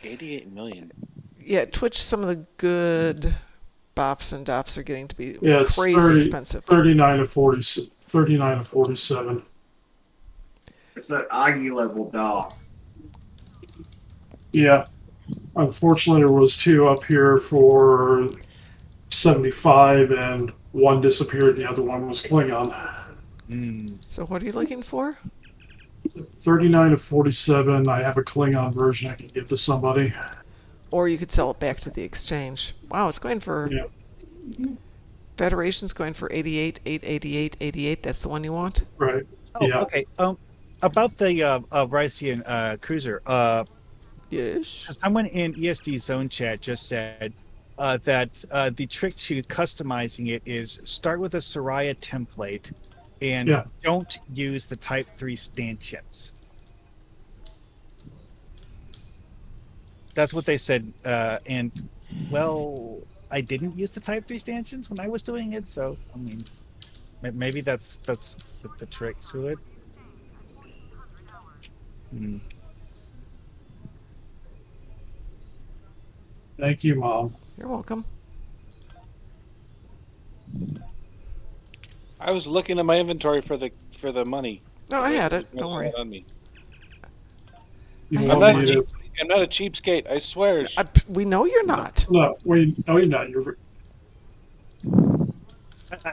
88 million. Yeah, Twitch, some of the good buffs and duffs are getting to be It's crazy expensive. 39 to 47. It's that Aggie level dog. Yeah. Unfortunately, there was 2 up here for 75, and one disappeared. The other one was Klingon. So what are you looking for? 39 to 47. I have a Klingon version I can give to somebody. Or you could sell it back to the exchange. Wow, it's going for... Yeah. Federation's going for 88, 888, 88. That's the one you want? Right. Oh, yeah. Okay. About the Rycian cruiser. Yes. Someone in ESD Zone Chat just said that the trick to customizing it is start with a Soraya template and don't use the Type 3 stanchions. That's what they said. And, well, I didn't use the Type 3 stanchions when I was doing it, so, I mean, maybe that's the trick to it. Thank you, Mom. You're welcome. I was looking at my inventory for the money. No, I had it. Don't worry. On me. I'm not a cheapskate. I swear. We know you're not. No, you're not. You're.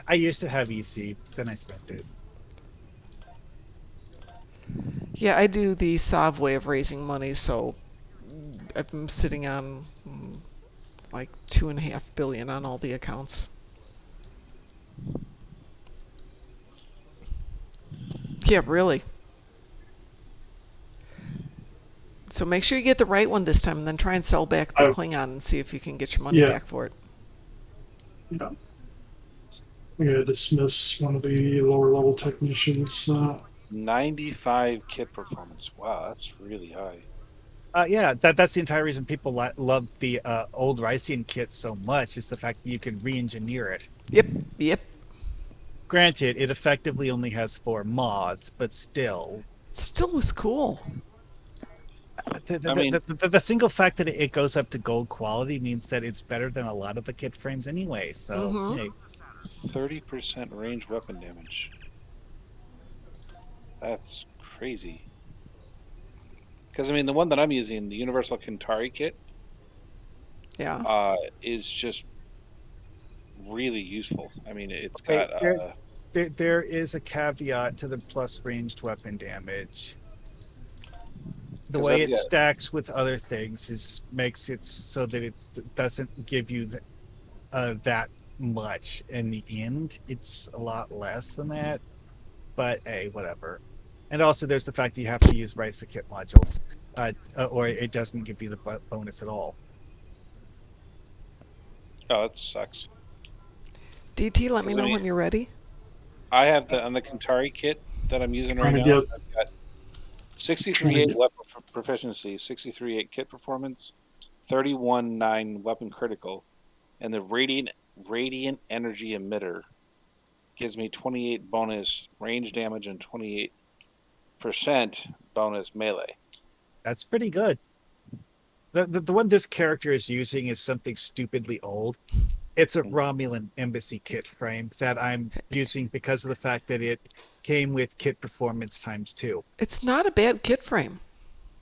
I used to have EC, then I spent it. Yeah, I do the Sav way of raising money, so I'm sitting on like 2.5 billion on all the accounts. Yeah, really. So make sure you get the right one this time, and then try and sell back the Klingon and see if you can get your money back for it. Yeah. I'm gonna dismiss one of the lower level technicians. 95 kit performance. Wow, that's really high. Yeah, that's the entire reason people love the old Rycian kit so much, is the fact that you can re-engineer it. Yep. Granted, it effectively only has 4 mods, but still. Still was cool. The single fact that it goes up to gold quality means that it's better than a lot of the kit frames anyway. So, hey. 30% range weapon damage. That's crazy. Because I mean, the one that I'm using, the Universal Kintari kit, is just really useful. I mean, it's got. There is a caveat to the plus ranged weapon damage. The way it stacks with other things makes it so that it doesn't give you that much. In the end, it's a lot less than that. But hey, whatever. And also, there's the fact that you have to use Ryza kit modules, or it doesn't give you the bonus at all. Oh, that sucks. DT, let me know when you're ready. I have on the Kintari kit that I'm using right now. I've got 63.8 weapon proficiency, 63.8 kit performance, 31.9 weapon critical, and the radiant energy emitter gives me 28 bonus range damage and 28% bonus melee. That's pretty good. The one this character is using is something stupidly old. It's a Romulan embassy kit frame that I'm using because of the fact that it came with kit performance ×2. It's not a bad kit frame.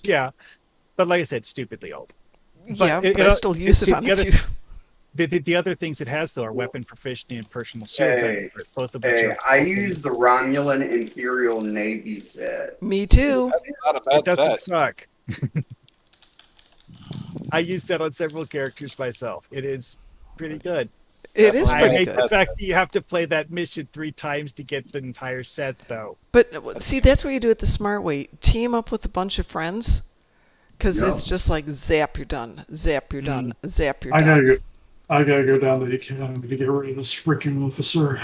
Yeah, but like I said, stupidly old. But I still use it on a few. The other things it has, though, are weapon proficiency and personal shields. Both of which I use the Romulan Imperial Navy set. Me too. That's not a bad it doesn't set. suck. I use that on several characters myself. It is pretty good. It is pretty I hate good. the fact that you have to play that mission 3 times to get the entire set, though. But see, that's what you do it the smart way. Team up with a bunch of friends, because it's just like zap, you're done. Zap, you're done. Zap, you're done. I gotta go down to the academy to get rid of this freaking officer.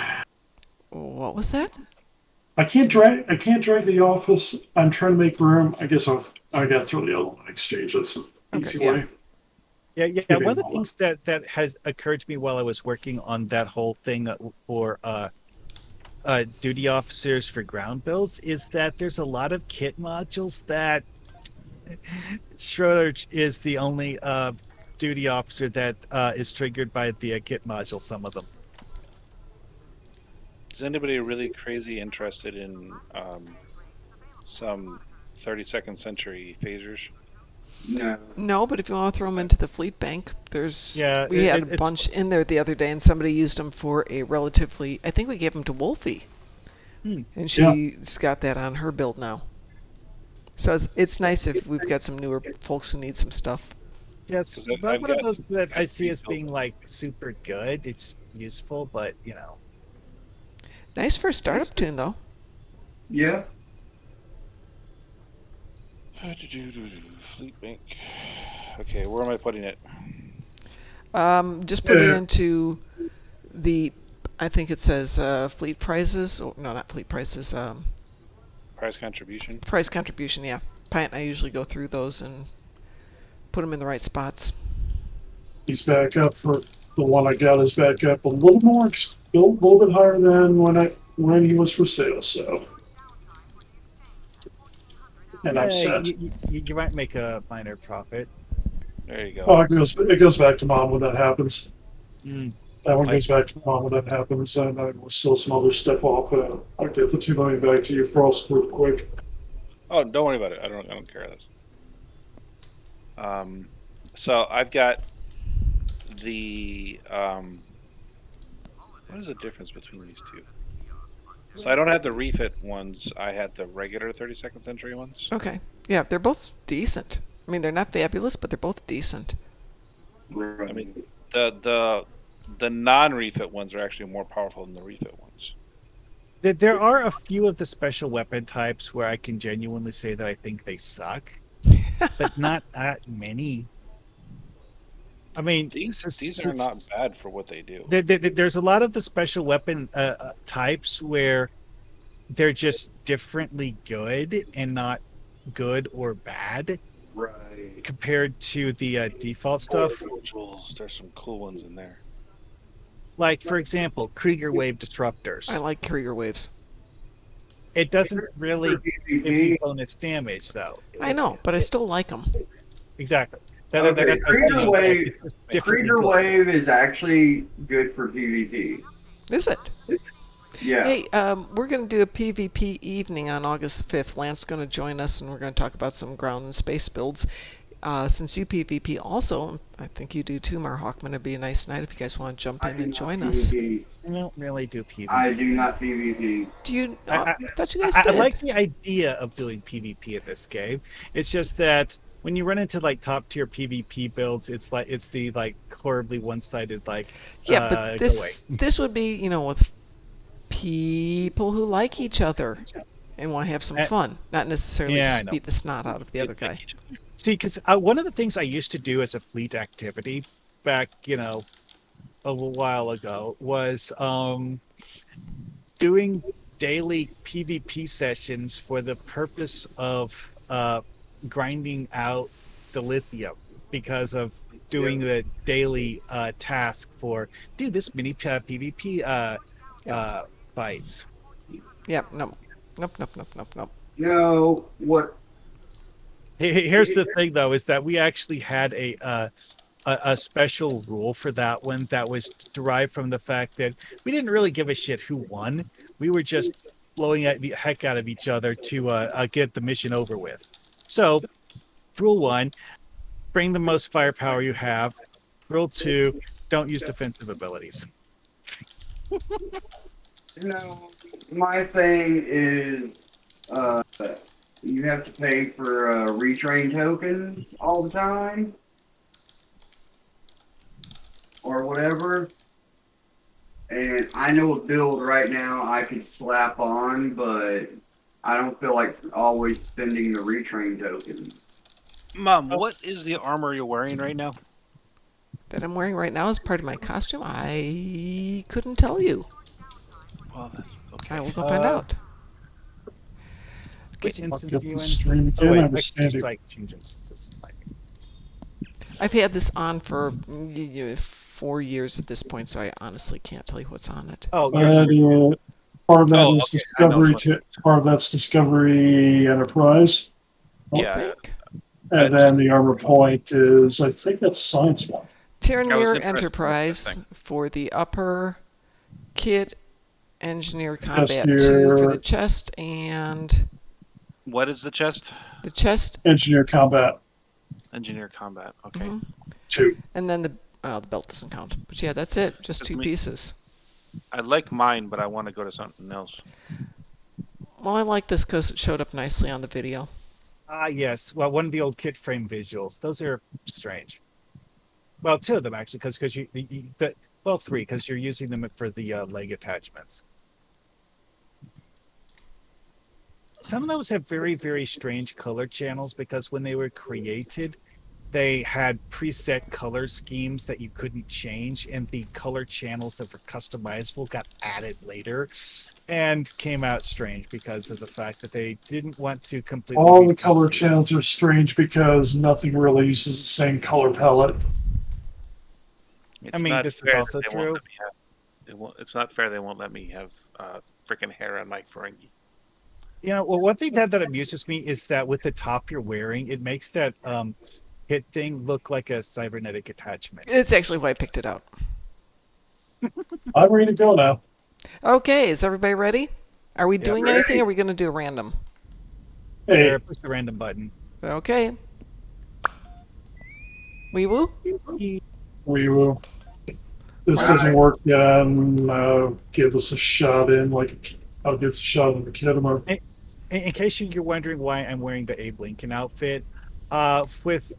What was that? I can't drag the office. I'm trying to make room. I guess I got to throw the other one in exchange. That's an easy way. Yeah. One of the things that has occurred to me while I was working on that whole thing for duty officers for ground builds is that there's a lot of kit modules that Schroeder is the only duty officer that is triggered by the kit module. Some of them. Is anybody really crazy interested in some 32nd century phasers? No, but if you want to throw them into the fleet bank, we had a bunch in there the other day, and somebody used them for a relatively. I think we gave them to Wolfie, and she's got that on her build now. So it's nice if we've got some newer folks who need some stuff. Yes, not one of those that I see as being like super good. It's useful, but nice for a startup tune, though. Yeah. Fleet bank. Okay, where am I putting it? Just put it into the. I think it says fleet prices. Or, no, not fleet prices. Price contribution. Price contribution. Yeah, Pint and I usually go through those and put them in the right spots. He's back up for the one I got. Is back up a little more, a little bit higher than when he was for sale. So. And I'm set. You might make a minor profit. There you go. Oh, it goes back to mom when that happens. That one goes back to mom when that happens, and I will sell some other stuff off. I'll get the $2 million back to you, Frost, real quick. Oh, don't worry about it. I don't care. So I've got the what is the difference between these two? So I don't have the refit ones. I had the regular 32nd century ones. Okay. Yeah, they're both decent. I mean, they're not fabulous, but they're both decent. I mean, the non-refit ones are actually more powerful than the refit ones. There are a few of the special weapon types where I can genuinely say that I think they suck, but not that many. I mean, These are not bad for what they do. There's a lot of the special weapon types where they're just differently good and not good or bad Right. compared to the default stuff. Jewels, there's some cool ones in there. Like, for example, Krieger Wave Disruptors. I like Krieger waves. It doesn't really For give you PvP. bonus damage, though. I know, but I still like them. Exactly. Okay, That's what I was Krieger saying, Wave. it's just differently Krieger good. Wave is actually good for PvP. Is it? Yeah. Hey, we're going to do a PvP evening on August 5th. Lance's going to join us, and we're going to talk about some ground and space builds. Since you PvP also, I think you do too, Marhawkman. It'd be a nice night if you guys want to jump in and join us. I don't really do PvP. I do not PvP. Do you? I thought you guys I did. like the idea of doing PvP in this game. It's just that when you run into like top tier PvP builds, it's the like horribly one sided like Yeah, but go away. this would be with people who like each other and want to have some fun, not necessarily Yeah, I just know. beat the snot out of the other guy. See, because one of the things I used to do as a fleet activity back, a little while ago was doing daily PvP sessions for the purpose of grinding out the lithium because of doing the daily task for do this mini PvP fights. Yep, nope. What? Here's the thing, though, is that we actually had a special rule for that one that was derived from the fact that we didn't really give a shit who won. We were just blowing the heck out of each other to get the mission over with. So, rule 1, bring the most firepower you have. Rule 2, don't use defensive abilities. My thing is, you have to pay for retrain tokens all the time, or whatever. And I know a build right now I could slap on, but I don't feel like always spending the retrain tokens. Mom, what is the armor you're wearing right now? That I'm wearing right now as part of my costume? I couldn't tell you. Well, that's okay. I will go find out. Which instance Up do you the in? stream Oh, again, wait, I I was can just standing. like change instances. I've had this on for 4 years at this point, so I honestly can't tell you what's on it. Oh, And part of that Oh, is okay, I know Discovery. which Part of that's Discovery Enterprise, Yeah. and then the armor point is I think that's Science one. Tyranneer interested in that Enterprise thing. for the upper kit, Engineer Combat Chest 2 here. for the chest, and What is the chest? the chest, Engineer Combat Engineer combat. Okay. mhm. 2. And then the belt doesn't count. But yeah, that's it. Just Just 2 me. pieces. I like mine, but I want to go to something else. Well, I like this because it showed up nicely on the video. Yes. Well, one of the old kit frame visuals. Those are strange. Well, 2 of them actually, because 3 because you're using them for the leg attachments. Some of those have very, very strange color channels because when they were created, they had preset color schemes that you couldn't change, and the color channels that were customizable got added later and came out strange because of the fact that they didn't want to completely. All the color channels are strange because nothing really uses the same color palette. It's mean, not this is fair that also they true. won't let me have, it's not fair they won't let me have freaking hair on my Ferengi. Well, one thing that amuses me is that with the top you're wearing, it makes that hit thing look like a cybernetic attachment. It's actually why I picked it out. I'm ready to go now. Okay, is everybody ready? Are we doing ready. anything, or are we going to do a random? Hey, There, push the random button. Okay. Wee woo? we will. This doesn't work, then give us a shot in. I'll give us a shot in the kid. In case you're wondering why I'm wearing the Abe Lincoln outfit, with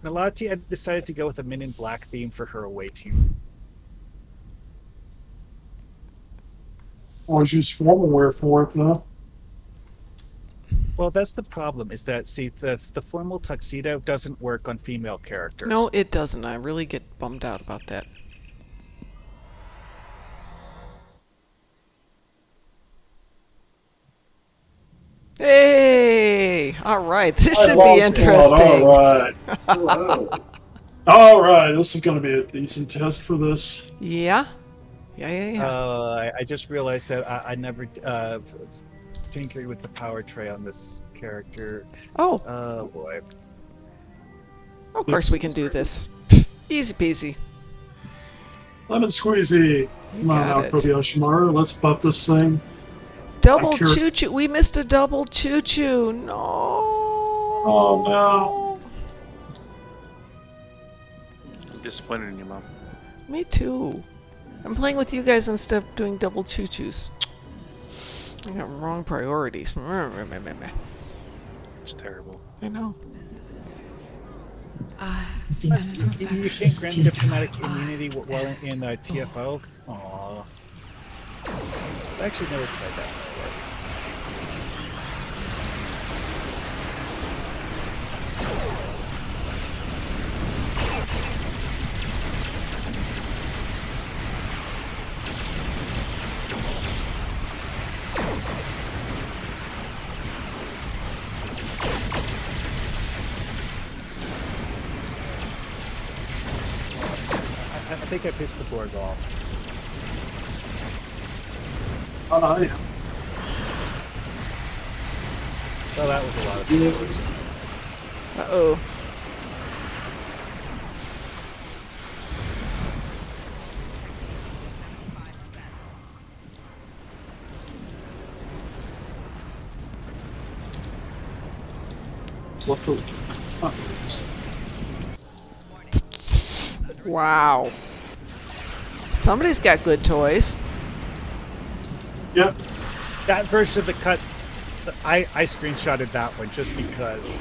Melati, I decided to go with a Men in Black theme for her away team. Always use formal wear for it, though. Well, that's the problem. Is that see the formal tuxedo doesn't work on female characters. No, it doesn't. I really get bummed out about that. Hey! All right, this should be interesting. All right. Hello. All right. This is going to be a decent test for this. Yeah? Yeah. I just realized that I never tinkered with the power tray on this character. Oh, Oh boy. of course we can do this. Easy peasy. Lemon squeezy. Come on got now, it. Kobayashimaru. Let's buff this thing. Double I care- choo-choo. We missed a double choo-choo. No. Oh, no. I'm disappointed in you, Mom. Me too. I'm playing with you guys instead of doing double choo-choos. I got wrong priorities. It's terrible. I know. You can't grant diplomatic immunity while in TFO? Aww. I've actually never tried that before. I think I pissed the board off. Oh, no, yeah. Well, that was a lot of distortion. Uh-oh. It's left over. Oh, Wow. Somebody's got good toys. yeah. That version of the cut, I screenshotted that one just because.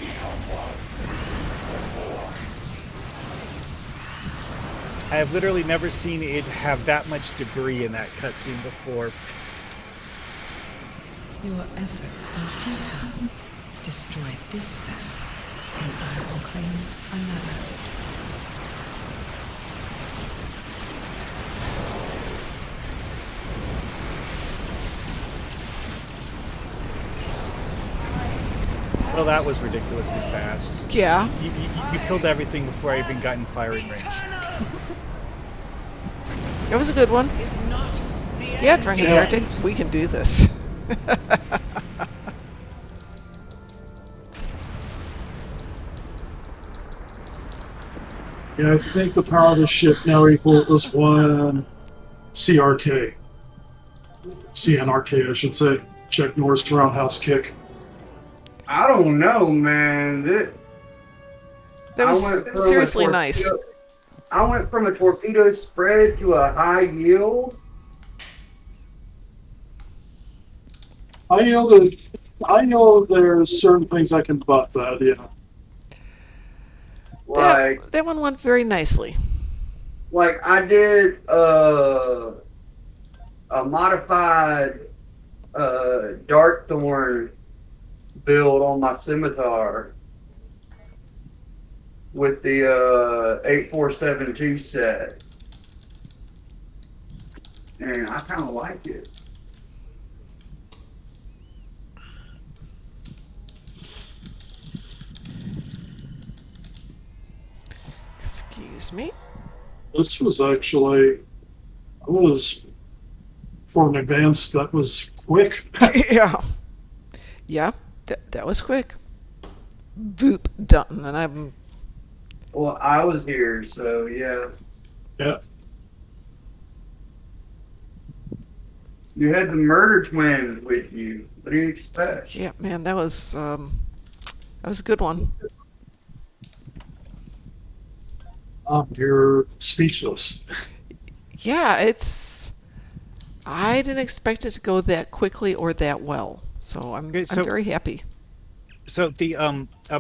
I have literally never seen it have that much debris in that cutscene before. Your efforts are futile. Destroy this vessel, and I will claim another. Well, that was ridiculously fast. Yeah. You killed everything before I even got in firing range. It was a good one. Yeah, Drunken Heretic, we can do this. Yeah, I think the power of the ship now equals one CRK. CNRK, I should say. Check Norris roundhouse kick. I don't know, man. That was I went from seriously a nice. torpedo- I went from a torpedo spread to a high yield. I know there's certain things I can buff that, yeah. Like, That one went very nicely. like I did a modified Darkthorn build on my scimitar with the 8472 set, and I kind of like it. Excuse me. This was actually, for an advance, that was quick. Yeah. Yeah, that was quick. Boop, done. And I'm... Well, I was here, so yeah. Yeah. You had the murder twins with you. What do you expect? Yeah, man, that was a good one. You're speechless. Yeah, it's... I didn't expect it to go that quickly or that well. So I'm very happy. So the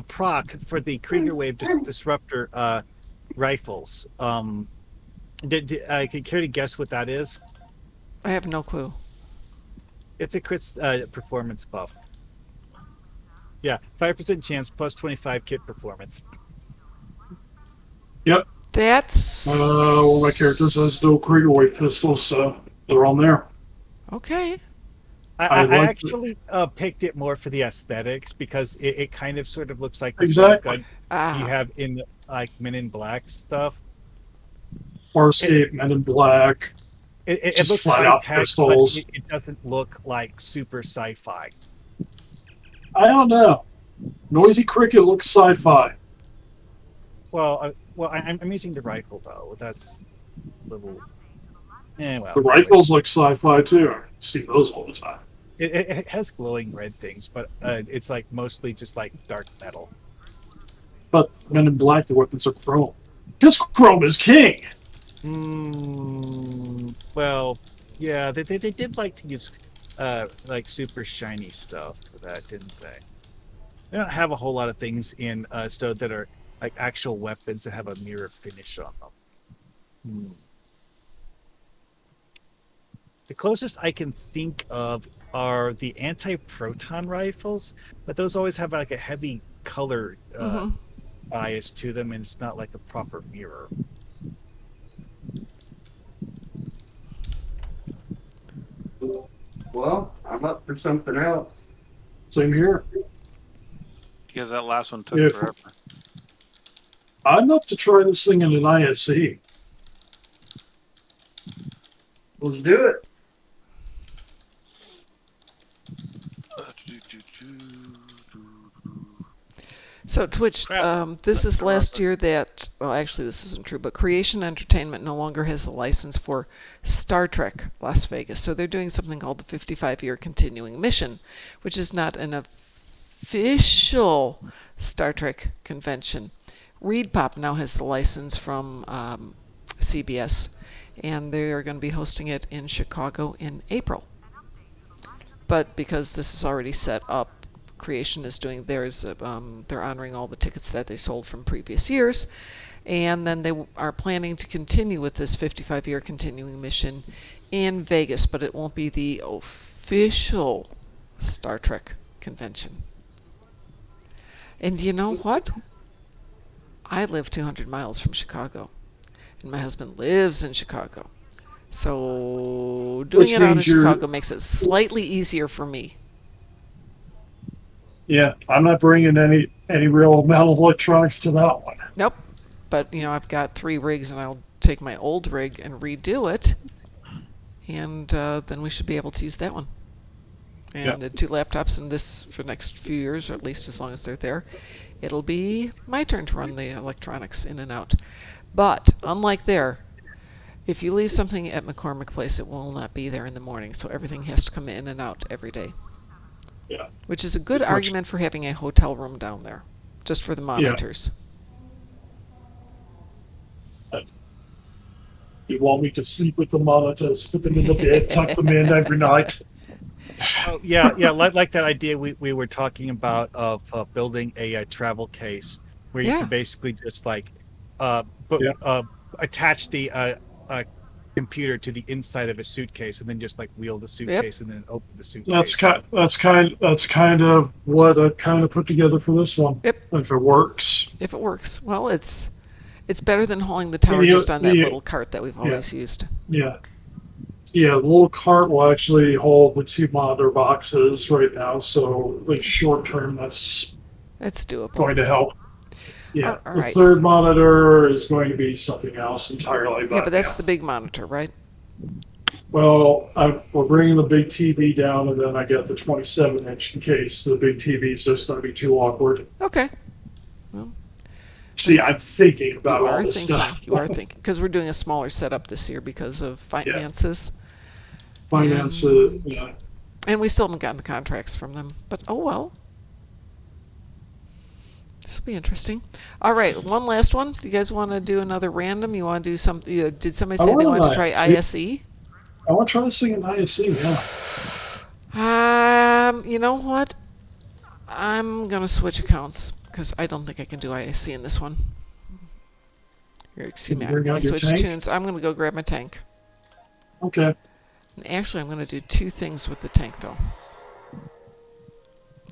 proc for the Krieger Wave Disruptor rifles. Can you care to guess what that is? I have no clue. It's a crit performance buff. Yeah, 5% chance plus 25 kit performance. Yep. That's One of my characters has dual Kriegerweight pistols, so they're on there. okay. I like actually picked it more for the aesthetics because it kind of sort of looks like the sort of Exactly. gun you have in like Men in Black stuff. Farscape, Men in Black. It Just looks flat high out tech, but pistols. it doesn't look like super sci-fi. I don't know. Noisy Cricket looks sci-fi. Well, I'm using the rifle though. That's a little. Well, The rifles look sci-fi too. I see those all the time. It has glowing red things, but it's like mostly just like dark metal. But Men in Black, the weapons are chrome. Because chrome is king. Well, yeah, they did like to use like super shiny stuff for that, didn't they? They don't have a whole lot of things in Stone that are like actual weapons that have a mirror finish on them. The closest I can think of are the anti-proton rifles, but those always have like a heavy color bias to them, and it's not like a proper mirror. Well, I'm up for something else. Same here. Because that last one took forever. I'm up to try this thing in an ISC. Let's do it. So Twitch, this is last year that, well actually this isn't true, but Creation Entertainment no longer has the license for Star Trek Las Vegas. So they're doing something called the 55-year continuing mission, which is not an official Star Trek convention. ReedPop now has the license from CBS, and they are going to be hosting it in Chicago in April. But because this is already set up, Creation is doing theirs. They're honoring all the tickets that they sold from previous years, and then they are planning to continue with this 55-year continuing mission in Vegas, but it won't be the official Star Trek convention. And you know what? I live 200 miles from Chicago, and my husband lives in Chicago. So doing it out of Chicago makes it slightly easier for me. Yeah, I'm not bringing any real amount of electronics to that one. Nope. But, you know, I've got 3 rigs, and I'll take my old rig and redo it, and then we should be able to use that one. And the 2 laptops in this for the next few years, or at least as long as they're there, it'll be my turn to run the electronics in and out. But, unlike there, if you leave something at McCormick Place, it will not be there in the morning, so everything has to come in and out every day. Yeah. Which is a good argument for having a hotel room down there, just for the monitors. You want me to sleep with the monitors, put them in the bed, tuck them in every night. Oh, yeah, like that idea we were talking about of building a travel case where you can basically just like attach the computer to the inside of a suitcase and then just like wheel the suitcase and then open the suitcase. That's kind of what I kind of put together for this one. Yep. If it works. If it works. Well, it's better than hauling the tower just on that little cart that we've always used. Yeah. Yeah, the little cart will actually hold the 2 monitor boxes right now, so like short term that's doable. Going to help. Yeah. All the right. 3rd monitor is going to be something else entirely. Yeah, but that's the big monitor, right? Well, we're bringing the big TV down, and then I got the 27-inch in case the big TV is just going to be too awkward. Okay. Well, see, I'm thinking about all this stuff. You are thinking, because we're doing a smaller setup this year because of finances. Yeah. And we still haven't gotten the contracts from them, but oh well. This will be interesting. All right, one last one. Do you guys want to do another random? You want to do something? Did somebody say they wanted to try ISE? I want to try this thing in ISE, yeah. You know what? I'm going to switch accounts because I don't think I can do ISE in this one. Here, excuse me. I'm going to switch tunes. I'm going to go grab my tank. Okay. And actually, I'm going to do 2 things with the tank, though.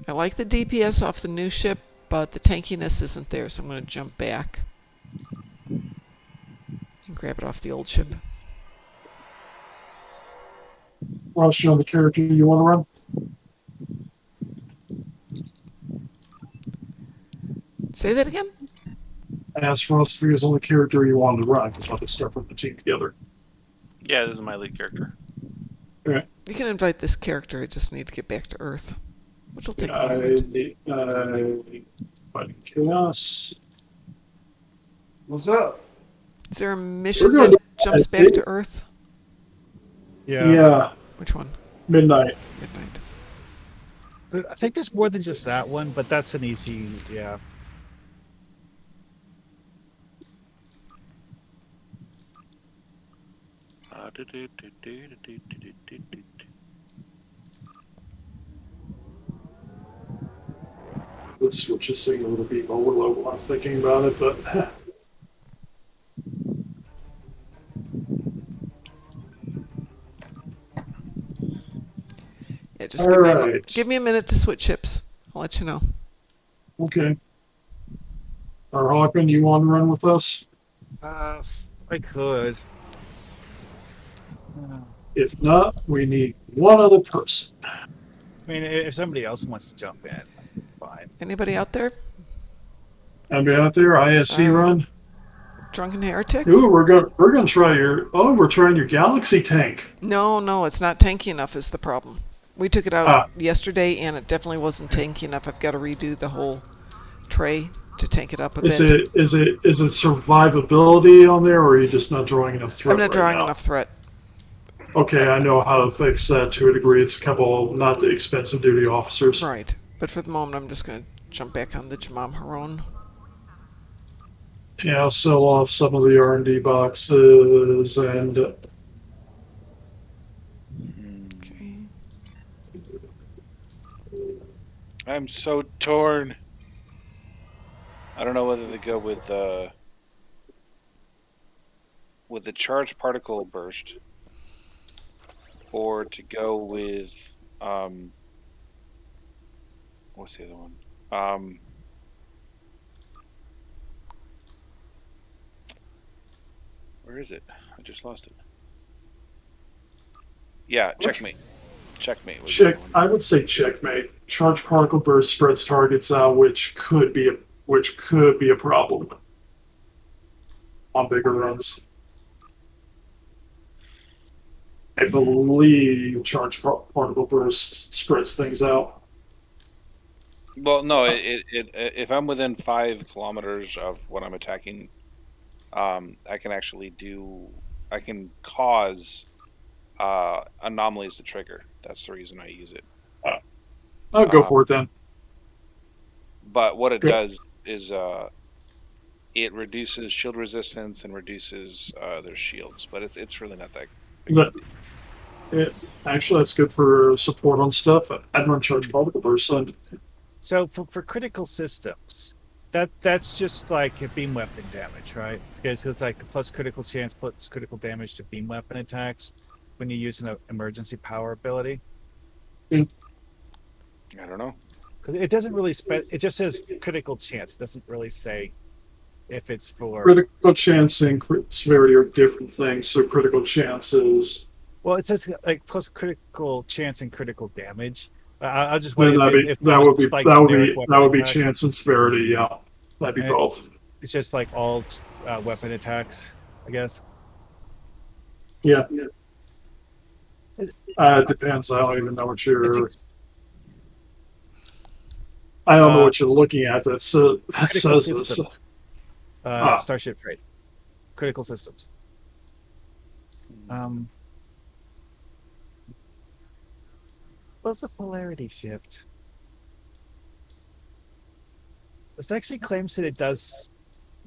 I like the DPS off the new ship, but the tankiness isn't there, so I'm going to jump back and grab it off the old ship. Ross, show the character you want to run. Say that again? I asked Ross if he was the only character you wanted to run, because we'll have to start putting the team together. Yeah, this is my lead character. Okay. You can invite this character, I just need to get back to Earth, which will take a moment. Fighting chaos. What's up? Is there a mission that jumps back to Earth? Yeah. Which one? Midnight. I think there's more than just that one, but that's an easy, yeah. Let's switch this thing a little bit lower level. I was thinking about it, but Yeah, just give me a minute to switch ships. I'll let you know. okay. Our Hawkman, you want to run with us? I could. If not, we need one other person. I mean, if somebody else wants to jump in, fine. Anybody out there? Anybody out there? ISC run? Drunken Heretic? Ooh, we're gonna try we're trying your Galaxy tank. No, it's not tanky enough is the problem. We took it out yesterday, and it definitely wasn't tanky enough. I've got to redo the whole tray to tank it up a bit. Is it survivability on there, or are you just not drawing enough threat? I'm not drawing enough threat. Okay, I know how to fix that to a degree. It's a couple not the expensive duty officers. Right, but for the moment, I'm just going to jump back on the Jamam Haron. Yeah, I'll sell off some of the R&D boxes and. Okay. I'm so torn. I don't know whether to go with the charged particle burst, or to go with what's the other one? Where is it? I just lost it. Yeah, checkmate. Checkmate. I would say checkmate. Charge particle burst spreads targets out, which could be a problem on bigger runs. I believe charge particle burst spreads things out. Well, no. If I'm within 5 kilometers of what I'm attacking, I can actually I can cause anomalies to trigger. That's the reason I use it. I'll go for it then. But what it does is it reduces shield resistance and reduces their shields. But it's really not that. Actually, that's good for support on stuff. I'd run charge particle burst. So for critical systems, that's just like a beam weapon damage, right? It's like plus critical chance plus critical damage to beam weapon attacks when you use an emergency power ability. I don't know. Because it doesn't really it just says critical chance. It doesn't really say if it's for critical chance and severity are different things. So critical chance is it says like plus critical chance and critical damage. I'll just wait. That would be chance and severity. Yeah, that'd be both. It's just like all weapon attacks, I guess. Yeah. It depends. I don't even know what you're. I don't know what you're looking at. That says this. Starship trade, critical systems. What's the polarity shift? This actually claims that it does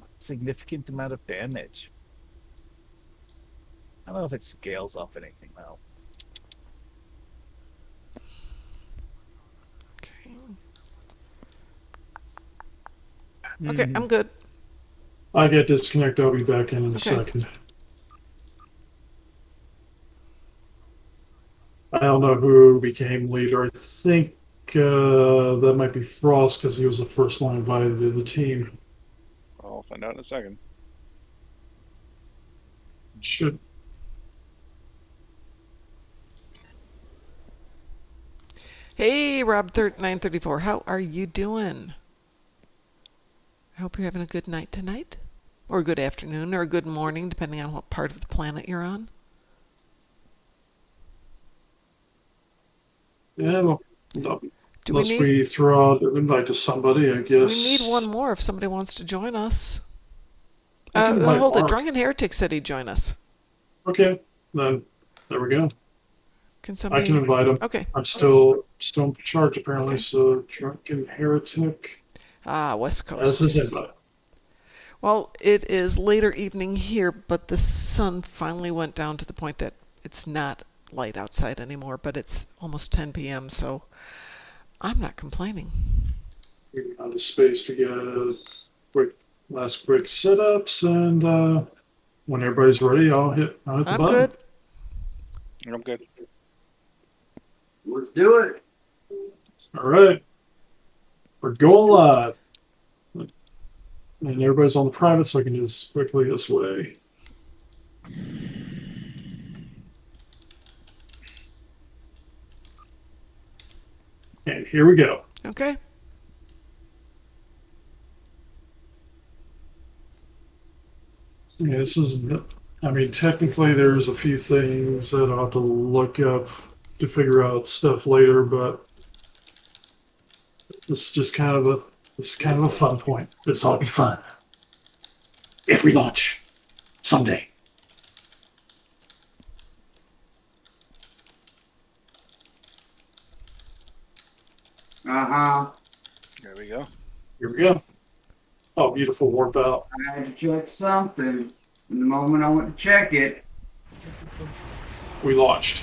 a significant amount of damage. I don't know if it scales off anything though. Okay, I'm good. I get disconnected. I'll be back in a second. I don't know who became leader. I think that might be Frost because he was the first one invited to the team. I'll find out in a second. Should. Hey, Rob934, how are you doing? I hope you're having a good night tonight, or a good afternoon, or a good morning, depending on what part of the planet you're on. Yeah, well, no. Do Unless we throw out an invite to somebody, I guess. We need one more if somebody wants to join us. Hold it. Drunken Heretic said he'd join us. Okay, then there we go. I can invite him. Okay. I'm still in charge apparently. Okay. So Drunken Heretic. West Coast. As his invite. Well, it is later evening here, but the sun finally went down to the point that it's not light outside anymore, but it's almost 10 p.m., so I'm not complaining. Out of space to get last quick setups, and when everybody's ready, I'll hit the button. Good. I'm good. Let's do it. All right. We're going live. And everybody's on the private, so I can do this quickly this way. And here we go. Okay. Yeah, this is, I mean, technically there's a few things that I'll have to look up to figure out stuff later, but this is just kind of a fun point. This ought to be fun. If we launch someday. Uh-huh. There we go. Here we go. Oh, beautiful warp out. I had to check something. In the moment I went to check it. We launched.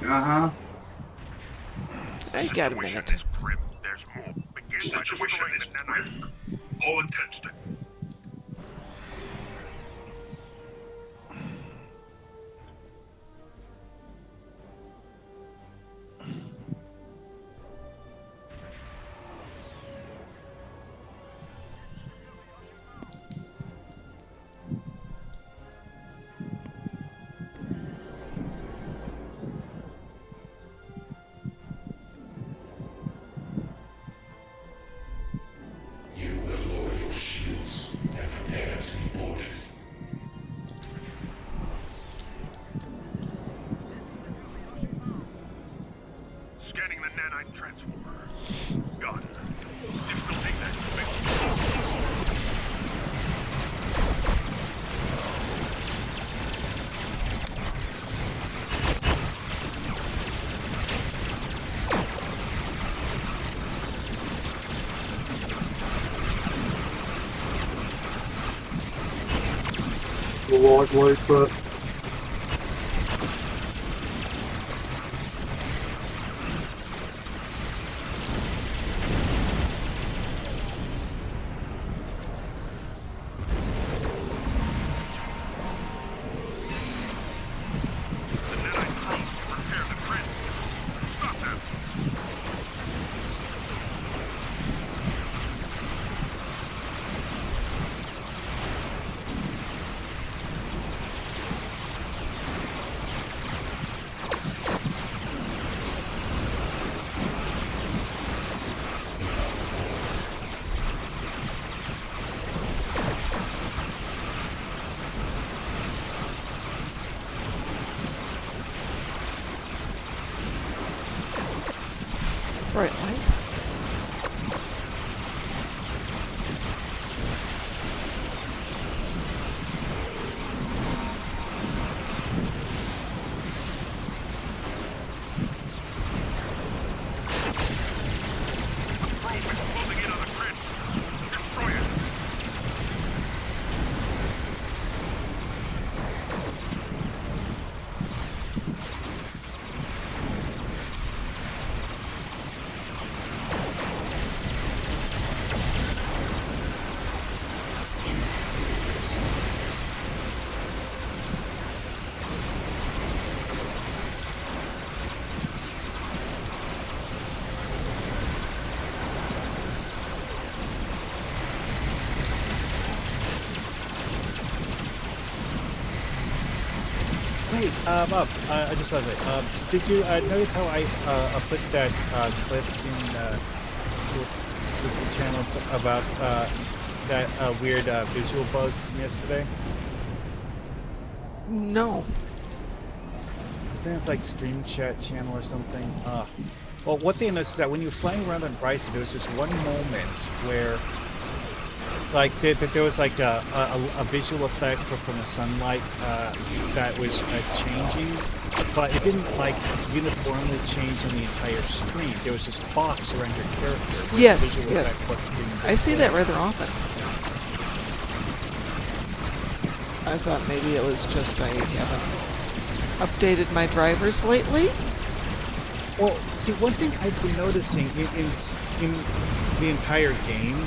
Uh-huh. I got a minute. There's more. Begin situation is critical. All intensity. Scanning the nanite transformer. Got it. Difficulty The log light, but Bright light. Hey, Bob, I just love it. Did you notice how I put that clip in the channel about that weird visual bug from yesterday? No. I think it's like Stream Chat channel or something. Well, what they noticed is that when you were flying around on Bryson, there was this one moment where, like, there was like a visual effect from the sunlight that was changing, but it didn't like uniformly change on the entire screen. There was this box around your character. Where Yes, the visual yes. effect wasn't being I see displayed. that rather often. I thought maybe it was just I haven't updated my drivers lately. Well, see, one thing I've been noticing in the entire game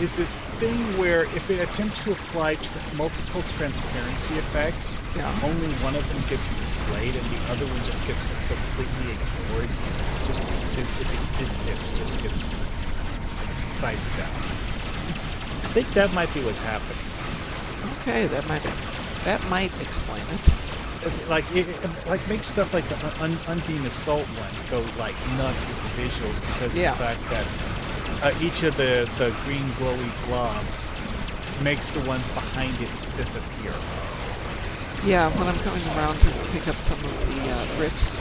is this thing where if it attempts to apply multiple transparency effects, only one of them gets displayed and the other one just gets completely ignored. Just its existence just gets sidestepped. I think that might be what's happening. Okay, that might explain it. It's like it makes stuff like the Undine Assault one go like nuts with the visuals because of the fact that each of the green glowy blobs makes the ones behind it disappear. Yeah, when I'm coming around to pick up some of the riffs,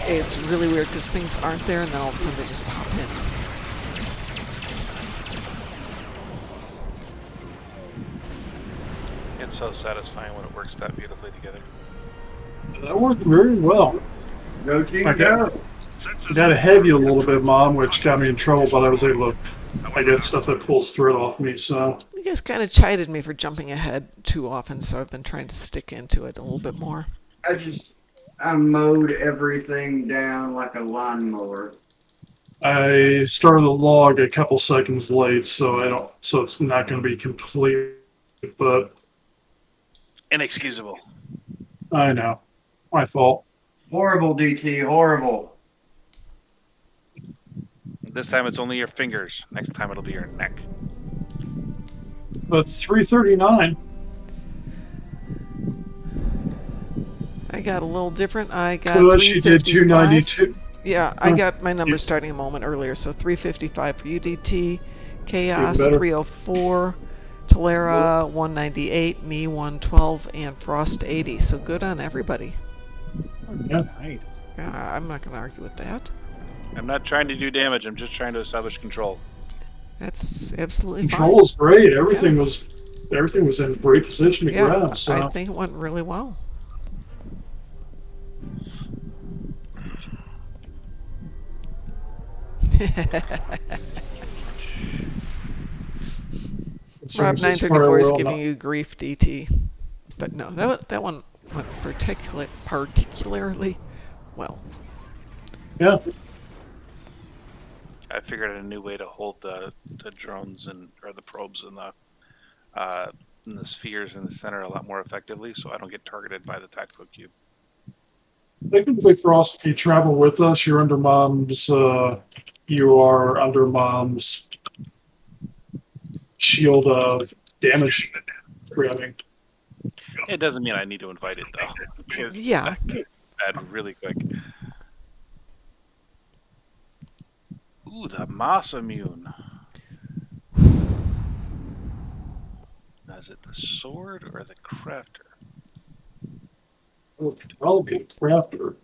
it's really weird because things aren't there and then all of a sudden they just pop in. It's so satisfying when it works that beautifully together. That worked very well. Go team, I got ahead of you a little bit, Mom, which got me in trouble, but I was able to. I got stuff that pulls thread off me, so. You guys kind of chided me for jumping ahead too often, so I've been trying to stick into it a little bit more. I mowed everything down like a lawnmower. I started the log a couple seconds late, so it's not going to be complete, but Inexcusable. I know. My fault. Horrible, DT, horrible. This time it's only your fingers. Next time it'll be your neck. But 339. I got a little different. I got She did 292. Yeah, I got my numbers starting a moment earlier. So 355 for UDT, Chaos Even better. 304, Tolera 198, me 112, and Frost 80. So good on everybody. Yeah. Right. Yeah, I'm not going to argue with that. I'm not trying to do damage. I'm just trying to establish control. That's absolutely Control fine. was great. Everything was in great position to Yeah, grab. So. I think it went really well. Rob 934 is giving you grief, DT. But no, that one went particularly well. Yeah. I figured out a new way to hold the drones or the probes and the spheres in the center a lot more effectively, so I don't get targeted by the tactical cube. Technically, Frost, if you travel with us, you're under Mom's. You are under Mom's shield of damage grabbing. It doesn't mean I need to invite it though, because Yeah. that could be bad really quick. Ooh, the Moss immune. Now, is it the sword or the crafter? Oh, I'll be a crafter.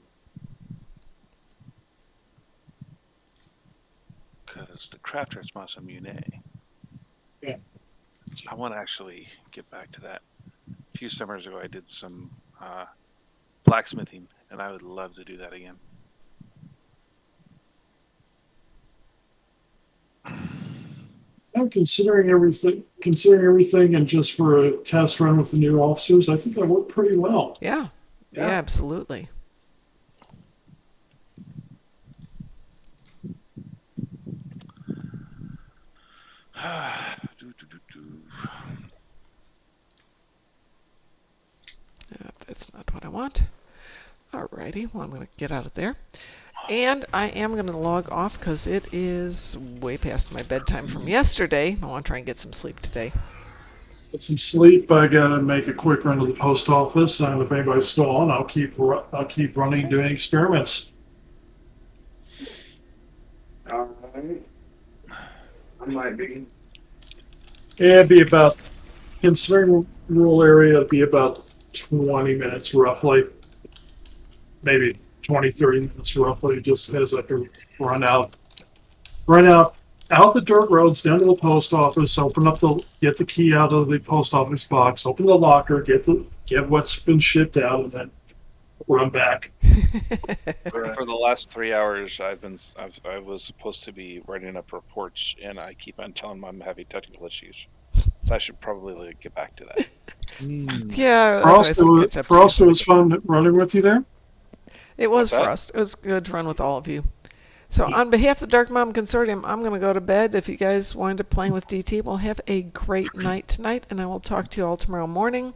Because it's the crafter, it's Moss immune. Yeah. I want to actually get back to that. A few summers ago, I did some blacksmithing, and I would love to do that again. Now, considering everything, and just for a test run with the new officers, I think that worked pretty well. Yeah, absolutely. That's not what I want. Alrighty, well I'm going to get out of there. And I am going to log off because it is way past my bedtime from yesterday. I want to try and get some sleep today. Get some sleep. I gotta make a quick run to the post office, and if anybody's still on, I'll keep running, doing experiments. All right. I might be. Yeah, it'd be about, considering rural area, it'd be about 20 minutes roughly. Maybe 20, 30 minutes roughly, just as I can run out the dirt roads, down to the post office, get the key out of the post office box, open the locker, get what's been shipped out, and then run back. For the last 3 hours, I was supposed to be writing up reports, and I keep on telling them I'm having technical issues. So I should probably get back to that. Yeah. Frost, anyways, I'll catch up to Frost, you. it was fun running with you there. It was What's that? Frost. It was good to run with all of you. So on behalf of the Darkmom Consortium, I'm going to go to bed. If you guys wind up playing with DT, we'll have a great night tonight, and I will talk to you all tomorrow morning.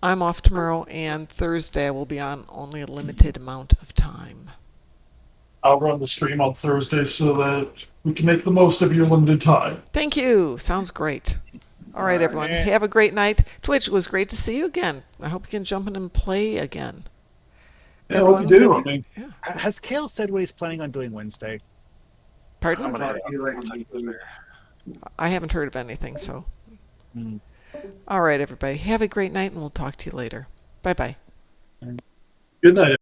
I'm off tomorrow, and Thursday I will be on only a limited amount of time. I'll run the stream on Thursday so that we can make the most of your limited time. Thank you. Sounds great. All right, everyone. Have a great night. Twitch, it was great to see you again. I hope you can jump in and play again. Yeah, I hope you do. I mean, Has Kale said what he's planning on doing Wednesday? Pardon? I'm gonna I haven't heard of anything, so. All right, everybody. Have a great night, and we'll talk to you later. Bye-bye. good night.